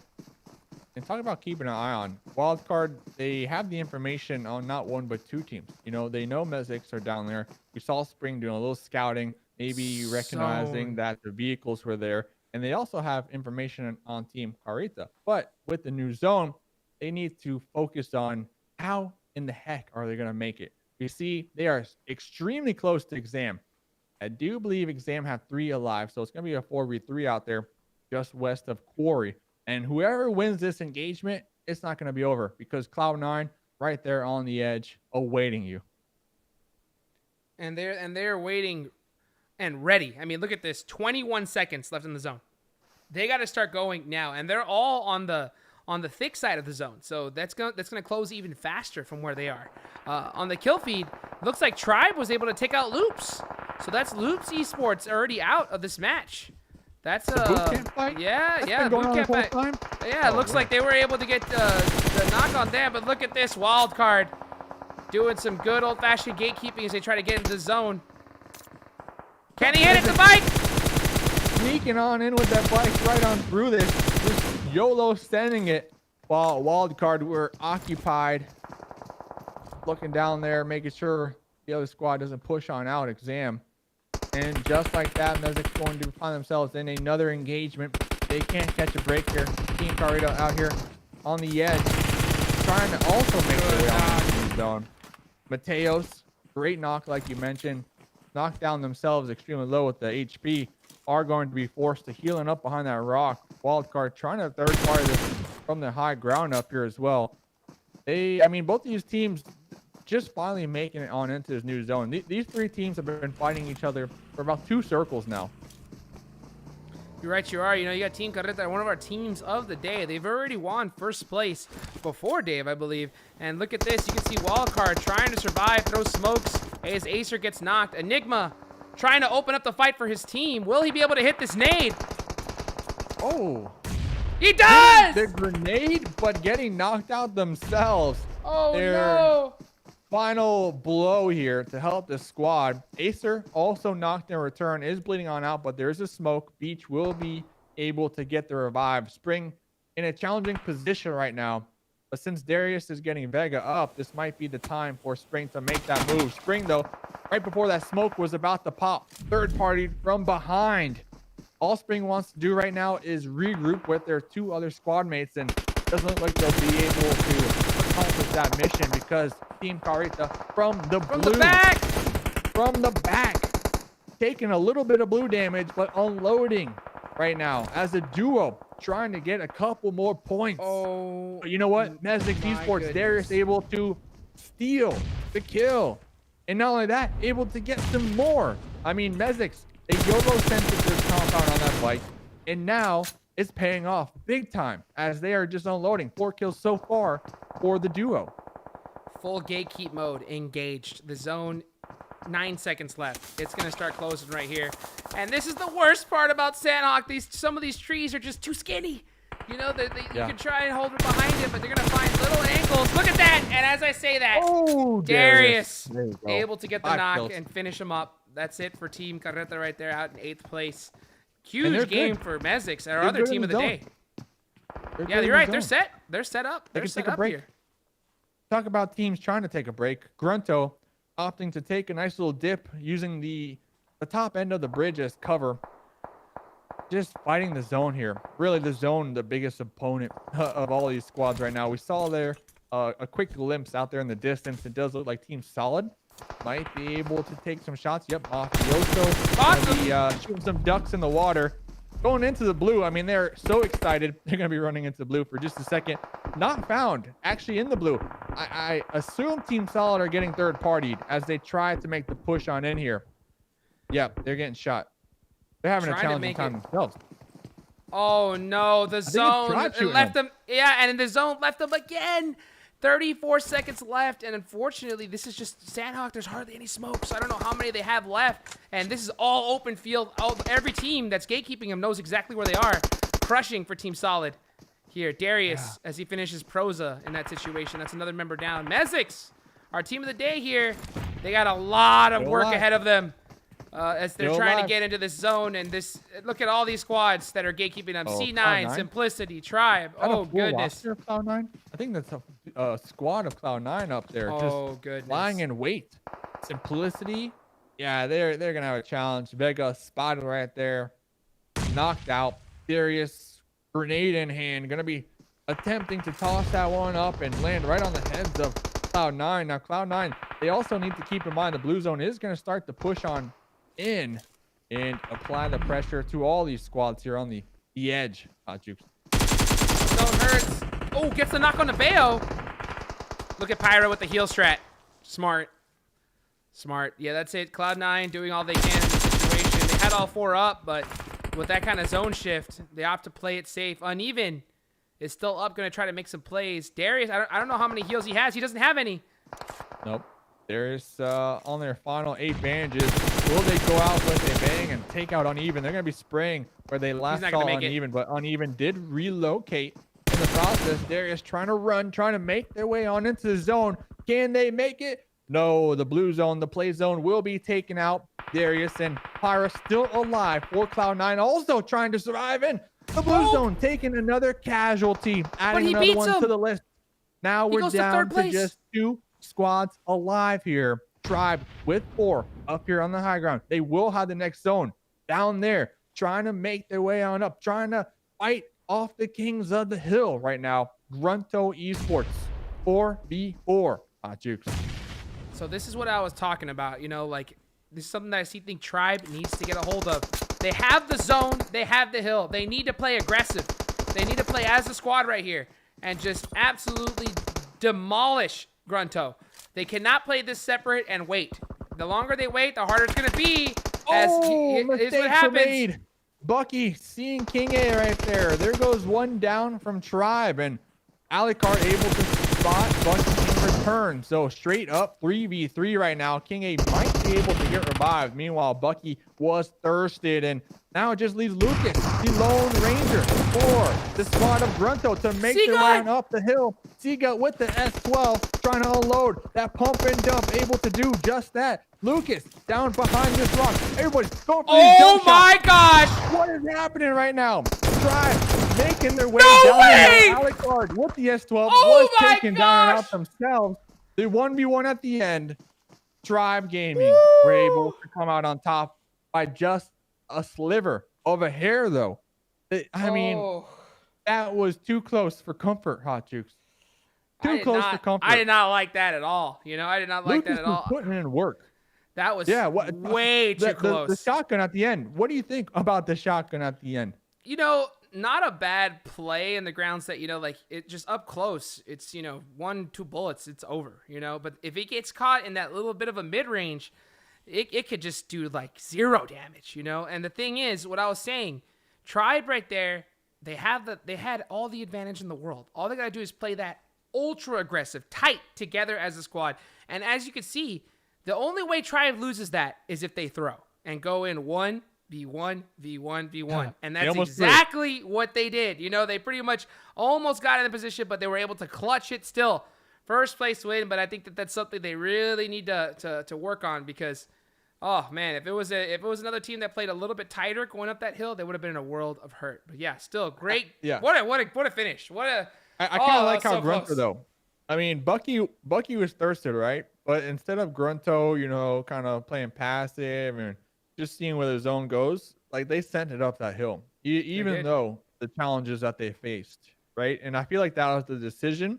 And talking about keeping an eye on Wildcard, they have the information on not one but two teams. You know, they know Mezexis are down there. We saw Spring doing a little scouting, maybe recognizing that the vehicles were there. And they also have information on Team Carreta. But with the new zone, they need to focus on how in the heck are they going to make it. You see, they are extremely close to Exam. I do believe Exam have 3 alive, so it's going to be a 4v3 out there just west of Quarry. And whoever wins this engagement, it's not going to be over because Cloud9 right there on the edge awaiting you. And they're waiting and ready. I mean, look at this. 21 seconds left in the zone. They got to start going now, and they're all on the thick side of the zone. So that's gonna close even faster from where they are. On the kill feed, looks like Tribe was able to take out Loops. So that's Loops Esports already out of this match. That's a boot camp fight? Yeah, boot camp fight. Yeah, it looks like they were able to get the knock on them, but look at this Wildcard doing some good old-fashioned gatekeeping as they try to get into the zone. Can he hit it, the bike? Sneaking on in with that bike right on through this. Just YOLO sending it while Wildcard were occupied. Looking down there, making sure the other squad doesn't push on out Exam. And just like that, Mezexis going to find themselves in another engagement. They can't catch a break here. Team Carreta out here on the edge, trying to also make their way on the zone. Mateos, great knock like you mentioned. Knocked down themselves extremely low with the HP. Are going to be forced to healing up behind that rock. Wildcard trying to third party this from the high ground up here as well. I mean, both of these teams, just finally making it on into this new zone. These three teams have been fighting each other for about 2 circles now. You're right, you are. You know, you got Team Carreta, one of our teams of the day. They've already won first place before Dave, I believe. And look at this. You can see Wildcard trying to survive, throw smokes as Acer gets knocked. Enigma trying to open up the fight for his team. Will he be able to hit this nade? Oh. He does! The grenade, but getting knocked out themselves. Oh, no. Final blow here to help the squad. Acer also knocked in return, is bleeding on out, but there's a smoke. Beach will be able to get the revive. Spring in a challenging position right now, but since Darius is getting Vega up, this might be the time for Spring to make that move. Spring, though, right before that smoke was about to pop, third party from behind. All Spring wants to do right now is regroup with their 2 other squad mates, and doesn't look like they'll be able to accomplish that mission because Team Carreta from the back, taking a little bit of blue damage, but unloading right now as a duo, trying to get a couple more points. Oh, but you know what? Mezexis ESports, Darius able to steal the kill, and not only that, able to get some more. I mean, Mezexis, they YOLO sent it to this compound on that fight, and now it's paying off big time as they are just unloading. 4 kills so far for the duo. Full gatekeep mode engaged. The zone, 9 seconds left. It's gonna start closing right here. And this is the worst part about Sanhok. Some of these trees are just too skinny. You know, you can try and hold it behind it, but they're gonna find little angles. Look at that! And as I say that, Darius able to get the knock and finish him up. That's it for Team Carreta right there, out in 8th place. Huge game for Mezexis, our other team of the day. Yeah, you're right. They're set. They're set up. They're set up here. Talk about teams trying to take a break. GRUNTo opting to take a nice little dip using the top end of the bridge as cover. Just fighting the zone here. Really, the zone, the biggest opponent of all these squads right now. We saw there a quick glimpse out there in the distance. It does look like Team Solid might be able to take some shots. Yep, Mafioso. Awesome. Shooting some ducks in the water. Going into the blue. I mean, they're so excited. They're going to be running into the blue for just a second. Not found. Actually in the blue. I assume Team Solid are getting third partied as they try to make the push on in here. Yep, they're getting shot. They're having a challenging time themselves. Oh, no. The zone left them. Yeah, and the zone left them again. 34 seconds left, and unfortunately, this is just Sanhok. There's hardly any smoke, so I don't know how many they have left. And this is all open field. Every team that's gatekeeping them knows exactly where they are. Crushing for Team Solid here. Darius, as he finishes Proza in that situation. That's another member down. Mezexis, our team of the day here. They got a lot of work ahead of them as they're trying to get into this zone. And this, look at all these squads that are gatekeeping them. C9, Simplicity, Tribe. Oh, goodness. Cloud9? I think that's a squad of Cloud9 up there. Oh, just goodness. Lying in wait. Simplicity. Yeah, they're going to have a challenge. Vega spotted right there. Knocked out. Darius, grenade in hand. Going to be attempting to toss that one up and land right on the heads of Cloud9. Now, Cloud9, they also need to keep in mind the blue zone is going to start to push on in and apply the pressure to all these squads here on the edge. Jukes. Zone hurts. Oh, gets the knock on the Bayo. Look at Pyro with the heal strat. Smart. Smart. Yeah, that's it. Cloud9 doing all they can in the situation. They had all 4 up, but with that kind of zone shift, they opt to play it safe. Uneven is still up, going to try to make some plays. Darius, I don't know how many heals he has. He doesn't have any. Nope. Darius on their final 8 bandages. Will they go out with a bang and take out Uneven? They're going to be spraying where they last saw Uneven, but Uneven did relocate in the process. Darius trying to run, trying to make their way on into the zone. Can they make it? No, the blue zone, the play zone will be taken out. Darius and Pyra still alive for Cloud9, also trying to survive in the blue zone, taking another casualty, adding another one to the list. Now we're down to just 2 squads alive here. Tribe with 4 up here on the high ground. They will have the next zone down there, trying to make their way on up, trying to fight off the kings of the hill right now. GRUNTo Esports 4v4. Jukes. So this is what I was talking about. You know, like, this is something that I think Tribe needs to get a hold of. They have the zone. They have the hill. They need to play aggressive. They need to play as a squad right here and just absolutely demolish GRUNTo. They cannot play this separate and wait. The longer they wait, the harder it's going to be. Mistakes what happens. were made. Bucky seeing King A right there. There goes one down from Tribe, and Alucard able to spot Bucky in return. So straight up 3v3 right now. King A might be able to get revived. Meanwhile, Bucky was thirsted, and now it just leaves Lucas, the Lone Ranger, for the squad of GRUNTo to make the run up the hill. Siga with the S12 trying to unload that pump and dump, able to do just that. Lucas down behind this rock. Everybody's going for these jump shots. Gosh! What is happening right now? Tribe making their way No down way! the hill. Alucard with the S12 Oh was my taken down and gosh! out themselves. The 1v1 at the end. Tribe Gaming were able to come out on top by just a sliver of a hair, though. I mean, that was too close for comfort, Hot Jukes. Too close for comfort. I did not like that at all. You know, I did not like Lucas that at all. was putting in work. That was way too the close. shotgun at the end. What do you think about the shotgun at the end? You know, not a bad play in the ground set, you know, like it just up close. It's, you know, 1-2 bullets, it's over, you know, but if it gets caught in that little bit of a mid-range, it could just do like 0 damage, you know? And the thing is, what I was saying, Tribe right there, they had all the advantage in the world. All they got to do is play that ultra aggressive, tight together as a squad. And as you can see, the only way Tribe loses that is if they throw and go in 1v1, v1, v1. And that's exactly what they did. You know, they pretty much almost got in the position, but they were able to clutch it still. First place win, but I think that that's something they really need to work on because, oh man, if it was another team that played a little bit tighter going up that hill, they would have been in a world of hurt. But yeah, still great. Yeah. What a finish. I kind of like how GRUNTo though. I mean, Bucky was thirsted, right? But instead of GRUNTo, you know, kind of playing passive and just seeing where the zone goes, like they sent it up that hill, even though the challenges that they faced, right? And I feel like that was the decision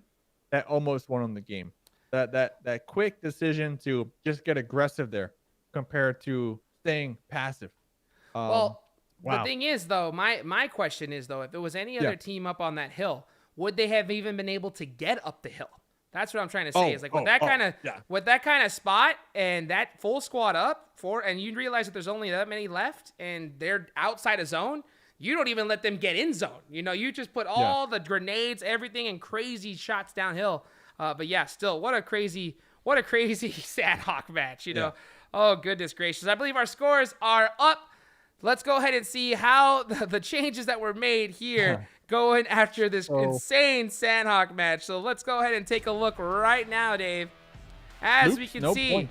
that almost won them the game. That quick decision to just get aggressive there compared to staying passive. The thing is, though, my question is, though, if it was any other team up on that hill, would they have even been able to get up the hill? That's what I'm trying to say. Is like with that kind of spot and that full squad up and you realize that there's only that many left and they're outside of zone, you don't even let them get in zone. You know, you just put all the grenades, everything, and crazy shots downhill. But yeah, still, what a crazy Sanhok match. You know, oh goodness gracious! I believe our scores are up. Let's go ahead and see how the changes that were made here going after this insane Sanhok match. So let's go ahead and take a look right now, Dave. As we can see,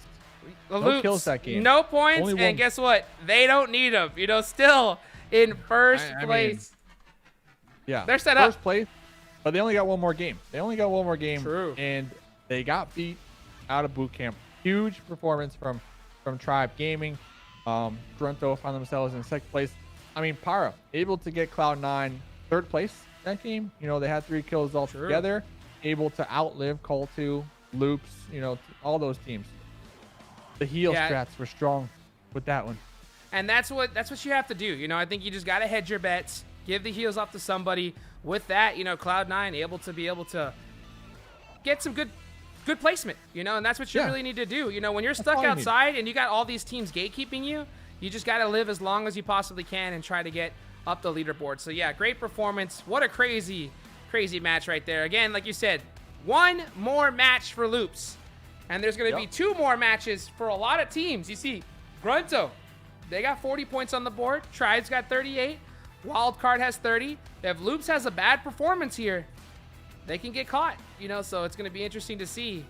no kills that game. No points, and guess what? They don't need them. You know, still in first place. They're set up. First place, but they only got one more game. True. And they got beat out of boot camp. Huge performance from Tribe Gaming. GRUNTo found themselves in second place. I mean, Para able to get Cloud9 third place that game. You know, they had 3 kills all together, able to outlive Call2, Loops, you know, all those teams. The heal strats were strong with that one. And that's what you have to do. You know, I think you just got to hedge your bets, give the heals off to somebody. With that, you know, Cloud9 able to get some good placement, you know, and that's what you really need to do. You know, when you're stuck outside and you got all these teams gatekeeping you, you just got to live as long as you possibly can and try to get up the leaderboard. So yeah, great performance. What a crazy match right there. Again, like you said, one more match for Loops, and there's going to be 2 more matches for a lot of teams. You see, GRUNTo, they got 40 points on the board. Tribe's got 38. Wildcard has 30. If Loops has a bad performance here, they can get caught, you know, so it's going to be interesting to see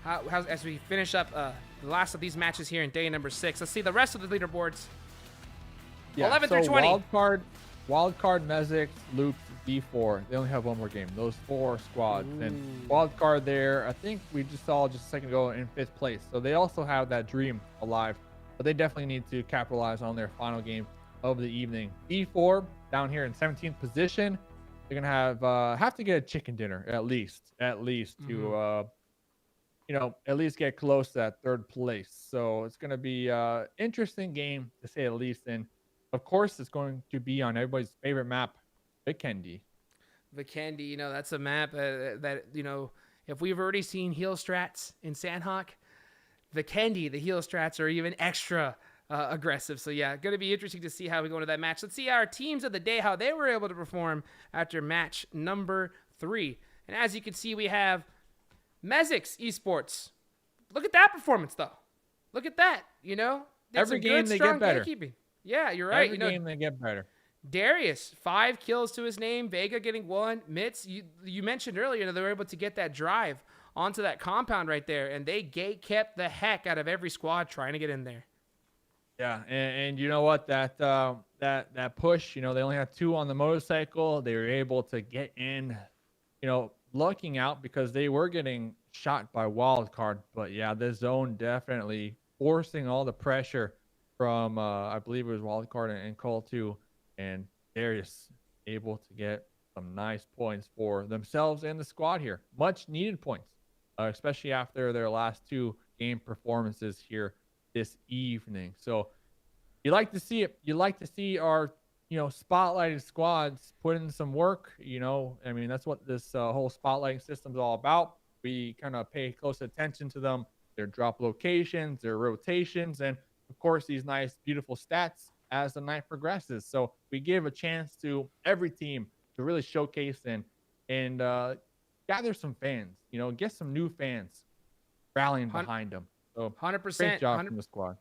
how as we finish up the last of these matches here in day number 6. Let's see the rest of the leaderboards. 11 through 20. Wildcard, Mezexis, Loops, D4. They only have one more game. Those 4 squads. Ooh. And Wildcard there, I think we just saw just a second ago in 5th place. So they also have that dream alive, but they definitely need to capitalize on their final game of the evening. D4 down here in 17th position. They're gonna have to get a chicken dinner at least to you know, at least get close to that 3rd place. So it's gonna be interesting game to say the least. And of course, it's going to be on everybody's favorite map, Vikendi. You know, that's a map that you know if we've already seen heal strats in Sanhok, Vikendi, the heal strats are even extra aggressive. So yeah, going to be interesting to see how we go into that match. Let's see our teams of the day, how they were able to perform after match number 3. And as you can see, we have Mezexis ESports. Look at that performance, though. Look at that. Did Every some game good, they strong get better. gatekeeping. Yeah, you're right. Every game they get better. Darius, 5 kills to his name. Vega getting 1. Mitz, you mentioned earlier that they were able to get that drive onto that compound right there, and they gate kept the heck out of every squad trying to get in there. Yeah, and you know what? That push, they only had 2 on the motorcycle. They were able to get in, lucking out because they were getting shot by Wildcard. But yeah, the zone definitely forcing all the pressure from, I believe it was Wildcard and Call2, and Darius able to get some nice points for themselves and the squad here. Much needed points, especially after their last 2 game performances here this evening. So you like to see it. You like to see our spotlighted squads put in some work. That's what this whole spotlighting system is all about. We kind of pay close attention to them, their drop locations, their rotations, and of course these nice beautiful stats as the night progresses. So we give a chance to every team to really showcase and gather some fans, get some new fans rallying behind them. So 100%. Great job from the squad.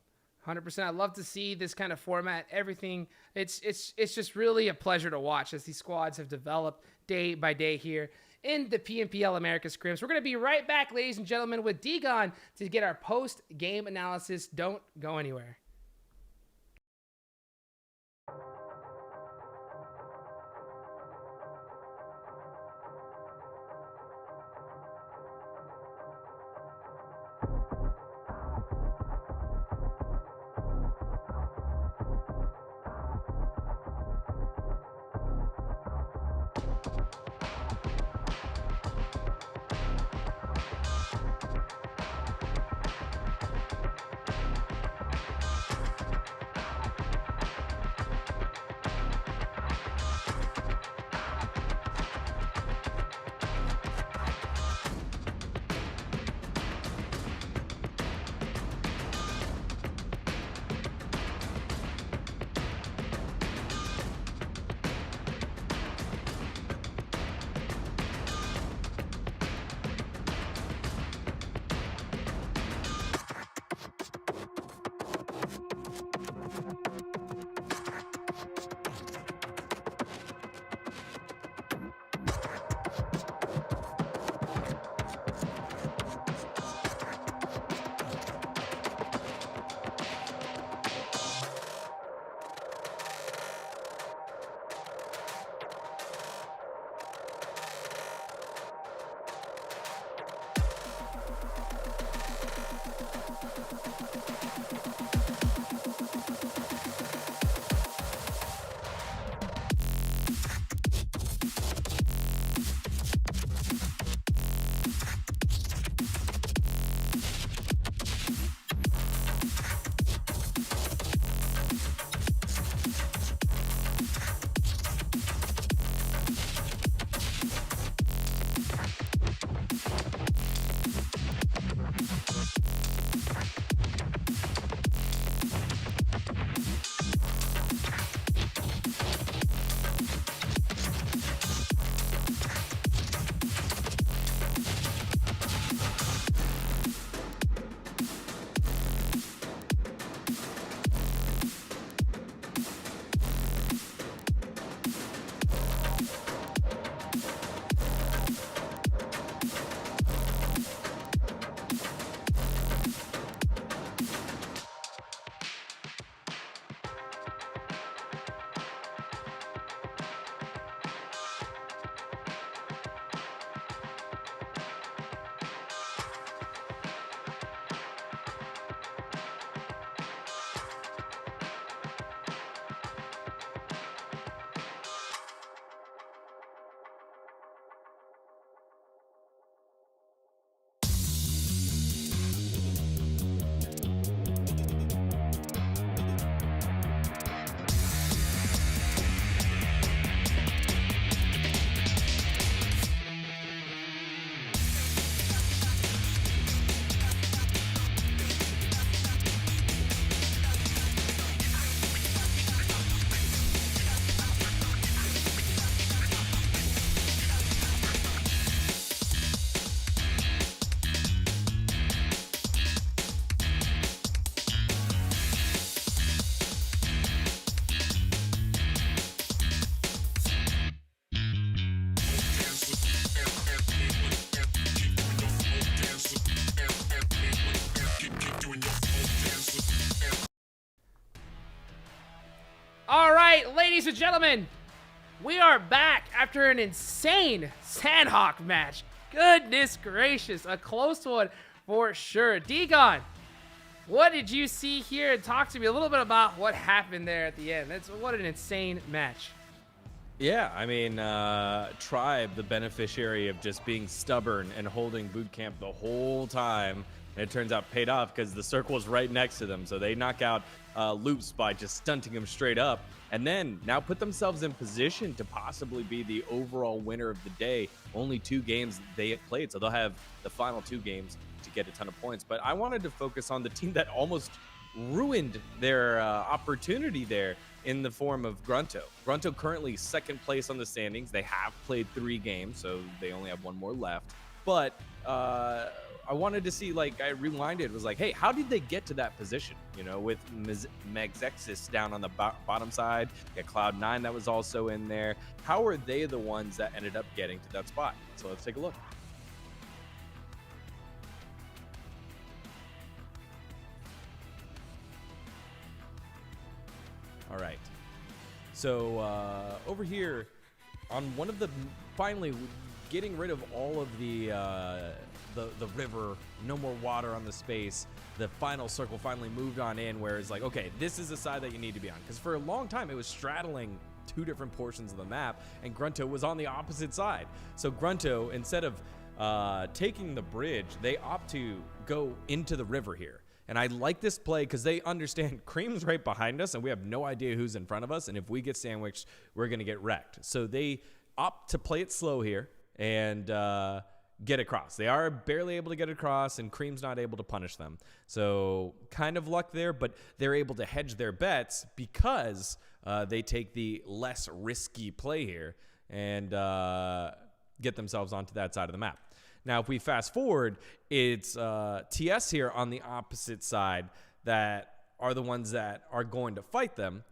100%. I love to see this kind of format. Everything. It's just really a pleasure to watch as these squads have developed day by day here in the PMPL Americas Scrims. We're going to be right back, ladies and gentlemen, with Degon to get our post-game analysis. Don't go anywhere. Ladies and gentlemen, we are back after an insane Sanhok match. Goodness gracious, a close one for sure. D-Gon, what did you see here? And talk to me a little bit about what happened there at the end. What an insane match. Yeah, I mean, Tribe, the beneficiary of just being stubborn and holding boot camp the whole time, and it turns out paid off because the circle is right next to them. So they knock out Loops by just stunting him straight up, and then now put themselves in position to possibly be the overall winner of the day. Only 2 games they have played, so they'll have the final 2 games to get a ton of points. But I wanted to focus on the team that almost ruined their opportunity there in the form of GRUNTo. GRUNTo currently 2nd place on the standings. They have played 3 games, so they only have 1 more left. But I wanted to see, like, I rewinded, was like, hey, how did they get to that position? You know, with Mezexis down on the bottom side, Cloud9 that was also in there. How are they the ones that ended up getting to that spot? So let's take a look. All right. So over here on one of the, finally getting rid of all of the river, no more water on the space. The final circle finally moved on in, where it's like, okay, this is the side that you need to be on. Because for a long time, it was straddling 2 different portions of the map, and GRUNTo was on the opposite side. So GRUNTo, instead of taking the bridge, they opt to go into the river here. And I like this play because they understand Cream's right behind us, and we have no idea who's in front of us. And if we get sandwiched, we're going to get wrecked. So they opt to play it slow here and get across. They are barely able to get across, and Cream's not able to punish them. So kind of luck there, but they're able to hedge their bets because they take the less risky play here and get themselves onto that side of the map. Now, if we fast forward, it's TS here on the opposite side that are the ones that are going to fight them.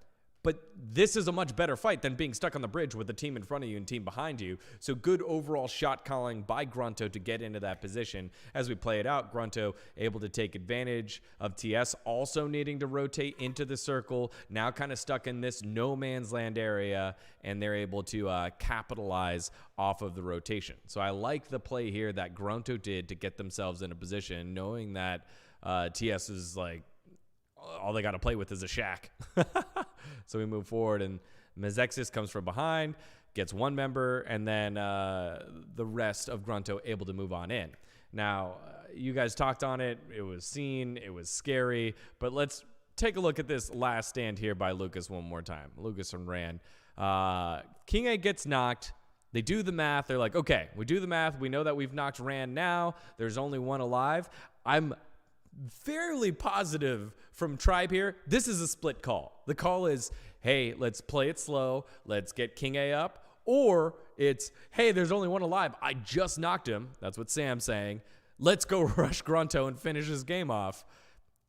But this is a much better fight than being stuck on the bridge with the team in front of you and team behind you. So good overall shot calling by GRUNTo to get into that position. As we play it out, GRUNTo able to take advantage of TS also needing to rotate into the circle. Now kind of stuck in this no man's land area, and they're able to capitalize off of the rotation. So I like the play here that GRUNTo did to get themselves in a position, knowing that TS is like, all they got to play with is a shack. So we move forward, and Mezexis comes from behind, gets 1 member, and then the rest of GRUNTo able to move on in. Now, you guys talked on it. It was seen. It was scary. But let's take a look at this last stand here by Lucas one more time. Lucas and Rand. King A gets knocked. They do the math. They're like, okay, we do the math. We know that we've knocked Rand now. There's only 1 alive. I'm fairly positive from Tribe here, this is a split call. The call is, hey, let's play it slow. Let's get King A up. Or it's, hey, there's only 1 alive. I just knocked him. That's what Sam's saying. Let's go rush GRUNTo and finish his game off.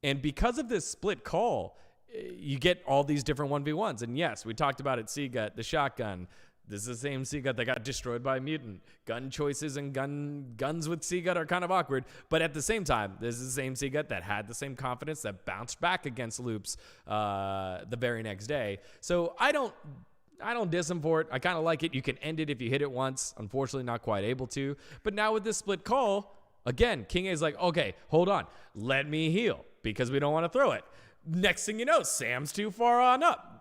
And because of this split call, you get all these different 1v1s. And yes, we talked about it, Seagut, the shotgun. This is the same Seagut that got destroyed by Mutant. Gun choices and guns with Seagut are kind of awkward, but at the same time, this is the same Seagut that had the same confidence that bounced back against Loops the very next day. So I don't diss him for it. I kind of like it. You can end it if you hit it once. Unfortunately, not quite able to. But now with this split call, again, King A is like, okay, hold on. Let me heal because we don't want to throw it. Next thing you know, Sam's too far on up.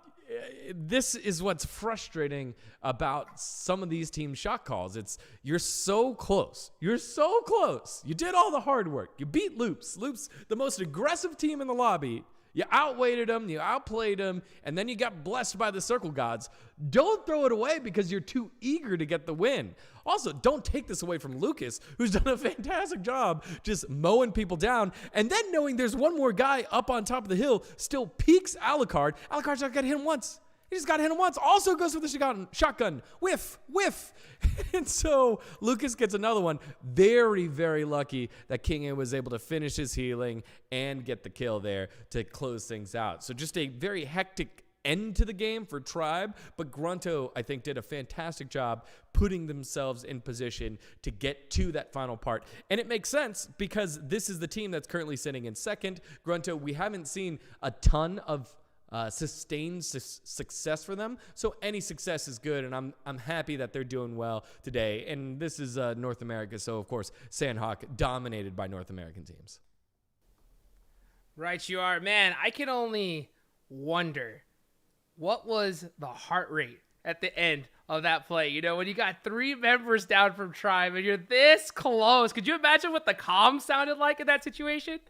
This is what's frustrating about some of these team shot calls. It's you're so close. You're so close. You did all the hard work. You beat Loops. Loops, the most aggressive team in the lobby. You outweighted them, you outplayed them, and then you got blessed by the circle gods. Don't throw it away because you're too eager to get the win. Also, don't take this away from Lucas, who's done a fantastic job just mowing people down, and then knowing there's 1 more guy up on top of the hill, still peeks Alucard. Alucard's not got hit him once. He just got hit him once. Also goes for the shotgun. Whiff, whiff. And so Lucas gets another one. Very, very lucky that King A was able to finish his healing and get the kill there to close things out. So just a very hectic end to the game for Tribe, but GRUNTo, I think, did a fantastic job putting themselves in position to get to that final part. And it makes sense because this is the team that's currently sitting in second. GRUNTo, we haven't seen a ton of sustained success for them. So any success is good, and I'm happy that they're doing well today. And this is North America, so of course Sanhok dominated by North American teams. Right, you are. Man, I can only wonder what was the heart rate at the end of that play. You know, when you got 3 members down from Tribe and you're this close. Could you imagine what the comm sounded like in that situation?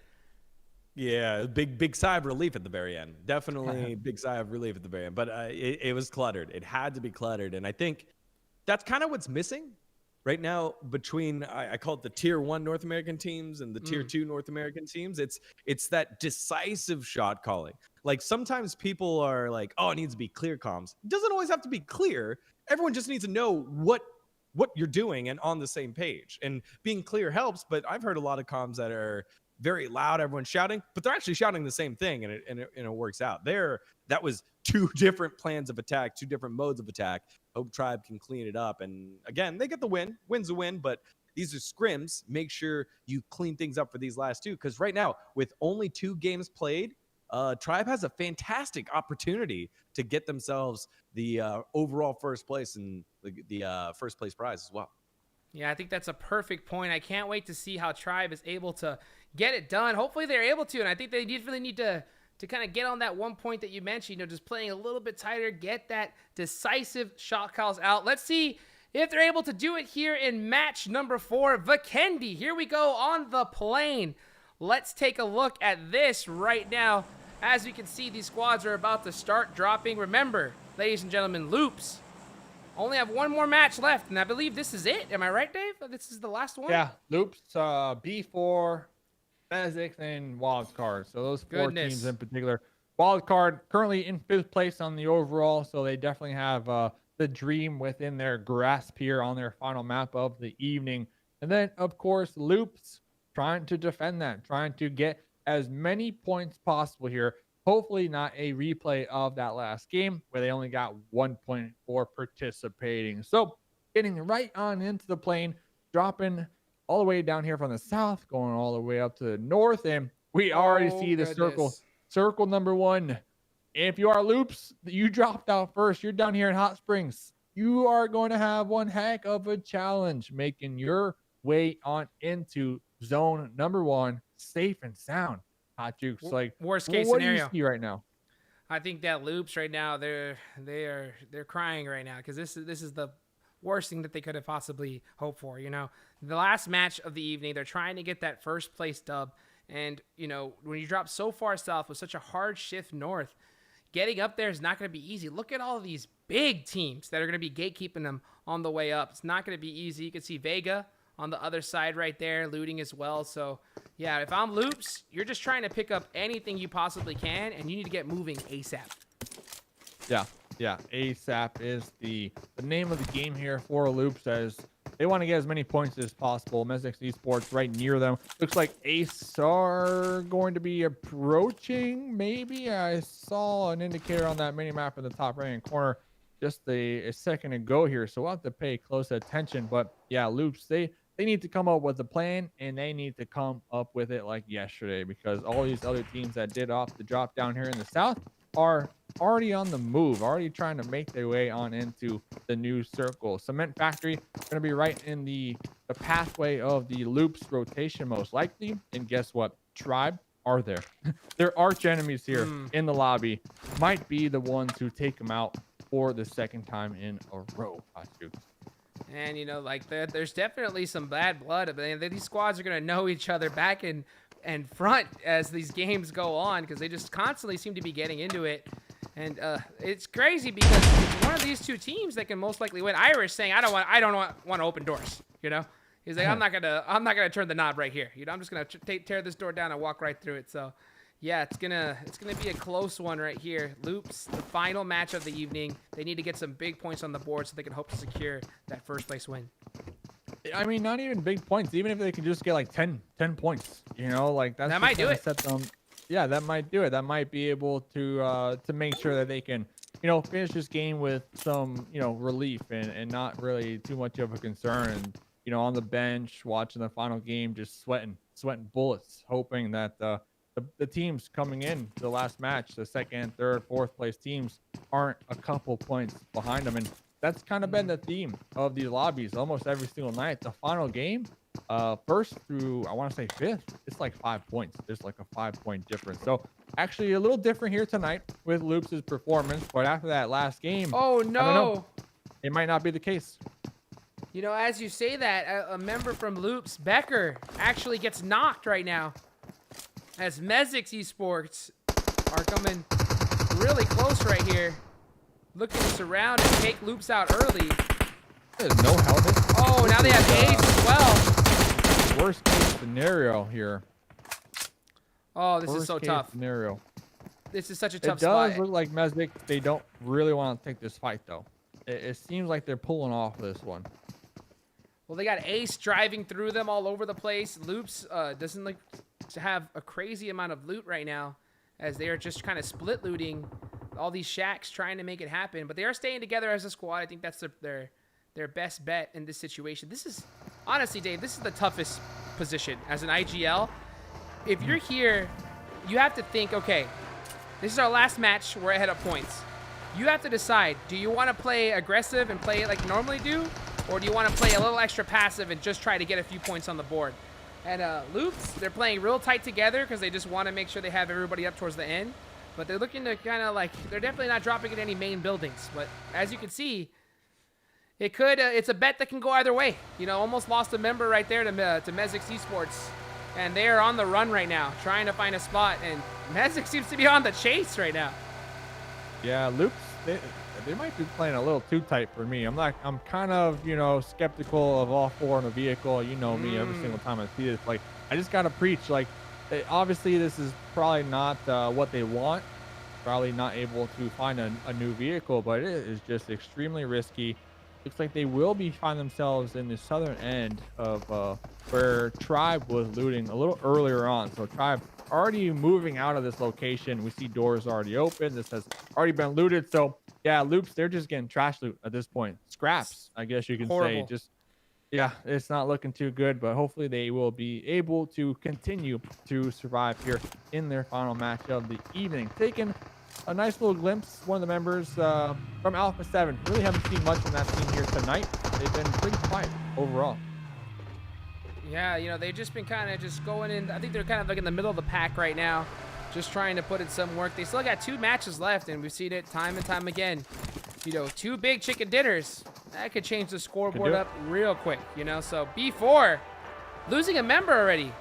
Yeah, big sigh of relief at the very end. Definitely big sigh of relief at the very end. But it was cluttered. It had to be cluttered. And I think that's kind of what's missing right now between, I call it the tier 1 North American teams and the tier 2 North American teams. It's that decisive shot calling. Like sometimes people are like, oh, it needs to be clear comms. It doesn't always have to be clear. Everyone just needs to know what you're doing and on the same page. And being clear helps, but I've heard a lot of comms that are very loud, everyone's shouting, but they're actually shouting the same thing, and it works out. That was 2 different plans of attack, 2 different modes of attack. Hope Tribe can clean it up, and again, they get the win. Win's a win, but these are scrims. Make sure you clean things up for these last 2, because right now, with only 2 games played, Tribe has a fantastic opportunity to get themselves the overall first place and the first place prize as well. Yeah, I think that's a perfect point. I can't wait to see how Tribe is able to get it done. Hopefully they're able to, and I think they really need to kind of get on that one point that you mentioned, you know, just playing a little bit tighter, get that decisive shot calls out. Let's see if they're able to do it here in match number 4, Vikendi. Here we go on the plane. Let's take a look at this right now. As we can see, these squads are about to start dropping. Remember, ladies and gentlemen, Loops only have 1 more match left, and I believe this is it. Am I right, Dave? This is the last one? Yeah, Loops, B4, Mezexis, and Wildcard. So those 4 teams in particular. Wildcard currently in 5th place on the overall, so they definitely have the dream within their grasp here on their final map of the evening. And then, of course, Loops trying to defend that, trying to get as many points possible here. Hopefully not a replay of that last game where they only got 1 point for participating. So getting right on into the plane, dropping all the way down here from the south, going all the way up to the north. And we already see the circle number 1. If you are Loops, you dropped out first. You're down here in Hot Springs. You are going to have one heck of a challenge making your way on into zone number 1, safe and sound. Hot Jukes, like worst case scenario. What do you see right now? I think that Loops right now, they're crying right now, because this is the worst thing that they could have possibly hoped for. You know, the last match of the evening, they're trying to get that first place dub, and you know, when you drop so far south with such a hard shift north, getting up there is not going to be easy. Look at all of these big teams that are going to be gatekeeping them on the way up. It's not going to be easy. You can see Vega on the other side right there, looting as well. So, yeah, if I'm Loops, you're just trying to pick up anything you possibly can, and you need to get moving ASAP. Yeah, ASAP is the name of the game here for Loops, as they want to get as many points as possible. Mezexis ESports right near them. Looks like Ace are going to be approaching, maybe. I saw an indicator on that mini-map in the top right-hand corner just a second ago here, so we'll have to pay close attention. But, yeah, Loops, they need to come up with a plan, and they need to come up with it like yesterday, because all these other teams that did off the drop down here in the south are already on the move, already trying to make their way on into the new circle. Cement Factory going to be right in the pathway of the Loops rotation most likely. And guess what? Tribe are there. Their arch enemies here in the lobby might be the ones who take them out for the second time in a row. And, you know, like, there's definitely some bad blood. I mean, these squads are going to know each other back and front as these games go on, because they just constantly seem to be getting into it. And it's crazy, because it's one of these 2 teams that can most likely win. Irish saying, I don't want to open doors, you know? He's like, I'm not gonna turn the knob right here. You know, I'm just gonna tear this door down and walk right through it. So, yeah, it's gonna be a close one right here. Loops, the final match of the evening. They need to get some big points on the board so they can hope to secure that first place win. I mean, not even big points. Even if they can just get like 10 points, you know, like that might do it. Set them, yeah, that might do it. That might be able to make sure that they can, you know, finish this game with some, you know, relief and not really too much of a concern. And, you know, on the bench watching the final game, just sweating bullets, hoping that the teams coming in the last match, the second, third, fourth place teams aren't a couple points behind them. And that's kind of been the theme of these lobbies almost every single night. The final game, first through, I want to say fifth, it's like 5 points. There's like a 5-point difference. So actually a little different here tonight with Loops' performance. But after that last game, Oh, I don't no. know, it might not be the case. You know, as you say that, a member from Loops, Becker, actually gets knocked right now. As Mezexis ESports are coming really close right here. Looking to surround and take Loops out early. There's no helmet. Oh, now they have Ace as well. Worst case scenario here. Oh, this is Worst so case tough. scenario. This is such a It tough does spot. look like Mezek, they don't really want to take this fight, though. It seems like they're pulling off this one. Well, they got Ace driving through them all over the place. Loops doesn't look to have a crazy amount of loot right now, as they are just kind of split looting all these shacks, trying to make it happen. But they are staying together as a squad. I think that's their best bet in this situation. This is, honestly, Dave, this is the toughest position as an IGL. If you're here, you have to think, okay, this is our last match. We're ahead of points. You have to decide, do you want to play aggressive and play it like you normally do? Or do you want to play a little extra passive and just try to get a few points on the board? And Loops, they're playing real tight together because they just want to make sure they have everybody up towards the end. But they're looking to kind of like, they're definitely not dropping in any main buildings. But as you can see, it could, it's a bet that can go either way. You know, almost lost a member right there to Mezexis ESports. And they are on the run right now, trying to find a spot. And Mezek seems to be on the chase right now. Yeah, Loops, they might be playing a little too tight for me. I'm kind of, you know, skeptical of all four in a vehicle. You know me, every single time I see this. Like, I just got to preach. Like, obviously, this is probably not what they want. Probably not able to find a new vehicle, but it is just extremely risky. Looks like they will be finding themselves in the southern end of where Tribe was looting a little earlier on. So Tribe already moving out of this location. We see doors already open. This has already been looted. So yeah, Loops, they're just getting trash loot at this point. Scraps, I guess you can say. Just, yeah, it's not looking too good, but hopefully they will be able to continue to survive here in their final match of the evening. Taking a nice little glimpse, one of the members from Alpha 7. Really haven't seen much from that team here tonight. They've been pretty quiet overall. Yeah, you know, they've just been kind of just going in. I think they're kind of like in the middle of the pack right now, just trying to put in some work. They still got 2 matches left, and we've seen it time and time again. You know, 2 big chicken dinners. That could change the scoreboard up real quick, you know. So B4 losing a member already.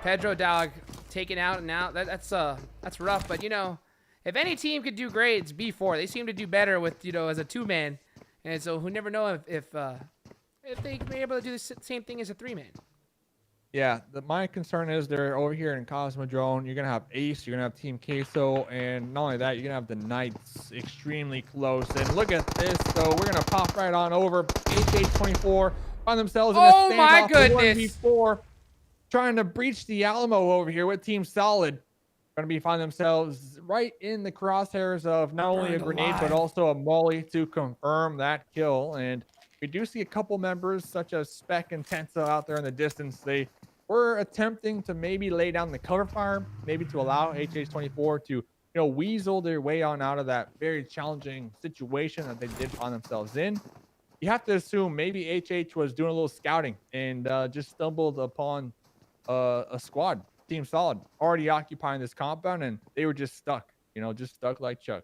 Pedro Dog taken out and out. That's rough, but you know, if any team could do great, it's B4. They seem to do better with, you know, as a 2-man. And so who never know if they can be able to do the same thing as a 3-man. Yeah, my concern is they're over here in Cosmodrome. You're going to have Ace, you're going to have Team Queso, and not only that, you're going to have the Knights extremely close. And look at this, so we're going to pop right on over. HH24 find themselves in a standoff. Oh my goodness. 1v4, trying to breach the Alamo over here with Team Solid. Going to be find themselves right in the crosshairs of not only a grenade, but also a molly to confirm that kill. And we do see a couple members such as Spec and Tensa out there in the distance. They were attempting to maybe lay down the cover fire, maybe to allow HH24 to, you know, weasel their way on out of that very challenging situation that they did find themselves in. You have to assume maybe HH was doing a little scouting and just stumbled upon a squad, Team Solid, already occupying this compound, and they were just stuck, you know, just stuck like Chuck.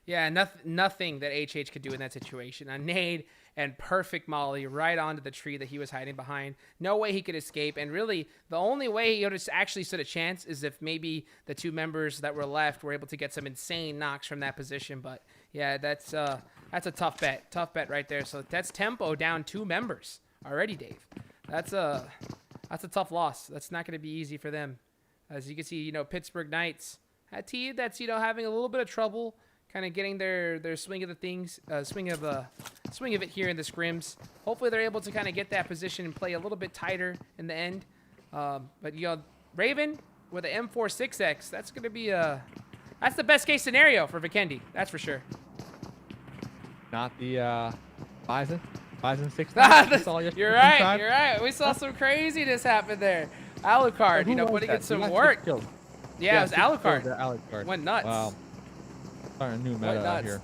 Yeah, nothing that HH could do in that situation. A nade and perfect molly right onto the tree that he was hiding behind. No way he could escape. And really, the only way he would have actually stood a chance is if maybe the 2 members that were left were able to get some insane knocks from that position. But yeah, that's a tough bet. Tough bet right there. So that's Tempo down 2 members already, Dave. That's a tough loss. That's not going to be easy for them. As you can see, you know, Pittsburgh Knights, a team that's, you know, having a little bit of trouble kind of getting their swing of the things, swing of it here in the scrims. Hopefully they're able to kind of get that position and play a little bit tighter in the end. But you know, Raven with an M46X, that's going to be that's the best case scenario for Vikendi. That's for sure. Not the Bison 6. You're right. We saw some craziness happen there. Alucard, you know, putting in some work. Yeah, it was 6 kills Alucard. at Alucard. Went nuts. Wow. Starting a new Went meta out nuts. here.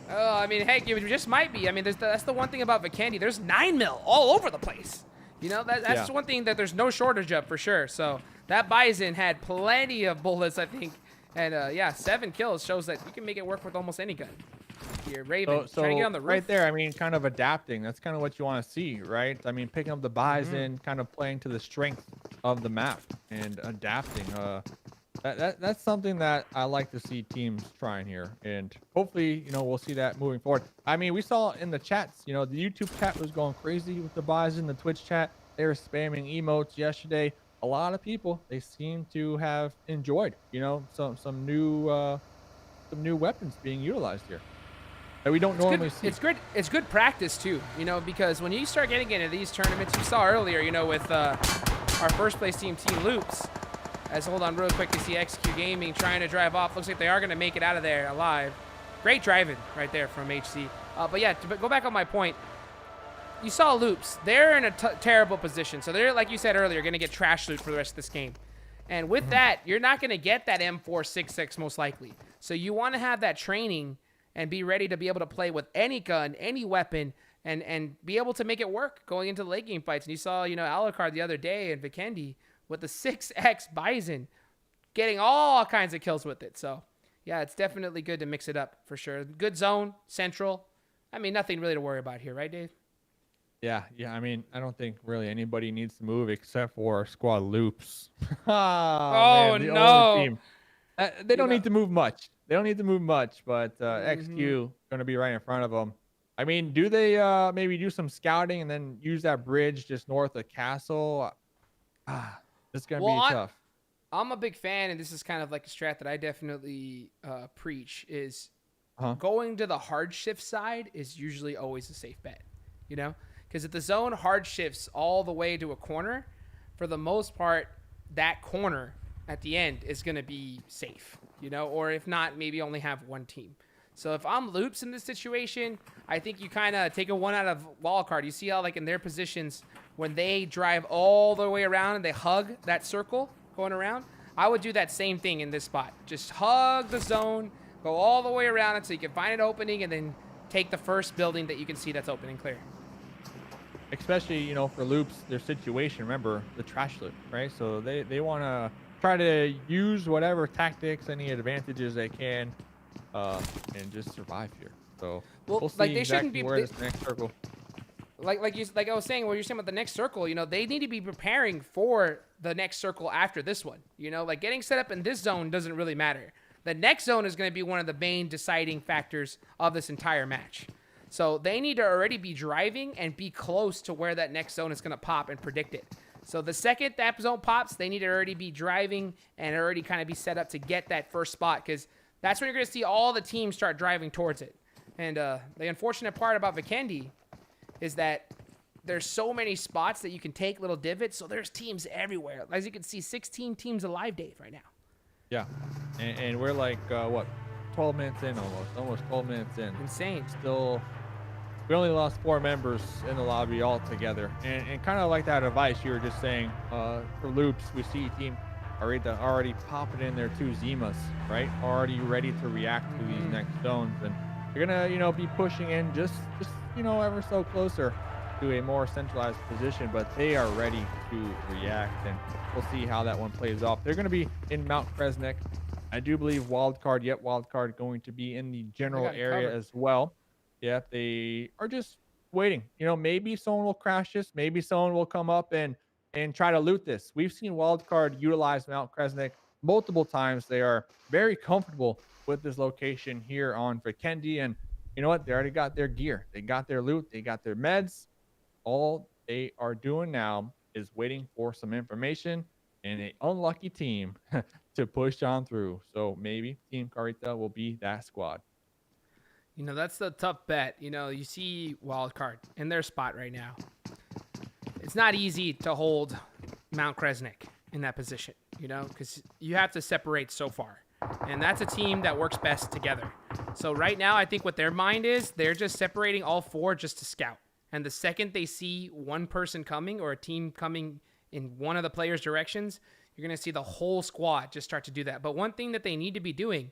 Oh, I mean, heck, it just might be. I mean, that's the one thing about Vikendi. There's 9 mil all over the place. You know, that's one thing that there's no shortage of for sure. So that Bison had plenty of bullets, I think. And yeah, 7 kills shows that you can make it work with almost any gun. Here, Raven, So trying to get on the roof. right there, I mean, kind of adapting. That's kind of what you want to see, right? I mean, picking up the Bison, kind of playing to the strength of the map and adapting. That's something that I like to see teams trying here, and hopefully, you know, we'll see that moving forward. I mean, we saw in the chats, you know, the YouTube chat was going crazy with the Bison, the Twitch chat. They were spamming emotes yesterday. A lot of people, they seem to have enjoyed, you know, some new weapons being utilized here that we don't normally see. It's good practice too, you know, because when you start getting into these tournaments, you saw earlier, you know, with our first place team, Team Loops. Hold on real quick to see XQ Gaming trying to drive off. Looks like they are going to make it out of there alive. Great driving right there from HC. But yeah, to go back on my point, you saw Loops. They're in a terrible position. So they're, like you said earlier, going to get trash loot for the rest of this game. And with that, you're not going to get that M466 most likely. So you want to have that training and be ready to be able to play with any gun, any weapon, and be able to make it work going into the late game fights. And you saw, you know, Alucard the other day and Vikendi with the 6x Bison getting all kinds of kills with it. So yeah, it's definitely good to mix it up for sure. Good zone, central. I mean, nothing really to worry about here, right, Dave? Yeah. I mean, I don't think really anybody needs to move except for Squad Loops. Oh, man, the no. only team. They don't need to move much. They don't need to move much, but XQ going to be right in front of them. I mean, do they maybe do some scouting and then use that bridge just north of Castle? It's going to be tough. I'm a big fan, and this is kind of like a strat that I definitely preach, is going to the hard shift side is usually always a safe bet, you know? Because if the zone hard shifts all the way to a corner, for the most part, that corner at the end is going to be safe, you know? Or if not, maybe only have one team. So if I'm Loops in this situation, I think you kind of take a one out of Wildcard. You see how, like, in their positions, when they drive all the way around and they hug that circle going around, I would do that same thing in this spot. Just hug the zone, go all the way around until you can find an opening, and then take the first building that you can see that's open and clear. Especially, you know, for Loops, their situation, remember, the trash loot, right? So they want to try to use whatever tactics, any advantages they can, and just survive here. So we'll see, like, they exactly shouldn't be where this next circle. Like I was saying, what you're saying about the next circle, you know, they need to be preparing for the next circle after this one. You know, like, getting set up in this zone doesn't really matter. The next zone is going to be one of the main deciding factors of this entire match. So they need to already be driving and be close to where that next zone is going to pop and predict it. So the second that zone pops, they need to already be driving and already kind of be set up to get that first spot, because that's when you're going to see all the teams start driving towards it. And the unfortunate part about Vikendi is that there's so many spots that you can take little divots, so there's teams everywhere. As you can see, 16 teams alive, Dave, right now. Yeah, and we're like, what, 12 minutes in almost 12 minutes in. Insane. Still, we only lost 4 members in the lobby altogether. And kind of like that advice you were just saying, for Loops, we see Team Carreta already popping in their 2 Zimas, right? Already ready to react to these next zones. And you're going to, you know, be pushing in just, you know, ever so closer to a more centralized position, but they are ready to react, and we'll see how that one plays off. They're going to be in Mount Kresnik. I do believe Wildcard going to be in the general area as well. Yeah, they are just waiting. You know, maybe someone will crash this. Maybe someone will come up and try to loot this. We've seen Wildcard utilize Mount Kresnik multiple times. They are very comfortable with this location here on Vikendi, and you know what? They already got their gear. They got their loot. They got their meds. All they are doing now is waiting for some information and an unlucky team to push on through. So maybe Team Carreta will be that squad. You know, that's the tough bet. You know, you see Wildcard in their spot right now. It's not easy to hold Mount Kresnik in that position, you know, because you have to separate so far. And that's a team that works best together. So right now, I think what their mind is, they're just separating all 4 just to scout. And the second they see one person coming or a team coming in one of the players' directions, you're going to see the whole squad just start to do that. But one thing that they need to be doing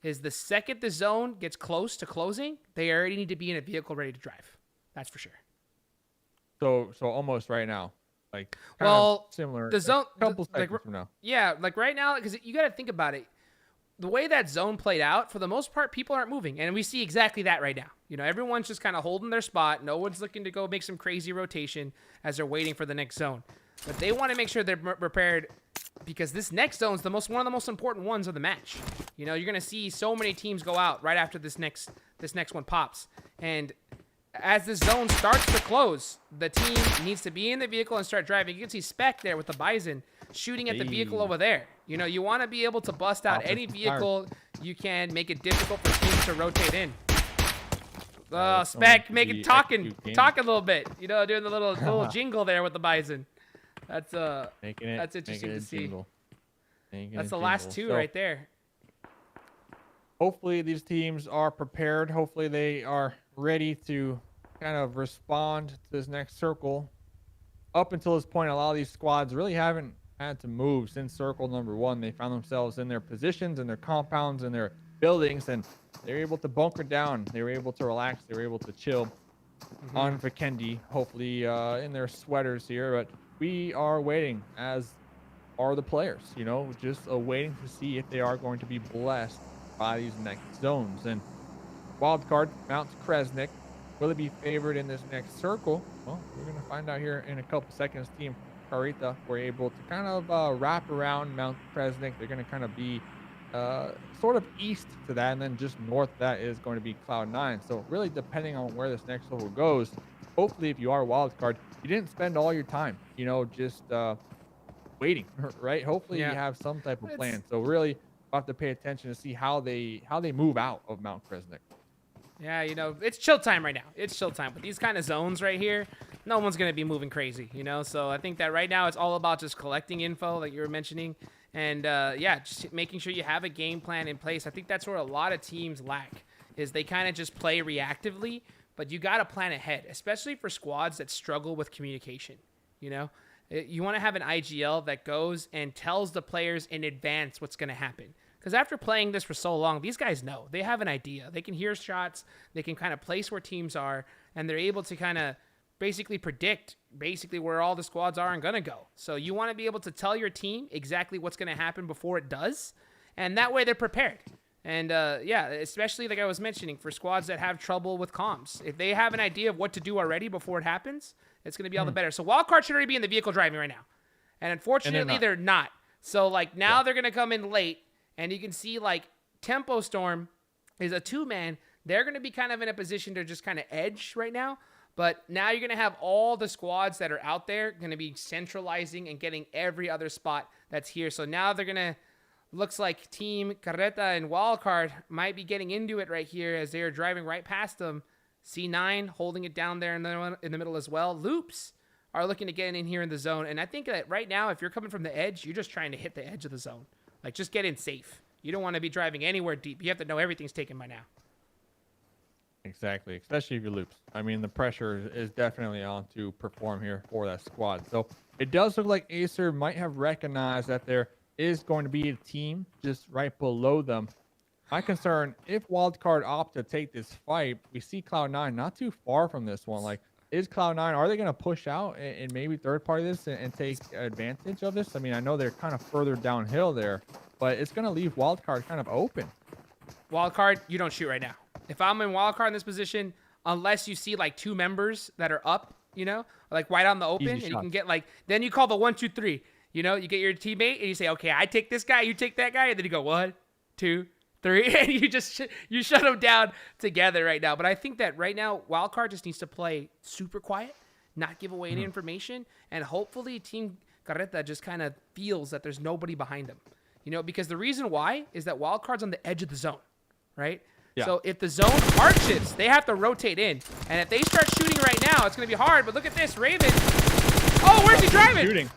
is the second the zone gets close to closing, they already need to be in a vehicle ready to drive. That's for sure. So almost right now, like similar. The zone, a couple seconds from now. Yeah, like right now, because you got to think about it. The way that zone played out, for the most part, people aren't moving, and we see exactly that right now. You know, everyone's just kind of holding their spot. No one's looking to go make some crazy rotation as they're waiting for the next zone. But they want to make sure they're prepared, because this next zone is one of the most important ones of the match. You know, you're gonna see so many teams go out right after this next one pops, and as this zone starts to close, the team needs to be in the vehicle and start driving. You can see Spec there with the Bison shooting at the vehicle over there. You know, you want to be able to bust out any vehicle you can, make it difficult for teams to rotate in. Spec, talking a little bit. You know, doing the little jingle there with the Bison. That's interesting to see. That's the last two right there. Hopefully these teams are prepared. Hopefully they are ready to kind of respond to this next circle. Up until this point, a lot of these squads really haven't had to move since circle number 1. They found themselves in their positions, in their compounds, in their buildings, and they were able to bunker down. They were able to relax. They were able to chill on Vikendi, hopefully in their sweaters here. But we are waiting, as are the players, you know, just waiting to see if they are going to be blessed by these next zones. And Wildcard, Mount Kresnik, will it be favored in this next circle? Well, we're going to find out here in a couple seconds. Team Carreta were able to kind of wrap around Mount Kresnik. They're going to kind of be sort of east to that, and then just north of that is going to be Cloud9. So really, depending on where this next level goes, hopefully if you are Wildcard, you didn't spend all your time, you know, just waiting, right? Hopefully you have some type of plan. So really, you have to pay attention to see how they move out of Mount Kresnik. Yeah, you know, it's chill time right now. It's chill time. But these kind of zones right here, no one's going to be moving crazy, you know? So I think that right now it's all about just collecting info, like you were mentioning. And, yeah, just making sure you have a game plan in place. I think that's where a lot of teams lack, is they kind of just play reactively. But you got to plan ahead, especially for squads that struggle with communication, you know? You want to have an IGL that goes and tells the players in advance what's going to happen. Because after playing this for so long, these guys know. They have an idea. They can hear shots. They can kind of place where teams are. And they're able to kind of basically predict where all the squads are and going to go. So you want to be able to tell your team exactly what's going to happen before it does. And that way they're prepared. And, yeah, especially like I was mentioning, for squads that have trouble with comms. If they have an idea of what to do already before it happens, it's going to be all the better. So Wildcard should already be in the vehicle driving right now. And unfortunately, they're not. So, like, now they're going to come in late. And you can see, like, Tempo Storm is a 2-man. They're going to be kind of in a position to just kind of edge right now. But now you're going to have all the squads that are out there going to be centralizing and getting every other spot that's here. So now they're going to, looks like Team Carreta and Wildcard might be getting into it right here as they're driving right past them. C9 holding it down there in the middle as well. Loops are looking to get in here in the zone. And I think that right now, if you're coming from the edge, you're just trying to hit the edge of the zone. Like, just get in safe. You don't want to be driving anywhere deep. You have to know everything's taken by now. Exactly, especially if you loops. I mean, the pressure is definitely on to perform here for that squad. So it does look like Acer might have recognized that there is going to be a team just right below them. My concern, if Wildcard opt to take this fight, we see Cloud9 not too far from this one. Like, is Cloud9, are they going to push out and maybe third party this and take advantage of this? I mean, I know they're kind of further downhill there, but it's going to leave Wildcard kind of open. Wildcard, you don't shoot right now. If I'm in Wildcard in this position, unless you see like 2 members that are up, you know, like right on the open, and you can get like, then you call the 1, 2, 3, you know, you get your teammate and you say, okay, I take this guy, you take that guy. And then you go 1, 2, 3, and you just, you shut them down together right now. But I think that right now, Wildcard just needs to play super quiet, not give away any information. And hopefully Team Carreta just kind of feels that there's nobody behind them, you know, because the reason why is that Wildcard's on the edge of the zone, right? Yeah. So if the zone arches, they have to rotate in. And if they start shooting right now, it's going to be hard. But look at this, Raven. Oh, where's he driving? Shooting.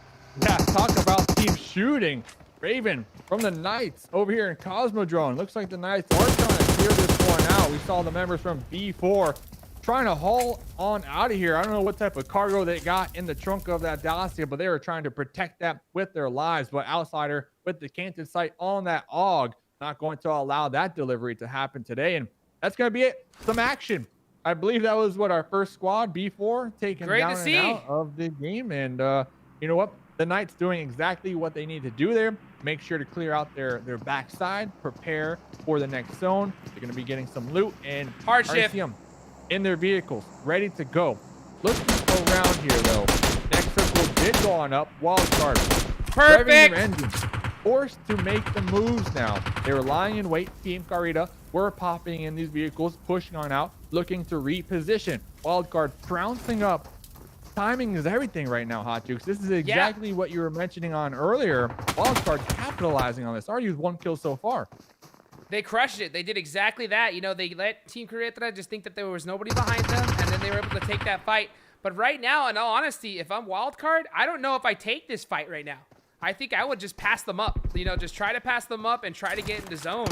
Yeah, talk about team shooting. Raven from the Knights over here in Cosmodrome. Looks like the Knights are trying to clear this one out. We saw the members from B4 trying to haul on out of here. I don't know what type of cargo they got in the trunk of that Dacia, but they were trying to protect that with their lives. But Outsider with the canted sight on that AUG, not going to allow that delivery to happen today. And that's going to be it. Some action. I believe that was what our first squad, B4, taken down and out of the game. And you know what? The Knights doing exactly what they need to do there. Make sure to clear out their backside, prepare for the next zone. They're going to be getting some loot and hardship in their vehicles, ready to go. Looking around here though. Next circle did go on up. Wildcard. Perfect. Engine, forced to make the moves now. They were lying in wait. Team Carreta were popping in these vehicles, pushing on out, looking to reposition. Wildcard trouncing up. Timing is everything right now, Hot Jukes. This is exactly what you were mentioning on earlier. Wildcard capitalizing on this. Already used 1 kill so far. They crushed it. They did exactly that. You know, they let Team Carreta just think that there was nobody behind them, and then they were able to take that fight. But right now, in all honesty, if I'm Wildcard, I don't know if I take this fight right now. I think I would just pass them up. You know, just try to pass them up and try to get in the zone,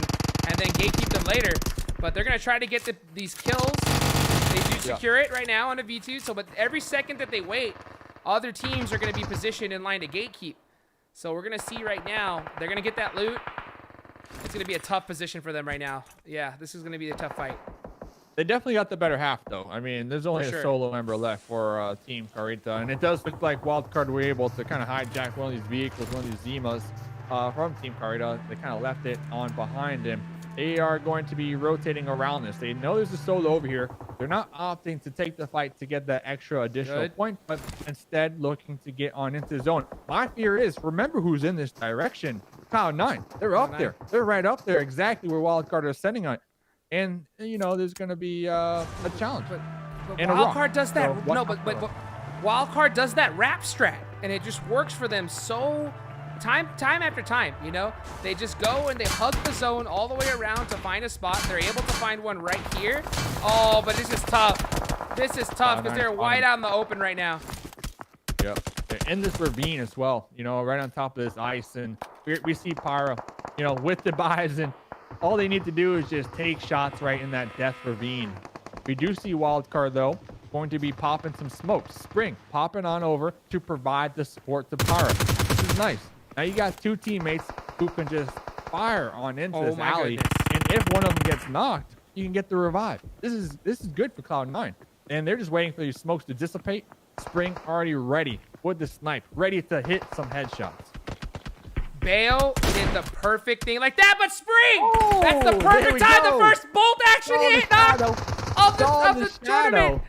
and then gatekeep them later. But they're going to try to get these kills. They do secure it right now on a V2. So, but every second that they wait, other teams are going to be positioned in line to gatekeep. So we're going to see right now, they're going to get that loot. It's going to be a tough position for them right now. Yeah, this is going to be a tough fight. They definitely got the better half, though. I mean, there's only a solo member left for Team Carreta, and it does look like Wildcard were able to kind of hijack one of these vehicles, one of these Zimas from Team Carreta. They kind of left it on behind him. They are going to be rotating around this. They know there's a solo over here. They're not opting to take the fight to get that extra additional point, but instead looking to get on into the zone. My fear is, remember who's in this direction. Cloud9. They're up there. They're right up there, exactly where Wildcard is sending on. And, you know, there's going to be a challenge. But Wildcard does that. So no, but Wildcard does that wrap strat, and it just works for them so time after time, you know? They just go and they hug the zone all the way around to find a spot. They're able to find one right here. Oh, but this is tough. This is tough because they're wide out in the open right now. Yep. They're in this ravine as well, you know, right on top of this ice. And we see Pyro, you know, with the Bison. All they need to do is just take shots right in that death ravine. We do see Wildcard, though, going to be popping some smoke. Spring popping on over to provide the support to Pyro. This is nice. Now you got 2 teammates who can just fire on into this alley. And if one of them gets knocked, you can get the revive. This is good for Cloud9. And they're just waiting for these smokes to dissipate. Spring already ready with the snipe, ready to hit some headshots. Bale did the perfect thing like that, but Spring! That's the perfect time. The first bolt action hit of the tournament.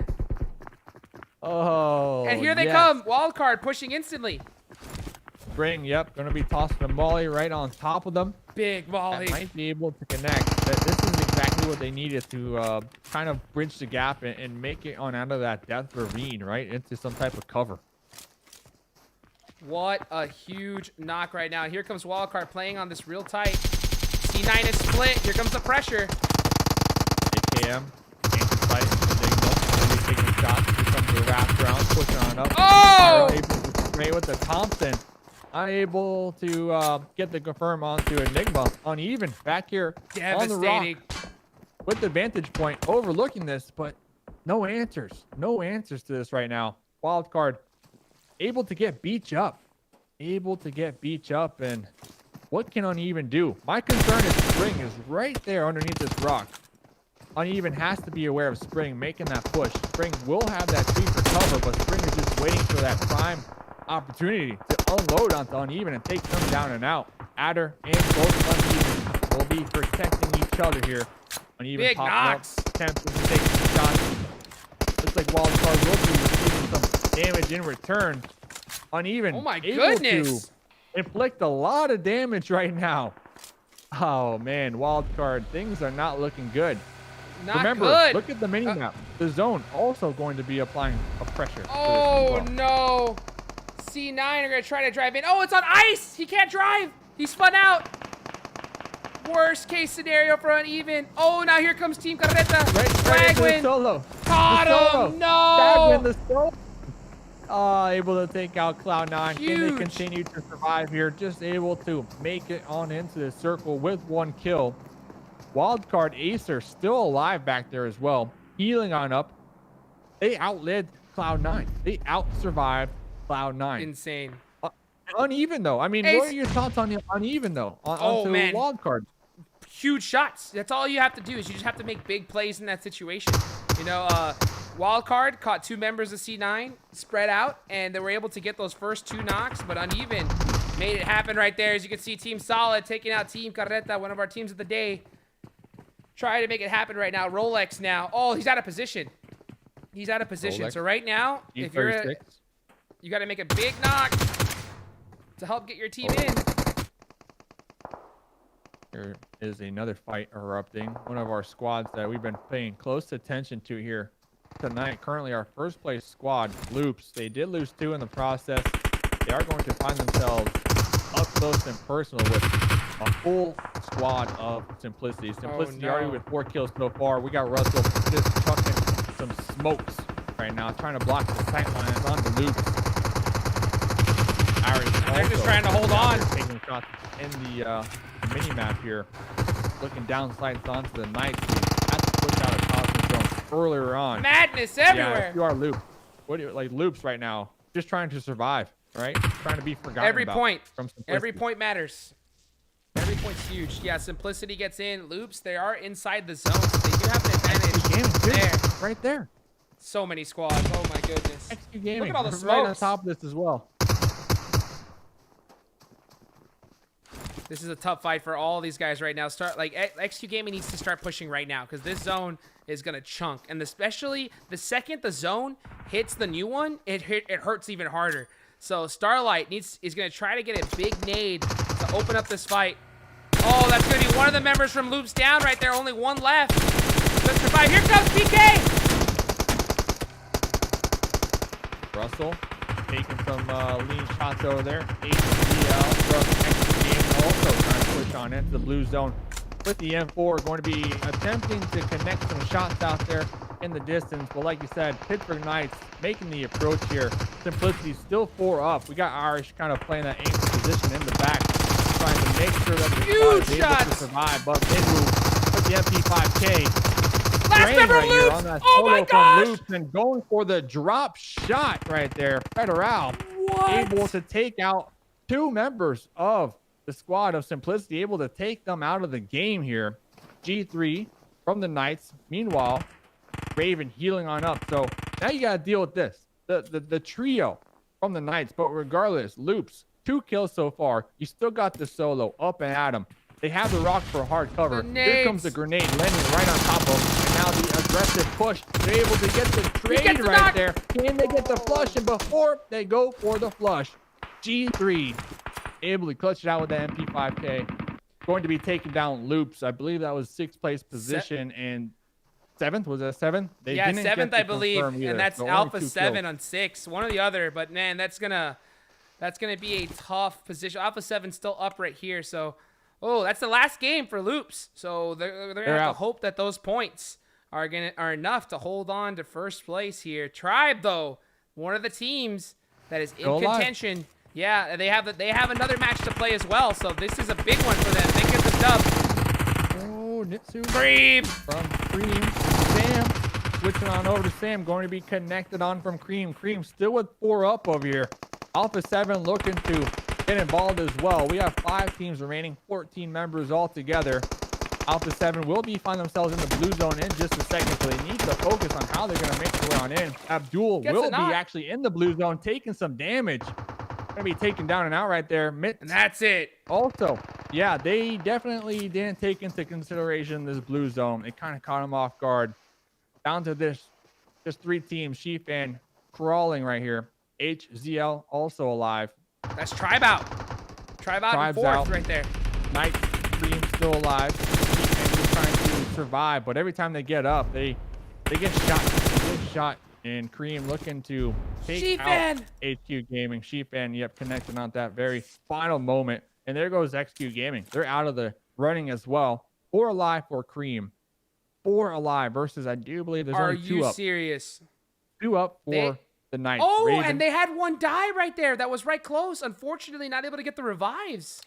Oh, and here they come. Wildcard pushing instantly. Spring, yep, going to be tossing a molly right on top of them. Big molly. That might be able to connect. This is exactly what they needed to kind of bridge the gap and make it on out of that death ravine, right, into some type of cover. What a huge knock right now. Here comes Wildcard playing on this real tight. C9 is split. Here comes the pressure. AKM. Anti-fight. Enigma. Taking shots. Here comes the wrap round. Pushing on up. Oh! Able to spray with the Thompson. Unable to get the confirm onto Enigma. Uneven. Back here on the rock. With the vantage point. Overlooking this, but no answers. No answers to this right now. Wildcard. Able to get Beach up. And what can Uneven do? My concern is Spring is right there underneath this rock. Uneven has to be aware of Spring making that push. Spring will have that tree for cover, but Spring is just waiting for that prime opportunity to unload onto Uneven and take them down and out. Adder and both Uneven will be protecting each other here. Uneven big knocks. Attempting to take some shots. Looks like Wildcard will be receiving some damage in return. Uneven. Oh my goodness. To inflict a lot of damage right now. Oh man, Wildcard, things are not looking good. Remember, look at the mini map. The zone also going to be applying a pressure. Oh no. C9 are going to try to drive in. Oh, it's on ice. He can't drive. He's spun out. Worst case scenario for Uneven. Oh, now here comes Team Carreta. Fragwin. Solo. Caught him. No. Fragwin the solo. Able to take out Cloud9. Can they continue to survive here? Just able to make it on into the circle with 1 kill. Wildcard Acer still alive back there as well. Healing on up. They outlived Cloud9. They out-survived Cloud9. Insane. Uneven, though. I mean, Ace. what are your thoughts on the uneven, though? Onto man. Wildcard. Huge shots. That's all you have to do is you just have to make big plays in that situation. You know, Wildcard caught 2 members of C9, spread out, and they were able to get those first 2 knocks, but Uneven made it happen right there. As you can see, Team Solid taking out Team Carreta, one of our teams of the day. Trying to make it happen right now. Rolex now. Oh, he's out of position. He's out of position. Rolex. So right now, if you're you got to make a big knock to help get your team in. Here is another fight erupting. One of our squads that we've been paying close attention to here tonight. Currently our first place squad, Loops. They did lose 2 in the process. They are going to find themselves up close and personal with a full squad of Simplicity. Simplicity already with 4 kills so far. We got Russell just chucking some smokes right now, trying to block the sight lines on the Loops. They're just trying to hold on. Taking shots in the mini map here, looking down sights onto the Knights. Had to push out a Cosmic Zone earlier on. Madness everywhere. Yeah, you are Loops. What do you like? Loops right now, just trying to survive, right? Trying to be forgotten Every about point. from Simplicity. Every point matters. Every point's huge. Yeah, Simplicity gets in. Loops, they are inside the zone, so they do have an advantage there. Right there. So many squads. Oh my goodness. XQ Gaming. Look at all the right on smokes. top of this as well. This is a tough fight for all these guys right now. XQ Gaming needs to start pushing right now because this zone is gonna chunk, and especially the second the zone hits the new one, it hurts even harder. So Starlight is gonna try to get a big nade to open up this fight. Oh, that's gonna be one of the members from Loops down right there. Only 1 left. Let's survive. Here comes PK. Russell taking some lean shots over there. HCL from XQ Gaming also trying to push on into the blue zone with the M4. Going to be attempting to connect some shots out there in the distance. But like you said, Pittsburgh Knights making the approach here. Simplicity still 4 up. We got Irish kind of playing that aim position in the back, trying to make sure that the squad is able to survive. But Midwoo with the MP5K. Last member right Loops. On that Oh my gosh. Loops and going for the drop shot right there. Federal able to take out 2 members of the squad of Simplicity, able to take them out of the game here. G3 from the Knights. Meanwhile, Raven healing on up. So now you got to deal with this. The trio from the Knights. But regardless, Loops, 2 kills so far. You still got the solo up and at him. They have the rock for hard cover. Here comes the grenade landing right on top of them. And now the aggressive push. They're able to get the trade right there. Can they get the flush? And before they go for the flush, G3 able to clutch it out with the MP5K. Going to be taking down Loops. I believe that was 6th place position and 7th. Was that 7th? Yeah, 7th, I believe. And that's so Alpha 7 on 6. One or the other. But man, that's gonna be a tough position. Alpha 7's still up right here. So, oh, that's the last game for Loops. So they're gonna have to hope that those points are enough to hold on to first place here. Tribe, though, one of the teams that is in contention. Yeah, they have another match to play as well. So this is a big one for them. They get the dub. Oh, Nitsu. Cream. From Cream. Sam. Switching on over to Sam. Going to be connected on from Cream. Cream still with 4 up over here. Alpha 7 looking to get involved as well. We have 5 teams remaining, 14 members altogether. Alpha 7 will find themselves in the blue zone in just a second, so they need to focus on how they're going to make their way on in. Abdul will be actually in the blue zone, taking some damage. Going to be taken down and out right there. And that's it. Also, yeah, they definitely didn't take into consideration this blue zone. It kind of caught them off guard. Down to this, just 3 teams. Sheepfan crawling right here. HZL also alive. That's Tribe out. Tribe out in 4th right there. Knight Cream still alive. And just trying to survive. But every time they get up, they get shot. They get shot. And Cream looking to take out HQ Gaming. Sheepfan, yep, connected on that very final moment. And there goes XQ Gaming. They're out of the running as well. 4 alive for Cream. 4 alive versus, I do believe there's only 2 up. Are you serious? 2 up for the Knights. Oh, Raven. And they had 1 die right there. That was right close. Unfortunately, not able to get the revives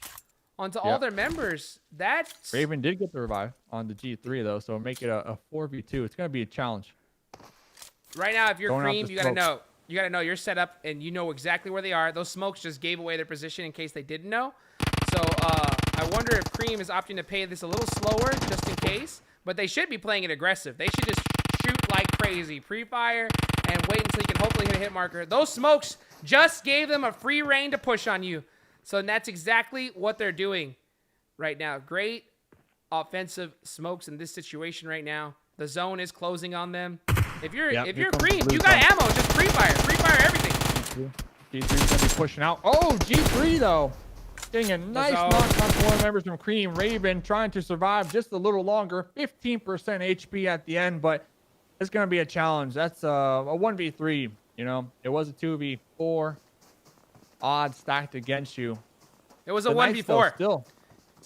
onto all their members. That's Raven did get the revive on the G3 though, so make it a 4v2. It's going to be a challenge. Right now, if you're Going out Cream, the you gotta smokes. know. You gotta know you're set up, and you know exactly where they are. Those smokes just gave away their position in case they didn't know. So I wonder if Cream is opting to pay this a little slower, just in case. But they should be playing it aggressive. They should just shoot like crazy, pre-fire, and wait until you can hopefully hit a hit marker. Those smokes just gave them a free reign to push on you. So that's exactly what they're doing right now. Great offensive smokes in this situation right now. The zone is closing on them. If you're Cream, you got ammo. Just pre-fire everything. G3's gonna be pushing out. Oh, G3 though, getting a nice knock on one members from Cream. Raven trying to survive just a little longer. 15% HP at the end, but it's gonna be a challenge. That's a 1v3. You know, it was a 2v4. Odds stacked against you. It was a 1v4. Still,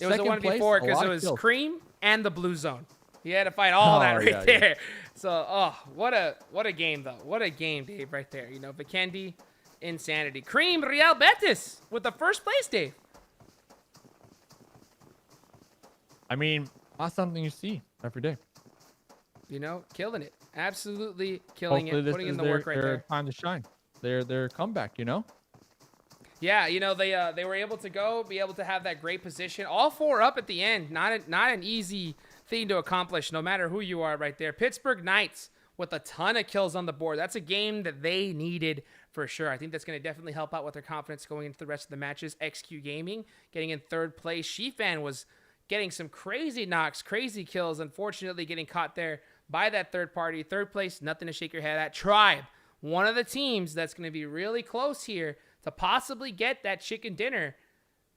it was a second place, 1v4 because lot it of was kills. Cream and the blue zone. He had to fight all that right there. Yeah. So, what a game though. What a game, Dave, right there. You know, Vikendi, insanity. Cream, Real Betis with the first place, Dave. I mean, not something you see every day. You know, killing it. Absolutely killing Hopefully it. Putting in the work right there. Time to shine. Their comeback, you know? Yeah, you know, they were able to be able to have that great position. All four up at the end. Not an easy thing to accomplish, no matter who you are right there. Pittsburgh Knights with a ton of kills on the board. That's a game that they needed for sure. I think that's going to definitely help out with their confidence going into the rest of the matches. XQ Gaming getting in third place. Shifan was getting some crazy knocks, crazy kills. Unfortunately, getting caught there by that third party. Third place, nothing to shake your head at. Tribe, one of the teams that's going to be really close here to possibly get that chicken dinner.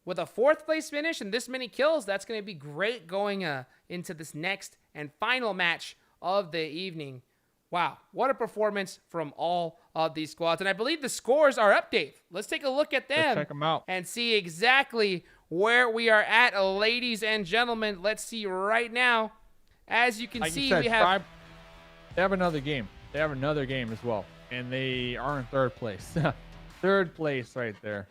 With a fourth place finish and this many kills, that's going to be great going into this next and final match of the evening. Wow, what a performance from all of these squads. And I believe the scores are up, Dave. Let's take a look at them. Let's check them out. And see exactly where we are at, ladies and gentlemen. Let's see right now. As you can see, we have... Tribe, they have another game. They have another game as well. And they are in third place. Third place right there.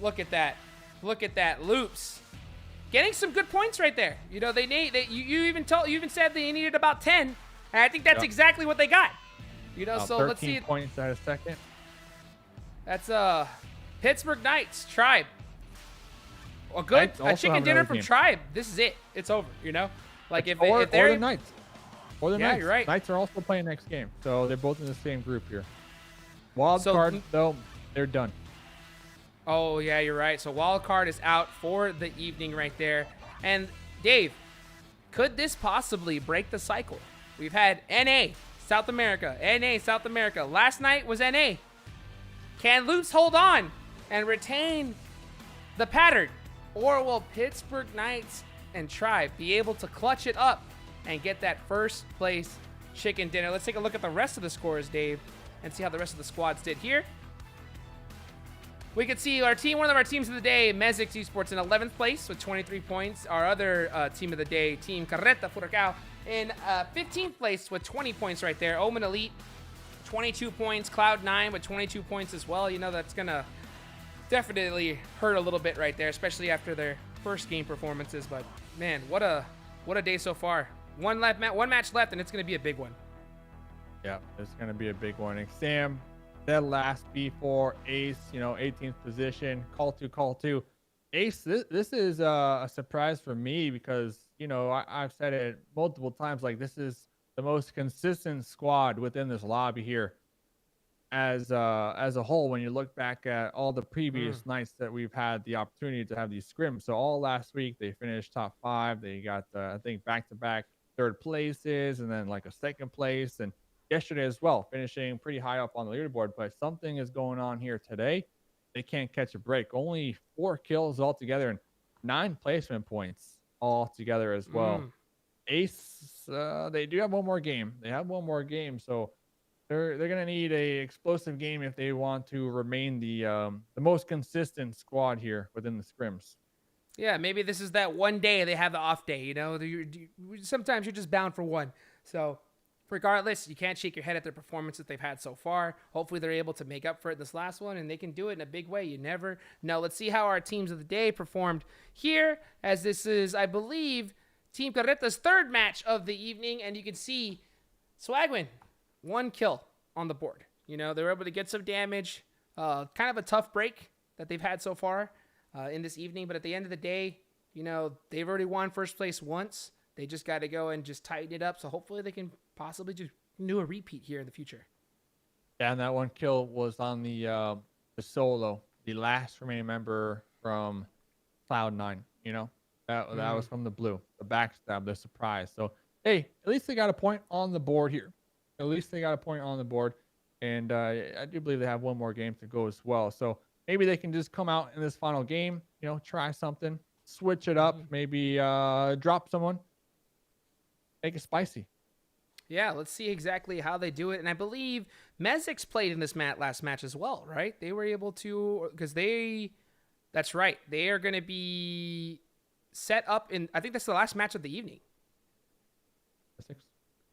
Look at that. Look at that. Loops. Getting some good points right there. You know, you even said they needed about 10. And I think that's exactly what they got. You know, so let's see. 13 points at a second. That's Pittsburgh Knights, Tribe. A chicken dinner from Tribe. This is it. It's over, you know? Like if they're the Knights. Or the Knights. You're right. Knights are also playing next game. So they're both in the same group here. Wildcard, though, they're done. Oh, yeah, you're right. So Wildcard is out for the evening right there. And Dave, could this possibly break the cycle? We've had NA, South America. Last night was NA. Can Loops hold on and retain the pattern? Or will Pittsburgh Knights and Tribe be able to clutch it up and get that first place chicken dinner? Let's take a look at the rest of the scores, Dave, and see how the rest of the squads did here. We could see our team, one of our teams of the day, Mezexis ESports, in 11th place with 23 points. Our other team of the day, Team Carreta, Furacão, in 15th place with 20 points right there. Omen Elite, 22 points. Cloud9 with 22 points as well. You know, that's going to definitely hurt a little bit right there, especially after their first game performances. But, man, what a day so far. One match left, and it's going to be a big one. Yeah, it's going to be a big one. Enxame, that last B4 Ace, you know, 18th position, call two. Ace, this is a surprise for me because, you know, I've said it multiple times, like this is the most consistent squad within this lobby here as a whole when you look back at all the previous nights that we've had the opportunity to have these scrims. So all last week they finished top 5. They got I think back-to-back third places and then like a second place, and yesterday as well, finishing pretty high up on the leaderboard. But something is going on here today. They can't catch a break. Only 4 kills altogether and 9 placement points all together as well. Ace, they do have one more game. So they're gonna need a explosive game if they want to remain the most consistent squad here within the scrims. Yeah, maybe this is that one day they have the off day. You know, sometimes you're just bound for one. So regardless, you can't shake your head at their performance that they've had so far. Hopefully they're able to make up for it this last one, and they can do it in a big way. You never know. Let's see how our teams of the day performed here, as this is, I believe, Team Carreta's third match of the evening, and you can see Swagwin 1 kill on the board. You know, they were able to get some damage. Kind of a tough break that they've had so far in this evening. But at the end of the day, you know, they've already won first place once. They just got to go and just tighten it up. So hopefully they can possibly just do a repeat here in the future. Yeah, and that 1 kill was on the solo, the last remaining member from Cloud9. You know, that was from the blue, the backstab, the surprise. So hey, at least they got a point on the board here. At least they got a point on the board. And I do believe they have 1 more game to go as well. So maybe they can just come out in this final game, you know, try something, switch it up, maybe drop someone, make it spicy. Yeah, let's see exactly how they do it. And I believe Mezexis played in this last match as well, right? They were able to, because that's right. They are going to be set up in, I think that's the last match of the evening.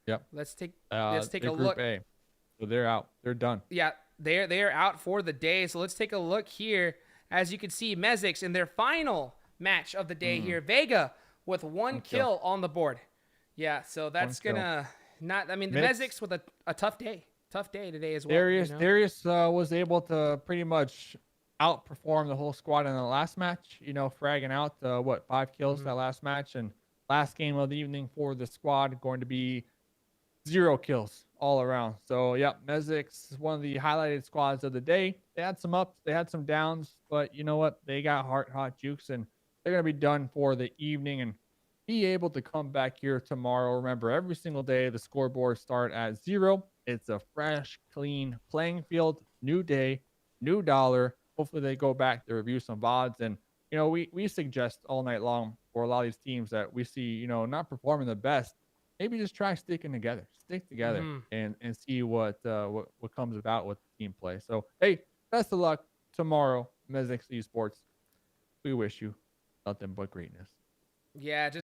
Yep. Let's take a look. A. So they're out. They're done. Yeah, they're out for the day. So let's take a look here. As you can see, Mezexis in their final match of the day here. Vega with 1 kill on the board. Yeah, so that's gonna not. I mean, the Mezexis with a tough day. Tough day today as well. Darius was able to pretty much outperform the whole squad in the last match. You know, fragging out 5 kills that last match, and last game of the evening for the squad going to be 0 kills all around. So yeah, Mezexis is one of the highlighted squads of the day. They had some ups, they had some downs, but you know what? They got hot jukes, and they're gonna be done for the evening and be able to come back here tomorrow. Remember, every single day the scoreboard start at 0. It's a fresh, clean playing field, new day, new dollar. Hopefully they go back to review some VODs, and you know, we suggest all night long for a lot of these teams that we see, you know, not performing the best. Maybe just try sticking together. Stick together and see what comes about with team play. So hey, best of luck tomorrow, Mezexis ESports. We wish you nothing but greatness. Yeah, just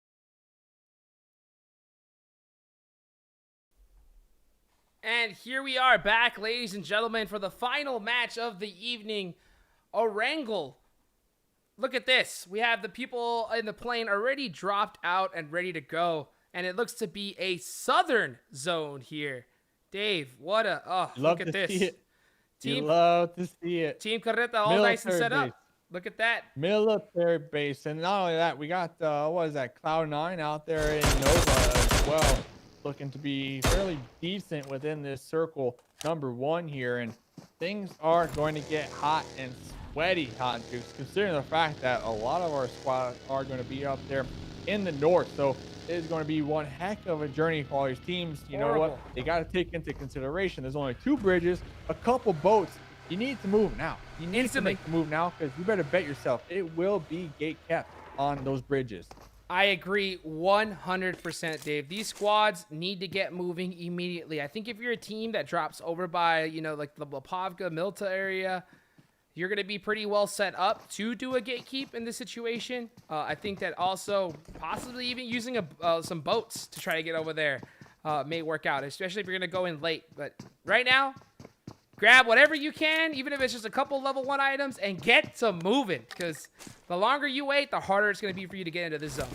and here we are back, ladies and gentlemen, for the final match of the evening. Erangel. Look at this. We have the people in the plane already dropped out and ready to go. And it looks to be a southern zone here. Dave, what a... look at this. You love to see it. Team Carreta all nice and set up. Look at that. Military base. And not only that, we got, what is that, Cloud9 out there in Nova as well. Looking to be fairly decent within this circle number 1 here. And things are going to get hot and sweaty, hot juice, considering the fact that a lot of our squads are going to be up there in the north. So it is going to be one heck of a journey for all these teams. You know what? They got to take into consideration there's only 2 bridges, a couple boats. You need to move now. You need to make the move now, because you better bet yourself it will be gate kept on those bridges. I agree 100%, Dave. These squads need to get moving immediately. I think if you're a team that drops over by, you know, like the Lapavka, Milta area, you're going to be pretty well set up to do a gatekeep in this situation. I think that also possibly even using some boats to try to get over there may work out, especially if you're going to go in late. But right now, grab whatever you can, even if it's just a couple level 1 items, and get to moving, because the longer you wait, the harder it's going to be for you to get into this zone.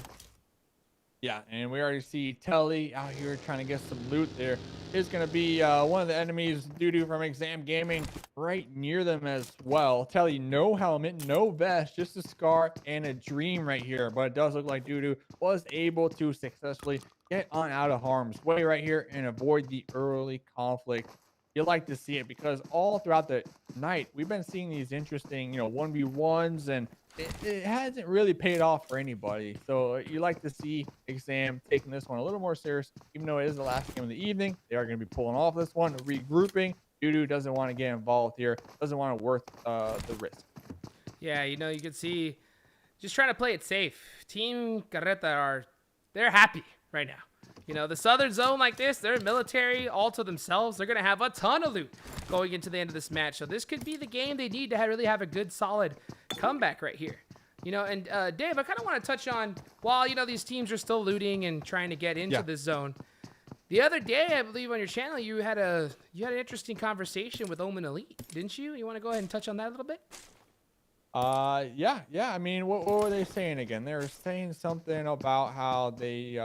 Yeah, and we already see Telly out here trying to get some loot there. Here's going to be one of the enemies, Dudu from Enxame Gaming, right near them as well. Telly, no helmet, no vest, just a scar and a dream right here. But it does look like Dudu was able to successfully get on out of harm's way right here and avoid the early conflict. You like to see it, because all throughout the night, we've been seeing these interesting, you know, 1v1s, and it hasn't really paid off for anybody. So you like to see Enxame taking this one a little more serious, even though it is the last game of the evening. They are going to be pulling off this one, regrouping. Dudu doesn't want to get involved here, doesn't want to worth the risk. Yeah, you know, you can see just trying to play it safe. Team Carreta they're happy right now. You know, the southern zone like this, they're military all to themselves. They're going to have a ton of loot going into the end of this match. So this could be the game they need to really have a good, solid comeback right here. You know, and Dave, I kind of want to touch on, while, you know, these teams are still looting and trying to get into this zone. The other day, I believe on your channel, you had an interesting conversation with Omen Elite, didn't you? You want to go ahead and touch on that a little bit? Yeah. I mean, what were they saying again? They were saying something about how they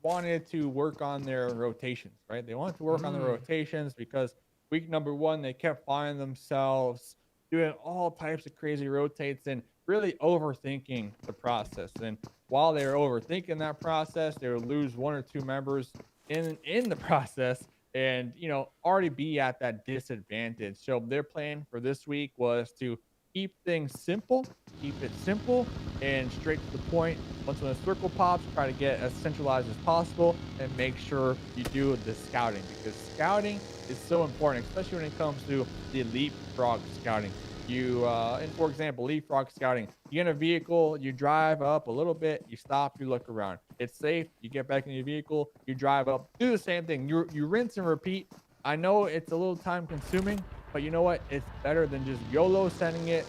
wanted to work on their rotations, right? They wanted to work on the rotations because week number 1, they kept finding themselves doing all types of crazy rotates and really overthinking the process. And while they were overthinking that process, they would lose 1 or 2 members in the process and, you know, already be at that disadvantage. So their plan for this week was to keep things simple, keep it simple and straight to the point. Once when the circle pops, try to get as centralized as possible and make sure you do the scouting, because scouting is so important, especially when it comes to the leapfrog scouting. And for example, leapfrog scouting, you get in a vehicle, you drive up a little bit, you stop, you look around. It's safe. You get back in your vehicle, you drive up, do the same thing. You rinse and repeat. I know it's a little time consuming, but you know what? It's better than just YOLO sending it,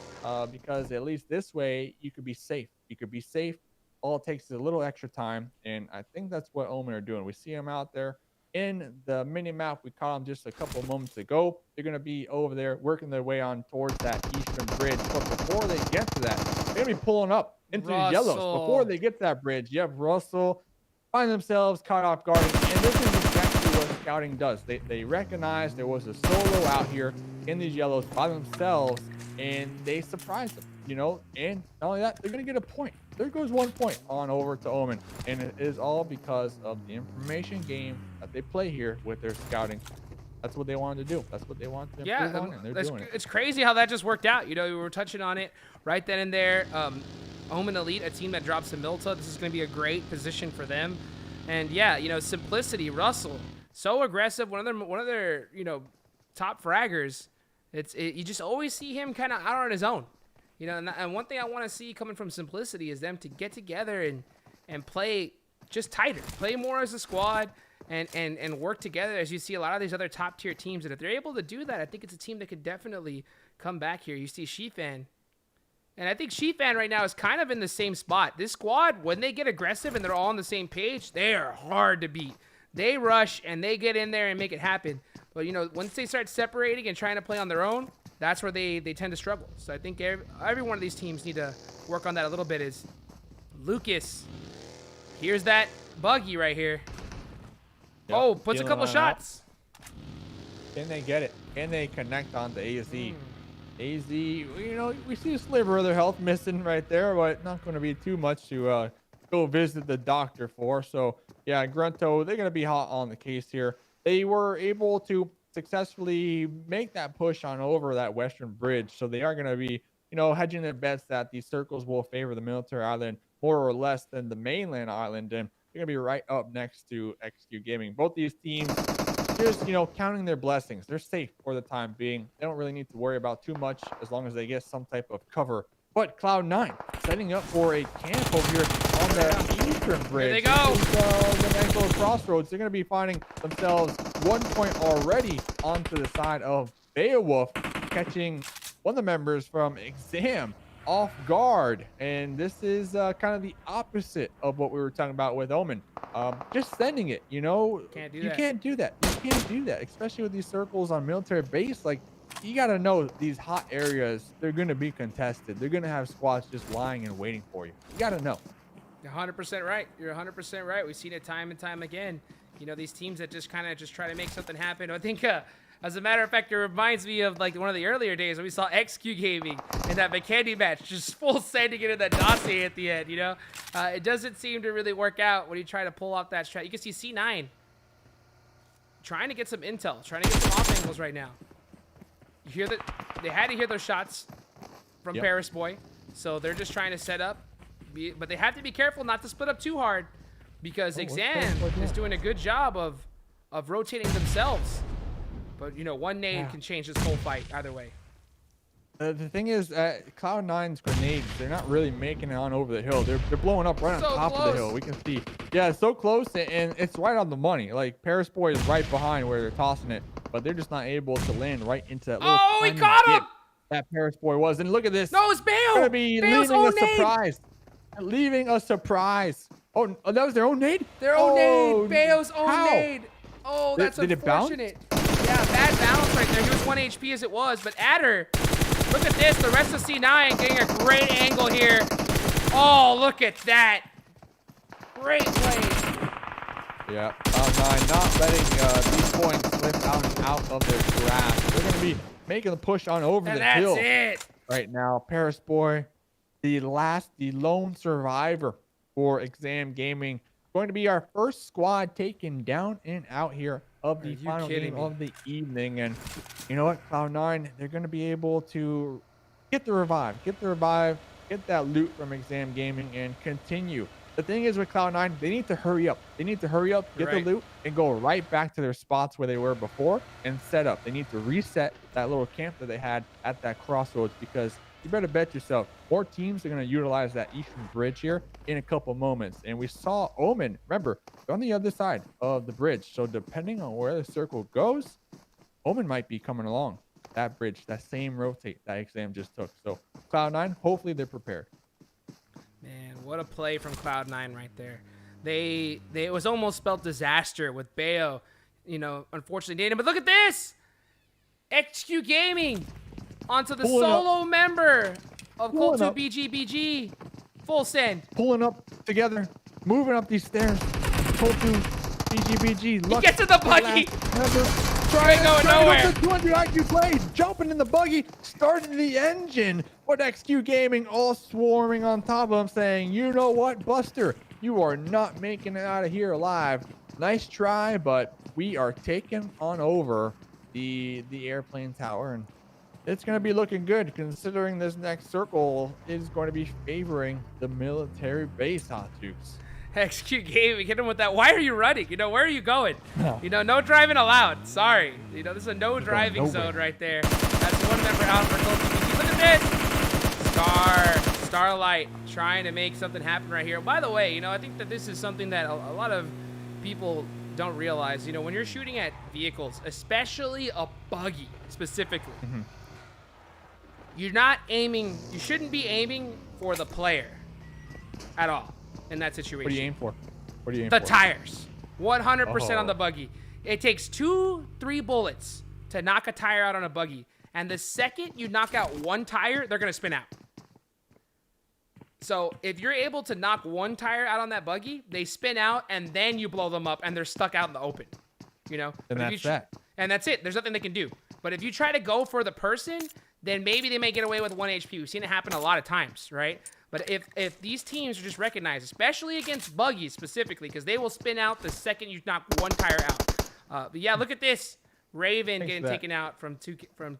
because at least this way you could be safe. You could be safe. All it takes is a little extra time, and I think that's what Omen are doing. We see them out there in the mini map. We caught them just a couple of moments ago. They're going to be over there working their way on towards that eastern bridge. But before they get to that, they're going to be pulling up into the yellows. Before they get to that bridge, you have Russell find themselves caught off guard. And this is exactly what scouting does. They recognize there was a solo out here in these yellows by themselves, and they surprised them, you know. And not only that, they're going to get a point. There goes 1 point on over to Omen, and it is all because of the information game that they play here with their scouting. That's what they wanted to do. That's what they wanted to improve on, and they're doing it. It's crazy how that just worked out. You know, we were touching on it right then and there. Omen Elite, a team that drops a Milta. This is going to be a great position for them. And yeah, you know, Simplicity, Russell, so aggressive. One of their you know, top fraggers. You just always see him kind of out on his own. You know, and one thing I want to see coming from Simplicity is them to get together and play just tighter, play more as a squad, and work together, as you see a lot of these other top tier teams. And if they're able to do that, I think it's a team that could definitely come back here. You see Shifan, and I think Shifan right now is kind of in the same spot. This squad, when they get aggressive and they're all on the same page, they are hard to beat. They rush and they get in there and make it happen. But you know, once they start separating and trying to play on their own, that's where they tend to struggle. So I think every one of these teams need to work on that a little bit. Is Lucas, here's that buggy right here. Yep, oh, puts a couple shots. Can they get it? Can they connect on to AZ? AZ, you know, we see a sliver of their health missing right there, but not going to be too much to go visit the doctor for. So yeah, GRUNTo, they're going to be hot on the case here. They were able to successfully make that push on over that western bridge, so they are going to be, you know, hedging their bets that these circles will favor the military island more or less than the mainland island, and they're going to be right up next to XQ Gaming. Both these teams just, you know, counting their blessings. They're safe for the time being. They don't really need to worry about too much as long as they get some type of cover. But Cloud9 setting up for a camp over here on the eastern bridge. There they go. The nice little crossroads. They're going to be finding themselves 1 point already onto the side of Beowulf, catching one of the members from Enxame off guard. And this is kind of the opposite of what we were talking about with Omen. Just sending it, you know. You can't do that. You can't do that, especially with these circles on military base. Like, you got to know these hot areas, they're going to be contested. They're going to have squads just lying and waiting for you. You got to know. You're 100% right. You're 100% right. We've seen it time and time again. You know, these teams that just kind of just try to make something happen. I think, as a matter of fact, it reminds me of like one of the earlier days when we saw XQ Gaming in that Vikendi match, just full sending it in that dossier at the end, you know? It doesn't seem to really work out when you try to pull off that strat. You can see C9 trying to get some intel, trying to get some off angles right now. You hear that? They had to hear those shots from Paris Boy, so they're just trying to set up. But they have to be careful not to split up too hard, because Enxame is doing a good job of rotating themselves. But you know, one nade can change this whole fight either way. The thing is, Cloud9's grenades, they're not really making it on over the hill. They're blowing up right on top of the hill. We can see. Yeah, it's so close, and it's right on the money. Like, Paris Boy is right behind where they're tossing it, but they're just not able to land right into that little he caught him! That Paris Boy was. And look at this. No, it's Bale! They're gonna be leaving a surprise. Leaving a surprise. Oh, that was their own nade? Their own nade. Bale's own nade. Oh, that's unfortunate. Did it bounce? Yeah, bad balance right there. He was 1 HP as it was, but Adder, look at this. The rest of C9 getting a great angle here. Oh, look at that. Great play. Yeah, Cloud9 not letting these points slip out of their grasp. They're going to be making the push on over And the hill. that's it. Right now. Paris Boy, the lone survivor for Enxame Gaming, going to be our first squad taken down and out here of the final game of the evening. And you know what, Cloud9, they're going to be able to get the revive, get that loot from Enxame Gaming, and continue. The thing is with Cloud9, they need to hurry up. They need to hurry up, get the loot, and go right back to their spots where they were before and set up. They need to reset that little camp that they had at that crossroads, because you better bet yourself more teams are going to utilize that eastern bridge here in a couple moments. And we saw Omen, remember, on the other side of the bridge. So depending on where the circle goes, Omen might be coming along that bridge, that same rotate that Enxame just took. So Cloud9, hopefully they're prepared. Man, what a play from Cloud9 right there. It was almost spelled disaster with Bayo, you know, unfortunately didn't. But look at this! XQ Gaming onto the solo member of CultuBGBG. Full send. Pulling up together, moving up these stairs. CultuBGBG. He gets in the buggy. Trying going nowhere. 200 IQ plays, jumping in the buggy, starting the engine. But XQ Gaming all swarming on top of him, saying, you know what, Buster, you are not making it out of here alive. Nice try, but we are taking on over the airplane tower, and it's going to be looking good considering this next circle is going to be favoring the military base, Hot Jukes. XQ Gaming, hit him with that. Why are you running? You know, where are you going? You know, no driving allowed. Sorry. You know, this is a no driving zone right there. That's one member out for CultuBGBG. Look at this. Starlight trying to make something happen right here. By the way, you know, I think that this is something that a lot of people don't realize. You know, when you're shooting at vehicles, especially a buggy specifically, you're not aiming, you shouldn't be aiming for the player at all in that situation. What do you aim for? What do you aim for? for? The tires. 100% on the buggy. It takes 2-3 bullets to knock a tire out on a buggy. And the second you knock out one tire, they're going to spin out. So if you're able to knock one tire out on that buggy, they spin out and then you blow them up and they're stuck out in the open. You know? And that's that. And that's it. There's nothing they can do. But if you try to go for the person, then maybe they may get away with 1 HP. We've seen it happen a lot of times, right? But if these teams are just recognized, especially against buggies specifically, because they will spin out the second you knock one tire out. But yeah, look at this. Raven getting taken out from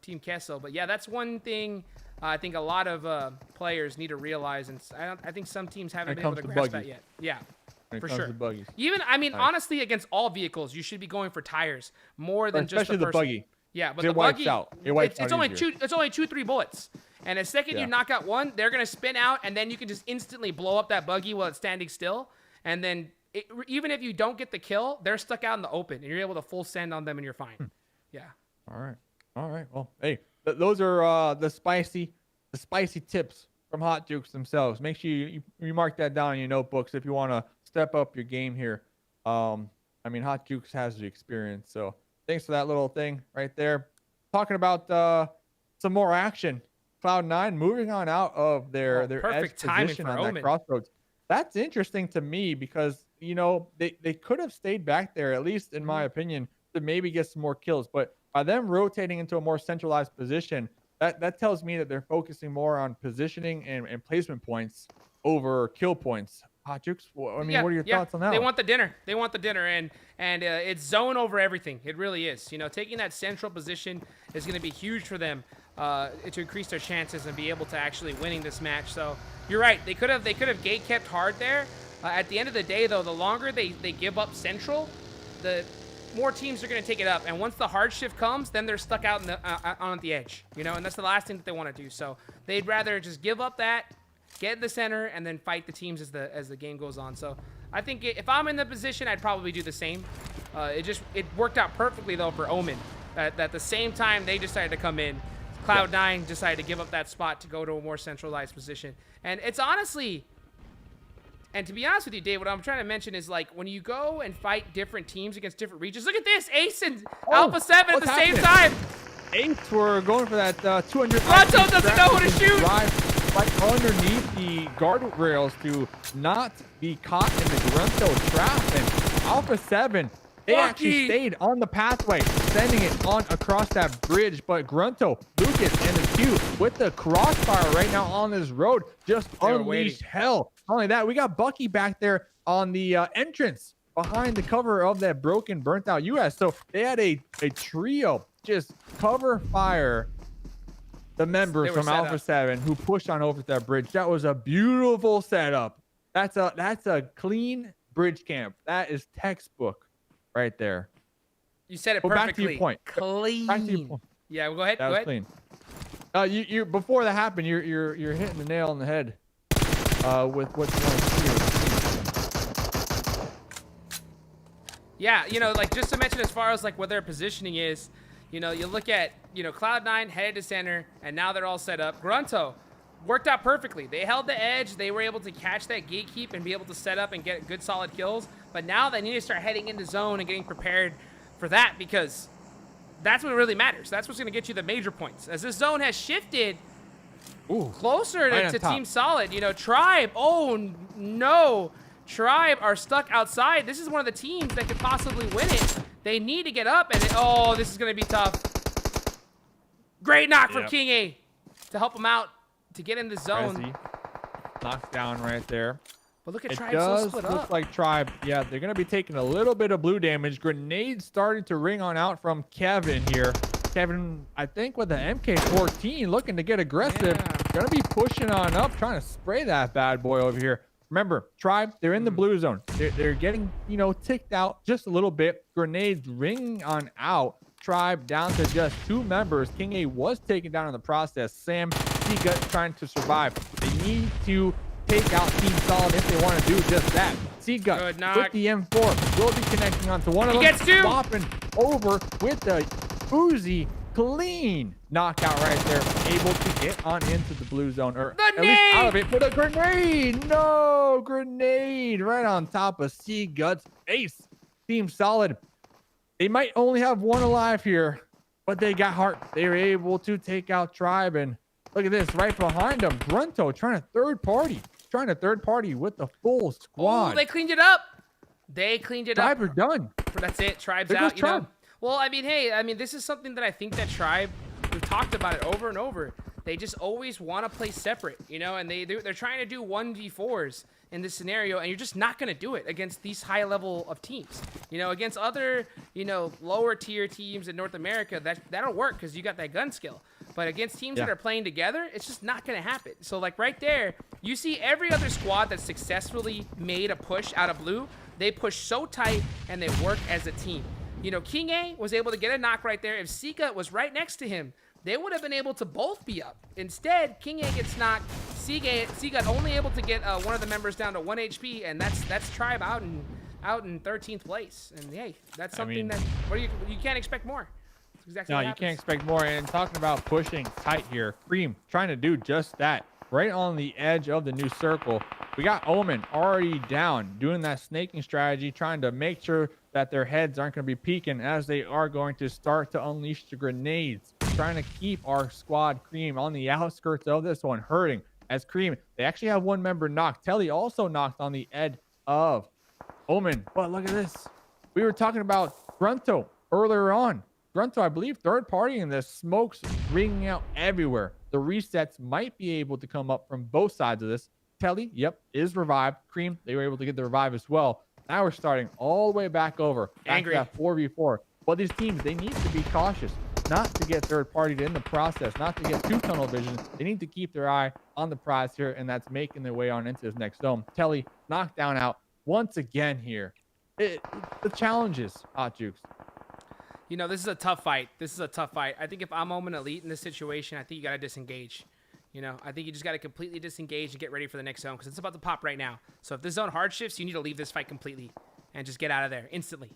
Team Kessel. But yeah, that's one thing I think a lot of players need to realize, and I think some teams haven't been able to grasp that yet. Yeah, for sure. Even, I mean, honestly, against all vehicles, you should be going for tires more than just the buggy. Yeah, but the buggy, it's only easier. it's only 2-3 bullets. And the second you knock out one, they're gonna spin out, and then you can just instantly blow up that buggy while it's standing still. And then even if you don't get the kill, they're stuck out in the open, and you're able to full send on them, and you're fine. Yeah. All right. Well, hey, those are the spicy tips from Hot Jukes themselves. Make sure you mark that down in your notebooks if you want to step up your game here. I mean, Hot Jukes has the experience, so thanks for that little thing right there. Talking about some more action. Cloud9 moving on out of their edge position on that crossroads. That's interesting to me because, you know, they could have stayed back there, at least in my opinion, to maybe get some more kills. But by them rotating into a more centralized position, that tells me that they're focusing more on positioning and placement points over kill points. Hot Jukes, I mean, what are your thoughts on that? They want the dinner. They want the dinner, and it's zone over everything. It really is. You know, taking that central position is going to be huge for them to increase their chances and be able to actually winning this match. So you're right. They could have gate kept hard there. At the end of the day, though, the longer they give up central, the more teams are going to take it up. And once the hard shift comes, then they're stuck out on the edge. You know, and that's the last thing that they want to do. So they'd rather just give up that, get in the center, and then fight the teams as the game goes on. So I think if I'm in the position, I'd probably do the same. It worked out perfectly, though, for Omen. At the same time they decided to come in, Cloud9 decided to give up that spot to go to a more centralized position. And it's honestly, And to be honest with you, Dave, what I'm trying to mention is, like, when you go and fight different teams against different regions, look at this, Ace and Alpha 7 at the same time. Ace were going for that 200. GRUNTo doesn't know who to shoot. Right underneath the guardrails to not be caught in the GRUNTo trap. And Alpha 7, they actually stayed on the pathway, sending it on across that bridge. But GRUNTo, Lucas, and the Q with the crossfire right now on this road just unleashed hell. Not only that, we got Bucky back there on the entrance behind the cover of that broken, burnt out US. So they had a trio just cover fire the members from Alpha 7 who pushed on over to that bridge. That was a beautiful setup. That's a clean bridge camp. That is textbook right there. You said it perfectly. Back to your point. Clean. Back to your point. Yeah, well, go ahead. That was clean. You before that happened, you're hitting the nail on the head with what you want to see. Yeah, you know, like, just to mention as far as like what their positioning is, you know, you look at, you know, Cloud9 headed to center, and now they're all set up. GRUNTo worked out perfectly. They held the edge. They were able to catch that gatekeep and be able to set up and get good solid kills. But now they need to start heading into zone and getting prepared for that, because that's what really matters. That's what's going to get you the major points. As this zone has shifted closer to Team Solid, you know, Tribe, oh no. Tribe are stuck outside. This is one of the teams that could possibly win it. They need to get up, and oh, this is going to be tough. Great knock from King A to help him out to get in the zone. Knocked down right there. But look at Tribe so split up. Looks like Tribe, yeah, they're going to be taking a little bit of blue damage. Grenades starting to ring on out from Kevin here. Kevin, I think with the MK14, looking to get aggressive. Yeah. Going to be pushing on up, trying to spray that bad boy over here. Remember, Tribe, they're in the blue zone. They're getting, you know, ticked out just a little bit. Grenades ringing on out. Tribe down to just 2 members. King A was taken down in the process. Sam, Seagut trying to survive. They need to take out Team Solid if they want to do just that. Seagut with the M4 will be connecting onto one of them. He gets 2. Bopping over with the Uzi. Clean knockout right there. Able to get on into the blue zone, or at least out of it. But a grenade! No! Grenade right on top of Seagut's face. Team Solid. They might only have 1 alive here, but they got heart. They were able to take out Tribe, and look at this right behind them. GRUNTo trying to third party with the full squad. Oh, they cleaned it up. They cleaned it up. Tribe are done. That's it. Tribe's out. You know. Well, I mean, hey, this is something that I think that Tribe, we've talked about it over and over. They just always want to play separate, you know, and they're trying to do 1v4s in this scenario, and you're just not going to do it against these high level of teams. You know, against other, you know, lower tier teams in North America, that'll work because you got that gun skill. But against teams that are playing together, it's just not going to happen. So, like, right there, you see every other squad that successfully made a push out of blue, they push so tight and they work as a team. You know, King A was able to get a knock right there. If Seagut was right next to him, they would have been able to both be up. Instead, King A gets knocked. Seagut only able to get one of the members down to 1 HP, and that's Tribe out in 13th place. And hey, that's something that you can't expect more. That's exactly what happens. You can't expect more. And talking about pushing tight here, Cream trying to do just that. Right on the edge of the new circle. We got Omen already down, doing that snaking strategy, trying to make sure that their heads aren't going to be peeking as they are going to start to unleash the grenades. Trying to keep our squad, Cream, on the outskirts of this one, hurting. As Cream, they actually have 1 member knocked. Telly also knocked on the edge of Omen. But look at this. We were talking about GRUNTo earlier on. GRUNTo, I believe, third party in this. Smokes ringing out everywhere. The resets might be able to come up from both sides of this. Telly, is revived. Cream, they were able to get the revive as well. Now we're starting all the way back over. Angry. Back to that 4v4. But these teams, they need to be cautious not to get third partied in the process, not to get 2 tunnel vision. They need to keep their eye on the prize here, and that's making their way on into this next zone. Telly, knockdown out once again here. The challenges, Hot Jukes. You know, this is a tough fight. I think if I'm Omen Elite in this situation, I think you got to disengage. You know, I think you just got to completely disengage and get ready for the next zone because it's about to pop right now. So if this zone hard shifts, you need to leave this fight completely and just get out of there instantly.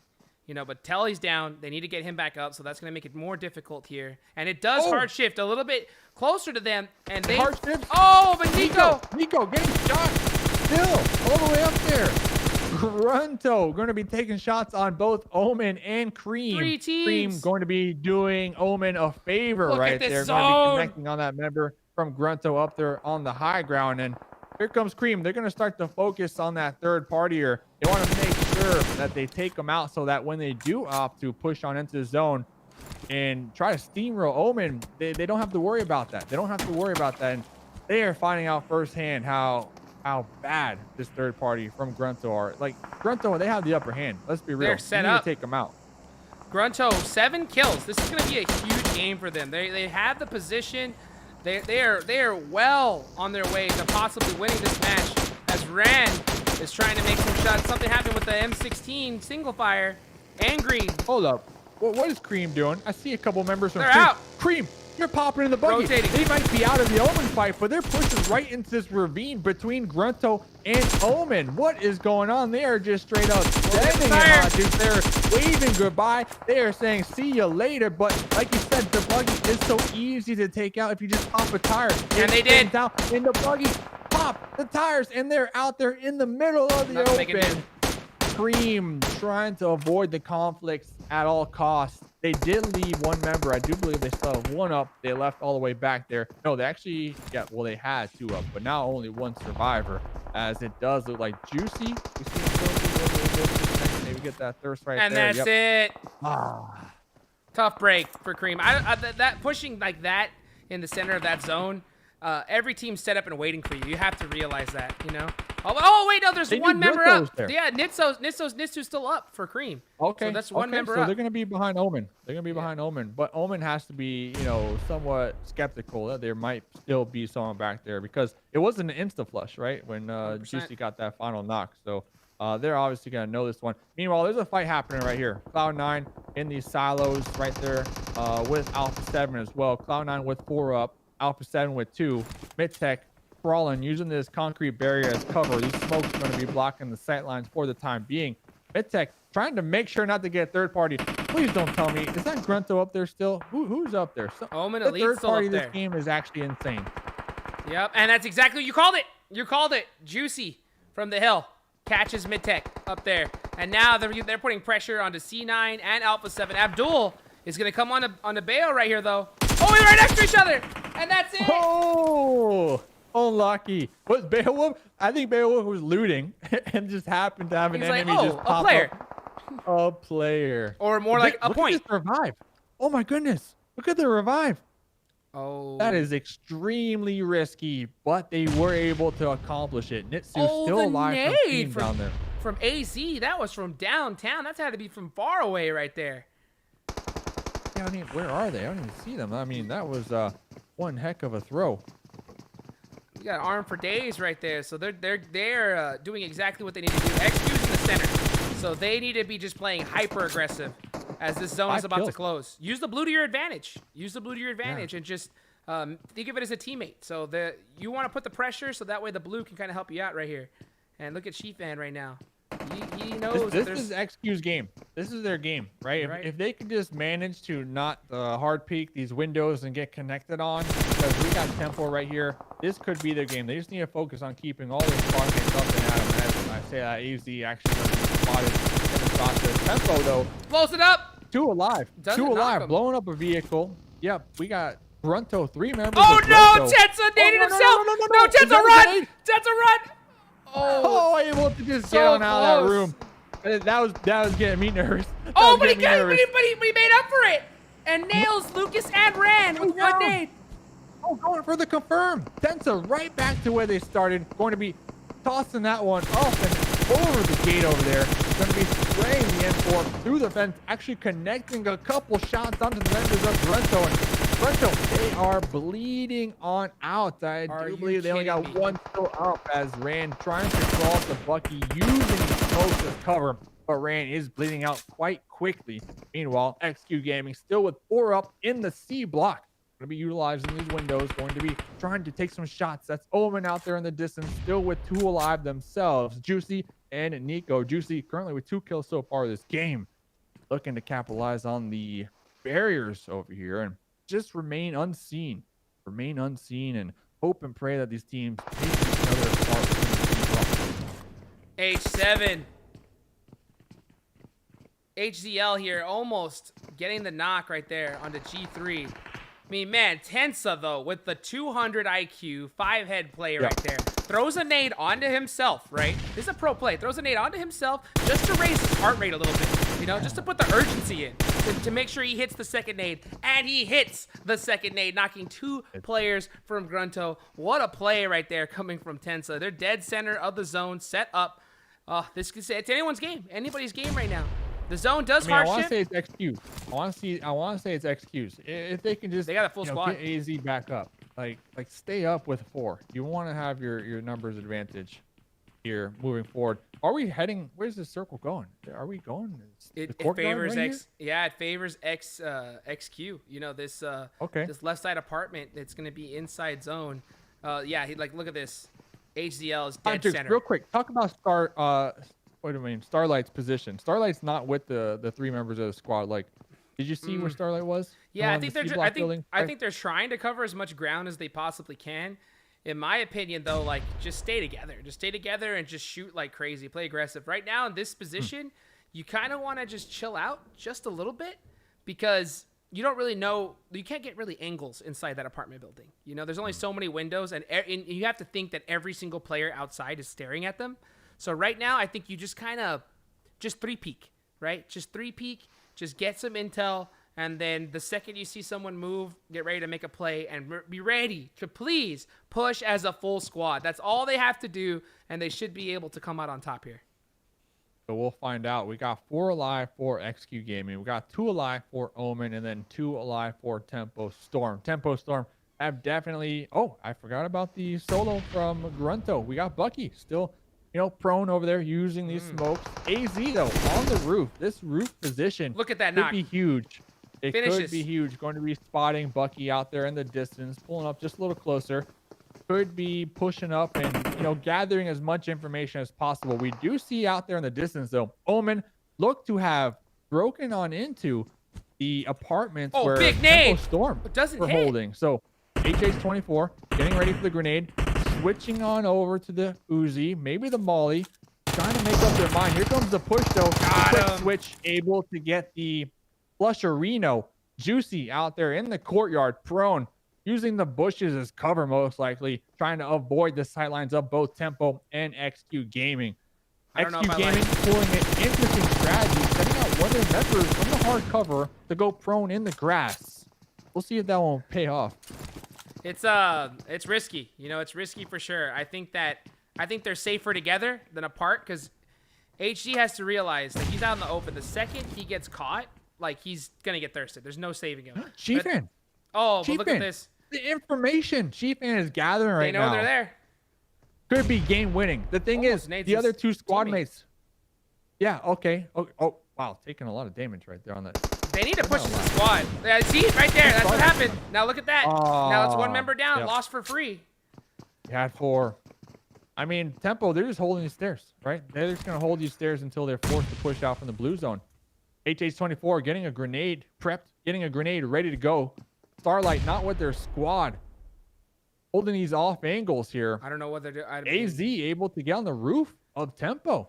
You know, but Telly's down. They need to get him back up, so that's going to make it more difficult here. And it does hard shift a little bit closer to them. And they hard shift. Oh, but Nico getting shot. still all the way up there. GRUNTo going to be taking shots on both Omen and Cream. 3 teams. Cream going to be doing Omen a favor Look right at this there. zone. Going to be connecting on that member from GRUNTo up there on the high ground. And here comes Cream. They're going to start to focus on that third party here. They want to make sure that they take them out so that when they do opt to push on into the zone and try to steamroll Omen, they don't have to worry about that. They don't have to worry about that. And they are finding out firsthand how bad this third party from GRUNTo are. Like, GRUNTo, they have the upper hand. Let's be real. They're set you need up. to take them out. GRUNTo, 7 kills. This is going to be a huge game for them. They have the position. They are well on their way to possibly winning this match as Ran is trying to make some shots. Something happened with the M16 single fire. Angry. Hold up. What is Cream doing? I see a couple members from They're Cream. out. Cream, you're popping in the buggy. Rotating. They might be out of the Omen fight, but they're pushing right into this ravine between GRUNTo and Omen. What is going on? They are just straight up sending it out, dude. They're waving goodbye. They are saying see you later. But like you said, the buggy is so easy to take out if you just pop a tire. And they did. Down in the buggy, pop the tires, and they're out there in the middle of the Nothing they can do. open. Cream trying to avoid the conflicts at all costs. They did leave one member. I do believe they still have one up. They left all the way back there. No, they actually, yeah, well, they had 2 up, but now only 1 survivor, as it does look like Juicy. We see maybe get that thirst right And there. that's it. Ah. Tough break for Cream. That pushing like that in the center of that zone, every team's set up and waiting for you. You have to realize that, you know? Oh wait, no, there's They one do member GRUNTo's up. there. Yeah, Nitsu's still up for Cream. Okay. So that's one member so up. they're going to be behind Omen. They're going to be behind Omen. But Omen has to be, you know, somewhat skeptical that there might still be someone back there because it wasn't an insta-flush, right? When 100%. Juicy got that final knock. So they're obviously going to know this one. Meanwhile, there's a fight happening right here. Cloud9 in these silos right there with Alpha 7 as well. Cloud9 with 4 up. Alpha 7 with 2. Midtech crawling, using this concrete barrier as cover. These smokes are going to be blocking the sight lines for the time being. Midtech trying to make sure not to get third party. Please don't tell me. Is that GRUNTo up there still? Who's up there? Omen the Elite third still party up of there. this game is actually insane. Yep, and that's exactly, you called it. You called it. Juicy from the hill catches Midtech up there. And now they're putting pressure onto C9 and Alpha 7. Abdul is going to come on the bail right here, though. Oh, we're right next to each other. And that's it. Oh! Unlucky. Was Beowulf? I think Beowulf was looting and just happened to have an He's like, enemy oh, just pop a player. up. A player. Or more like a Look point. at this revive. Oh my goodness. Look at the revive. Oh. That is extremely risky, but they were able to accomplish it. Nitsu's Oh, still the alive from nade team down there. From AZ. That was from downtown. That's had to be from far away right there. Yeah, I mean, where are they? I don't even see them. I mean, that was one heck of a throw. You got arm for days right there. So they're doing exactly what they need to do. XQ's in the center. So they need to be just playing hyper aggressive as this zone is 5 about to kills. close. Use the blue to your advantage. Use the blue to your advantage and just think of it as a teammate. So you want to put the pressure so that way the blue can kind of help you out right here. And look at Sheefan right now. He knows This is XQ's game. This is their game, right? Right. If they could just manage to not hard peek these windows and get connected on, because we got Tempo right here, this could be their game. They just need to focus on keeping all their squad mates up and at them. As I say that, AZ actually going to be spotted in the process. Tempo, though, blows it up. 2 alive. Doesn't 2 knock alive, him. blowing up a vehicle. Yep, we got GRUNTo, 3 members Oh of no, GRUNTo. Tetsa dated no, himself. no, no, no, no. No, Is Tetsa that a run. grenade? Tetsa run. Oh, able to just So get on out of that close. room. That was getting me nervous. That Oh, was but he getting me got, nervous. but he made up for it and nails Lucas and Ran with one Yeah. nade. Oh, going for the confirm. Tensa right back to where they started. Going to be tossing that one up and over the gate over there. Going to be spraying the M4 through the fence, actually connecting a couple shots onto the members of GRUNTo. And GRUNTo, they are bleeding on out. I Are do you believe they only got kidding me? 1 still up as Rand trying to crawl up the Bucky using the smoke as cover. But Rand is bleeding out quite quickly. Meanwhile, XQ Gaming still with 4 up in the C block. Going to be utilizing these windows, going to be trying to take some shots. That's Omen out there in the distance, still with 2 alive themselves. Juicy and Nico. Juicy currently with 2 kills so far this game. Looking to capitalize on the barriers over here and just remain unseen. Remain unseen and hope and pray that these teams take each other apart. H7. HZL here almost getting the knock right there onto G3. I mean, man, Tensa, though, with the 200 IQ, 5-head play right there. Throws a nade onto himself, right? This is a pro play. Throws a nade onto himself just to raise his heart rate a little bit, you know, just to put the urgency in, to make sure he hits the second nade. And he hits the second nade, knocking 2 players from GRUNTo. What a play right there coming from Tensa. They're dead center of the zone, set up. This could say it's anyone's game, anybody's game right now. The zone does hardship. I want to say it's XQ. I want to say it's XQs. If they can just they got a full squad. Get AZ back up. Like stay up with 4. You want to have your numbers advantage here moving forward. Are we heading? Where's the circle going? Are we going? It favors right X. Here? Yeah, it favors XQ. You know this. This left side apartment. It's going to be inside zone. Yeah, look at this. HZL is dead center. Real quick, talk about Starlight's position. Starlight's not with the 3 members of the squad. Like, did you see where Starlight was? Yeah, I think they're trying to cover as much ground as they possibly can. In my opinion, though, like, just stay together. Just stay together and just shoot like crazy. Play aggressive. Right now in this position, you kind of want to just chill out just a little bit because you don't really know. You can't get really angles inside that apartment building. You know, there's only so many windows, and you have to think that every single player outside is staring at them. So right now, I think you just kind of just 3-peek, right? Just 3-peek, just get some intel, and then the second you see someone move, get ready to make a play and be ready to please push as a full squad. That's all they have to do, and they should be able to come out on top here. So we'll find out. We got 4 alive for XQ Gaming. We got 2 alive for Omen, and then 2 alive for Tempo Storm. Tempo Storm have definitely... Oh, I forgot about the solo from GRUNTo. We got Bucky still... prone over there using these smokes. AZ, though, on the roof. This roof position Look at that could knock. be huge. It Finishes. could be huge. Going to be spotting Bucky out there in the distance, pulling up just a little closer. Could be pushing up and, gathering as much information as possible. We do see out there in the distance, though, Omen look to have broken on into the apartments where big Tempo nade. Storm Doesn't are hit. holding. So, HH24 getting ready for the grenade. Switching on over to the Uzi, maybe the Molly, trying to make up their mind. Here comes the push, though. Quick switch, able to get the Flusherino. Juicy out there in the courtyard, prone, using the bushes as cover, most likely, trying to avoid the sightlines of both Tempo and XQ Gaming. XQ Gaming pulling an interesting strategy, setting out one of their members from the hard cover to go prone in the grass. We'll see if that won't pay off. It's risky. It's risky for sure. I think they're safer together than apart because HG has to realize that he's out in the open. The second he gets caught, like, he's gonna get thirsted. There's no saving him. Chiefin. But look at this. The information Chiefin is gathering right now. They know they're there. Could be game winning. The thing is, the other 2 squad mates. Yeah. Okay. Oh, wow, taking a lot of damage right there on that. They need to push the squad. Yeah, see, right there. That's what happened. Now look at that. Now it's 1 member down, lost for free. You had 4. I mean, Tempo, they're just holding these stairs, right? They're just going to hold these stairs until they're forced to push out from the blue zone. HH24 getting a grenade prepped, getting a grenade ready to go. Starlight not with their squad. Holding these off angles here. I don't know what they're doing. AZ able to get on the roof of Tempo.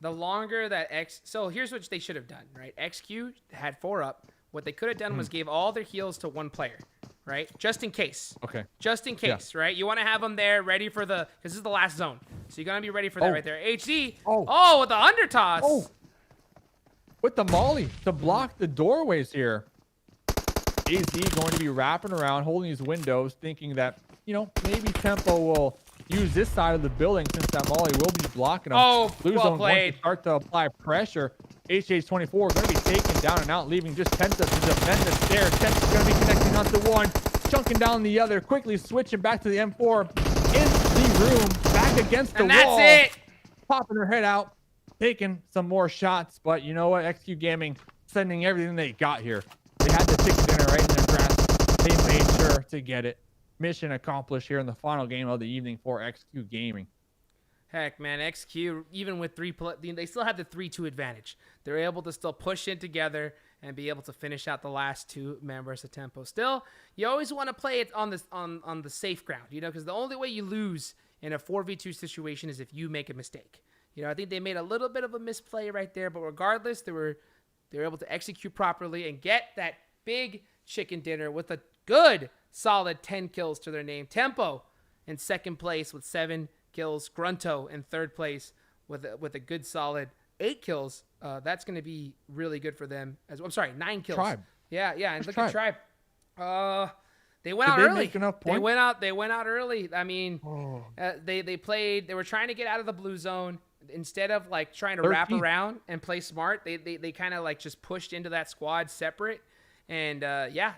The longer that so here's what they should have done, right? XQ had 4 up. What they could have done was gave all their heals to 1 player, right? Just in case. Okay. Just in case, right? You want to have them there ready for because this is the last zone. So you're going to be ready for that right there. HZ. Oh, with the under toss. Oh. With the Molly to block the doorways here. AZ going to be wrapping around, holding these windows, thinking that, maybe Tempo will use this side of the building since that Molly will be blocking them. Oh, Blue well zone played. going to start to apply pressure. HH24 going to be taken down and out, leaving just Tensa to defend the stairs. Tensa's going to be connecting onto 1, chunking down the other, quickly switching back to the M4 in the room, back against the wall. And that's it. Popping her head out, taking some more shots. But you know what? XQ Gaming sending everything they got here. They had the chicken dinner right in their grasp. They made sure to get it. Mission accomplished here in the final game of the evening for XQ Gaming. Heck, man, XQ, even with they still have the 3-2 advantage. They're able to still push in together and be able to finish out the last 2 members of Tempo. Still, you always want to play it on the safe ground, because the only way you lose in a 4v2 situation is if you make a mistake. You know, I think they made a little bit of a misplay right there, but regardless, they were able to execute properly and get that big chicken dinner with a good, solid 10 kills to their name. Tempo in second place with 7 kills. GRUNTo in third place with a good, solid 8 kills. That's going to be really good for them. I'm sorry, 9 kills. Tribe. Yeah, and look at Tribe. They went out Did they early. make enough points? They went out early. I mean, they were trying to get out of the blue zone. Instead of like trying to wrap around and play smart, they kind of like just pushed into that squad separate, and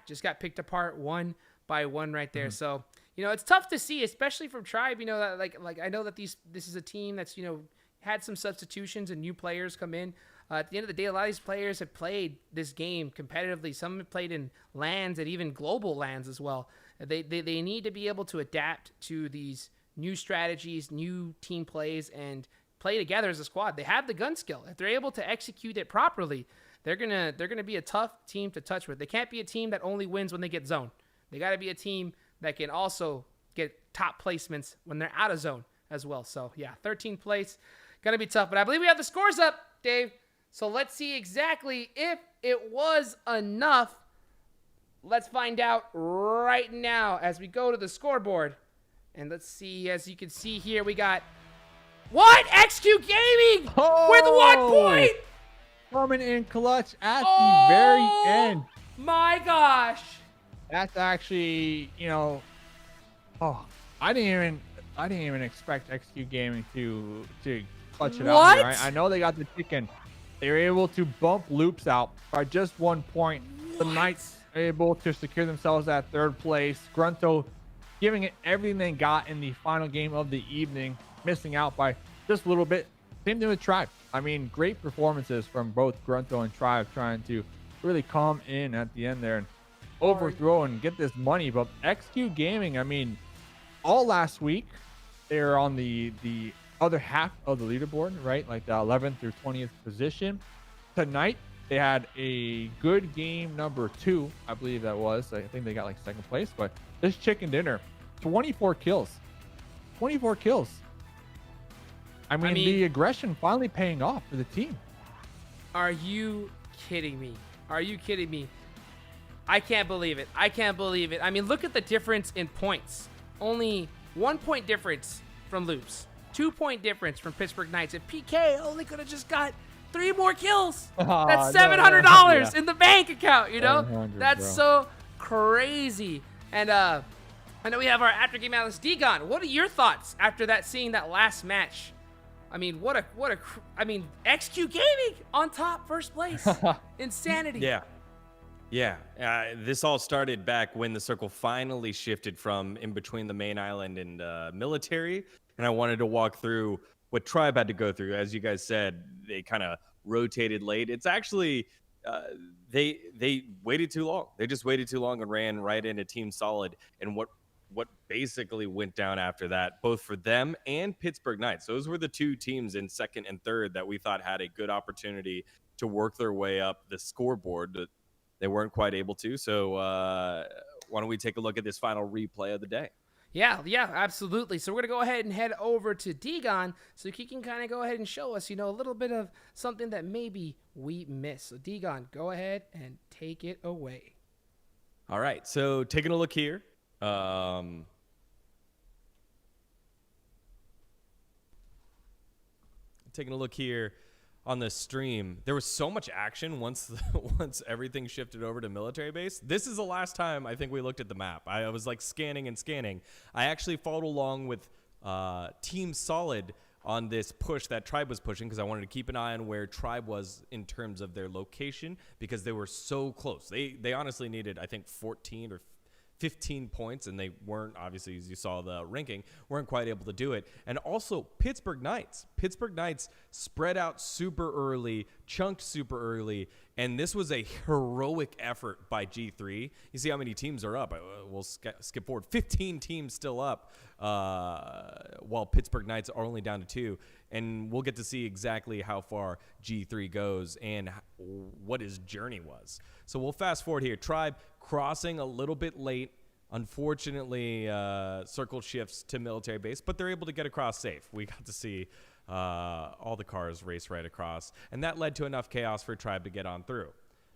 just got picked apart one by one right there. So, you know, it's tough to see, especially from Tribe. You know, that like I know that this is a team that's, you know, had some substitutions and new players come in. At the end of the day, a lot of these players have played this game competitively. Some have played in LANs and even global LANs as well. They need to be able to adapt to these new strategies, new team plays, and play together as a squad. They have the gun skill. If they're able to execute it properly, they're gonna be a tough team to touch with. They can't be a team that only wins when they get zone. They got to be a team that can also get top placements when they're out of zone as well. So yeah, 13th place, gonna be tough. But I believe we have the scores up, Dave. So let's see exactly if it was enough. Let's find out right now as we go to the scoreboard. And let's see, as you can see here, we got what? XQ Gaming with 1 point. Coming in clutch at the very end. My gosh. That's actually, you know, I didn't even expect XQ Gaming to clutch it out here. I know they got the chicken. They were able to bump Loops out by just 1 point. The Knights are able to secure themselves at third place. GRUNTo giving it everything they got in the final game of the evening, missing out by just a little bit. Same thing with Tribe. I mean, great performances from both GRUNTo and Tribe, trying to really come in at the end there and overthrow and get this money. But XQ Gaming, I mean, all last week they were on the other half of the leaderboard, right? Like the 11th through 20th position. Tonight they had a good game number 2, I believe that was. I think they got like second place, but this chicken dinner, 24 kills. 24 kills. I mean, the aggression finally paying off for the team. Are you kidding me? Are you kidding me? I can't believe it. I can't believe it. I mean, look at the difference in points. Only 1 point difference from Loops. 2 point difference from Pittsburgh Knights. If PK only could have just got 3 more kills, that's $700 in the bank account, you know? That's so crazy. And I know we have our after game analyst, Degon. What are your thoughts after seeing that last match? I mean, I mean, XQ Gaming on top, first place. Insanity. Yeah. This all started back when the circle finally shifted from in between the main island and military. And I wanted to walk through what Tribe had to go through. As you guys said, they kind of rotated late. It's actually, they waited too long. They just waited too long and ran right into Team Solid. And what basically went down after that, both for them and Pittsburgh Knights. Those were the two teams in second and third that we thought had a good opportunity to work their way up the scoreboard, but they weren't quite able to. So why don't we take a look at this final replay of the day? Yeah, absolutely. So we're going to go ahead and head over to Degon so he can kind of go ahead and show us, a little bit of something that maybe we missed. So Degon, go ahead and take it away. All right, so taking a look here. Taking a look here on the stream, there was so much action once everything shifted over to military base. This is the last time I think we looked at the map. I was like scanning and scanning. I actually followed along with Team Solid on this push that Tribe was pushing because I wanted to keep an eye on where Tribe was in terms of their location because they were so close. They honestly needed, I think, 14 or 15 points, and they weren't, obviously, as you saw the ranking, weren't quite able to do it. And also Pittsburgh Knights. Pittsburgh Knights spread out super early, chunked super early, and this was a heroic effort by G3. You see how many teams are up. We'll skip forward. 15 teams still up, while Pittsburgh Knights are only down to 2. And we'll get to see exactly how far G3 goes and what his journey was. So we'll fast forward here. Tribe crossing a little bit late Unfortunately, circle shifts to military base, but they're able to get across safe. We got to see all the cars race right across, and that led to enough chaos for Tribe to get on through.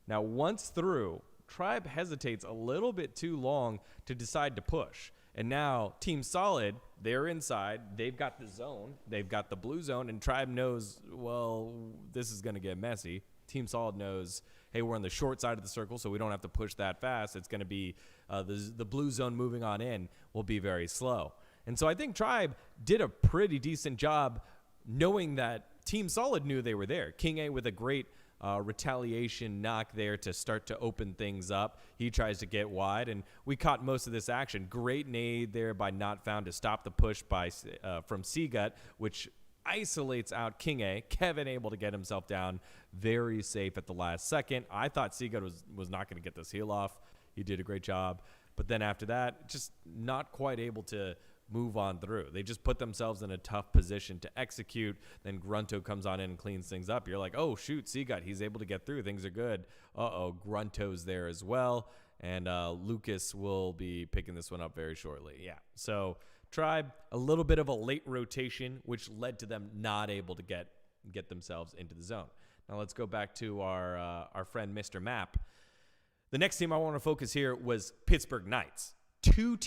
Now, once through, Tribe hesitates a little bit too long to decide to push. And now Team Solid, they're inside. They've got the zone. They've got the blue zone. And Tribe knows, well, this is going to get messy. Team Solid knows, hey, we're on the short side of the circle, so we don't have to push that fast. It's going to be the blue zone moving on in will be very slow. And so I think Tribe did a pretty decent job knowing that Team Solid knew they were there. King A with a great retaliation knock there to start to open things up. He tries to get wide, and we caught most of this action. Great nade there by Not Found to stop the push by from Seagut, which isolates out King A. Kevin able to get himself down very safe at the last second. I thought Seagut was not going to get this heal off. He did a great job. But then after that, just not quite able to move on through. They just put themselves in a tough position to execute. Then GRUNTo comes on in and cleans things up. You're like, oh, shoot, Seagut, he's able to get through. Things are good. GRUNTo's there as well. And Lucas will be picking this one up very shortly. Yeah, so Tribe, a little bit of a late rotation, which led to them not able to get themselves into the zone. Now let's go back to our friend Mr. Map. The next team I want to focus here was Pittsburgh Knights. Two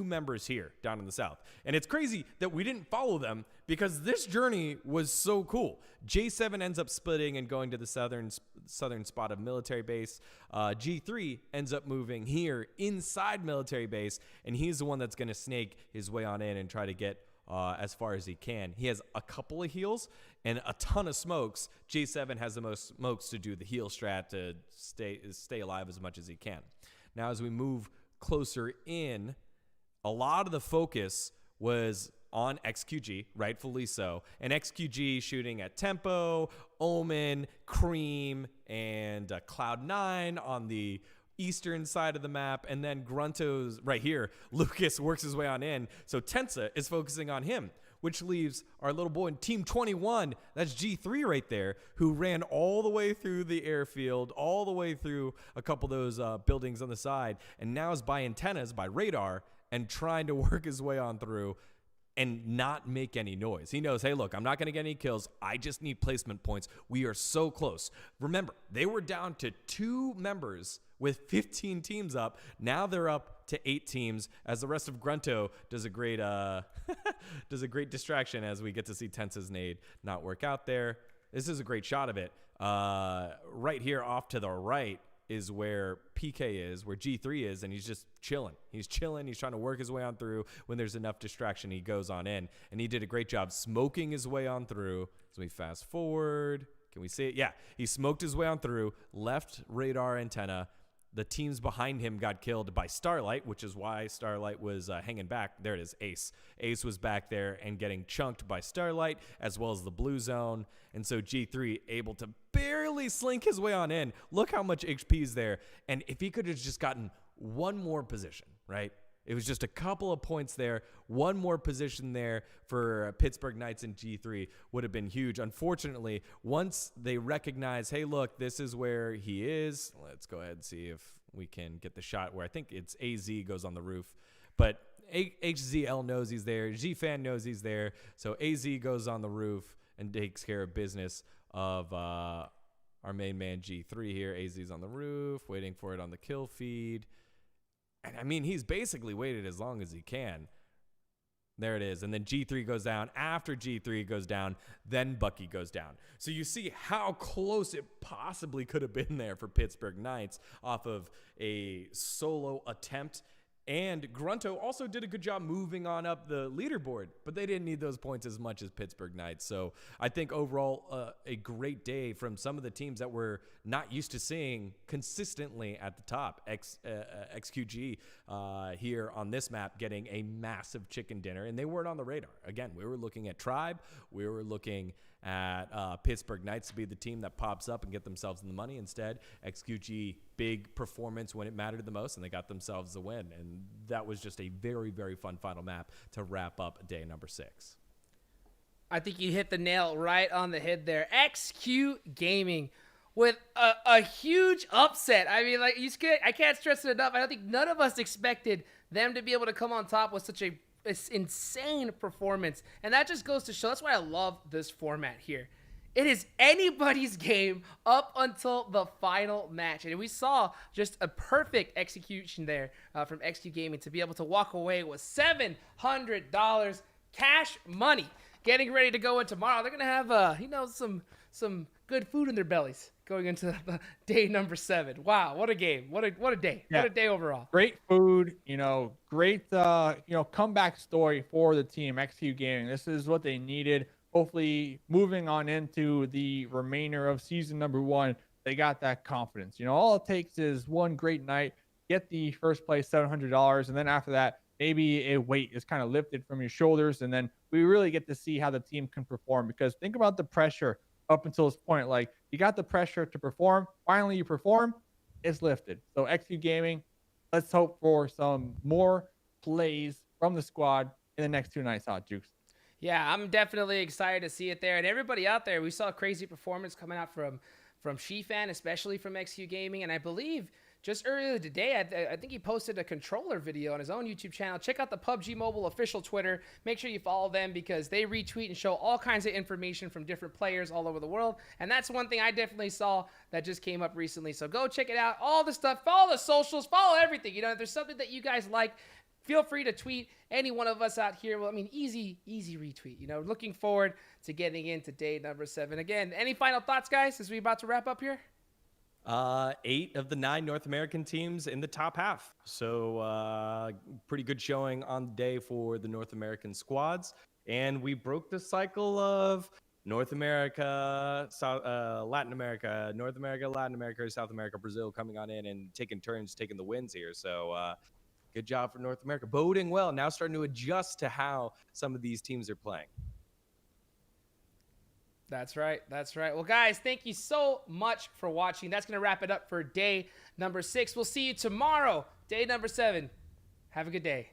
members here down in the south. And it's crazy that we didn't follow them because this journey was so cool. J7 ends up splitting and going to the southern spot of military base. G3 ends up moving here inside military base, and he's the one that's going to snake his way on in and try to get as far as he can. He has a couple of heals and a ton of smokes. J7 has the most smokes to do the heal strat to stay alive as much as he can. Now as we move closer in, a lot of the focus was on XQG, rightfully so, and XQG shooting at Tempo, Omen, Cream, and Cloud9 on the eastern side of the map, and then GRUNTo's right here. Lucas works his way on in, so Tensa is focusing on him, which leaves our little boy in Team 21, that's G3 right there, who ran all the way through the airfield, all the way through a couple of those buildings on the side, and now is by antennas, by radar, and trying to work his way on through and not make any noise. He knows, hey, look, I'm not going to get any kills. I just need placement points. We are so close. Remember, they were down to 2 members with 15 teams up. Now they're up to 8 teams as the rest of GRUNTo does a great distraction as we get to see Tensa's nade not work out there. This is a great shot of it. Right here off to the right is where PK is, where G3 is, and he's just chilling. He's chilling. He's trying to work his way on through. When there's enough distraction, he goes on in, and he did a great job smoking his way on through. As we fast forward, can we see it? Yeah, he smoked his way on through, left radar antenna. The teams behind him got killed by Starlight, which is why Starlight was hanging back. There it is, Ace. Ace was back there and getting chunked by Starlight, as well as the blue zone. And so G3 able to barely slink his way on in. Look how much HP is there. And if he could have just gotten one more position, right? It was just a couple of points there. One more position there for Pittsburgh Knights and G3 would have been huge. Unfortunately, once they recognize, hey, look, this is where he is. Let's go ahead and see if we can get the shot where I think it's AZ goes on the roof. But HZL knows he's there. G-Fan knows he's there. So AZ goes on the roof and takes care of business of our main man G3 here. AZ's on the roof, waiting for it on the kill feed. And I mean, he's basically waited as long as he can. There it is. And then G3 goes down. After G3 goes down, then Bucky goes down. So you see how close it possibly could have been there for Pittsburgh Knights off of a solo attempt. And GRUNTo also did a good job moving on up the leaderboard, but they didn't need those points as much as Pittsburgh Knights. So I think overall a great day from some of the teams that we're not used to seeing consistently at the top. XQG here on this map getting a massive chicken dinner, and they weren't on the radar. Again, we were looking at Tribe. We were looking at Pittsburgh Knights to be the team that pops up and get themselves in the money. Instead, XQG, big performance when it mattered the most, and they got themselves the win. And that was just a very, very fun final map to wrap up day number 6. I think you hit the nail right on the head there. XQ Gaming, with a huge upset. I mean, like, I can't stress it enough. I don't think none of us expected them to be able to come on top with such a insane performance. And that just goes to show, that's why I love this format here. It is anybody's game up until the final match. And we saw just a perfect execution there from XQ Gaming to be able to walk away with $700 cash money. Getting ready to go in tomorrow. They're going to have, some good food in their bellies going into the day number 7. Wow, what a game. What a day. Yeah. What a day overall. Great food, great, comeback story for the team, XQ Gaming. This is what they needed. Hopefully moving on into the remainder of season number 1, they got that confidence. All it takes is one great night, get the first place $700, and then after that, maybe a weight is kind of lifted from your shoulders, and then we really get to see how the team can perform. Because think about the pressure up until this point. Like, you got the pressure to perform. Finally, you perform. It's lifted. So XQ Gaming, let's hope for some more plays from the squad in the next 2 nights out, Jukes. Yeah, I'm definitely excited to see it there. And everybody out there, we saw crazy performance coming out from Shifan, especially from XQ Gaming. And I believe just earlier today, I think he posted a controller video on his own YouTube channel. Check out the PUBG Mobile official Twitter. Make sure you follow them because they retweet and show all kinds of information from different players all over the world. And that's one thing I definitely saw that just came up recently. So go check it out. All the stuff, follow the socials, follow everything. If there's something that you guys like, feel free to tweet any one of us out here. Well, I mean, easy retweet. Looking forward to getting into day number 7. Again, any final thoughts, guys, as we about to wrap up here? 8 of the 9 North American teams in the top half. So pretty good showing on the day for the North American squads. And we broke the cycle of North America, Latin America, North America, Latin America, South America, Brazil coming on in and taking turns taking the wins here. So good job for North America. Boding well. Now starting to adjust to how some of these teams are playing. That's right. Well, guys, thank you so much for watching. That's going to wrap it up for day number 6. We'll see you tomorrow, day number 7. Have a good day.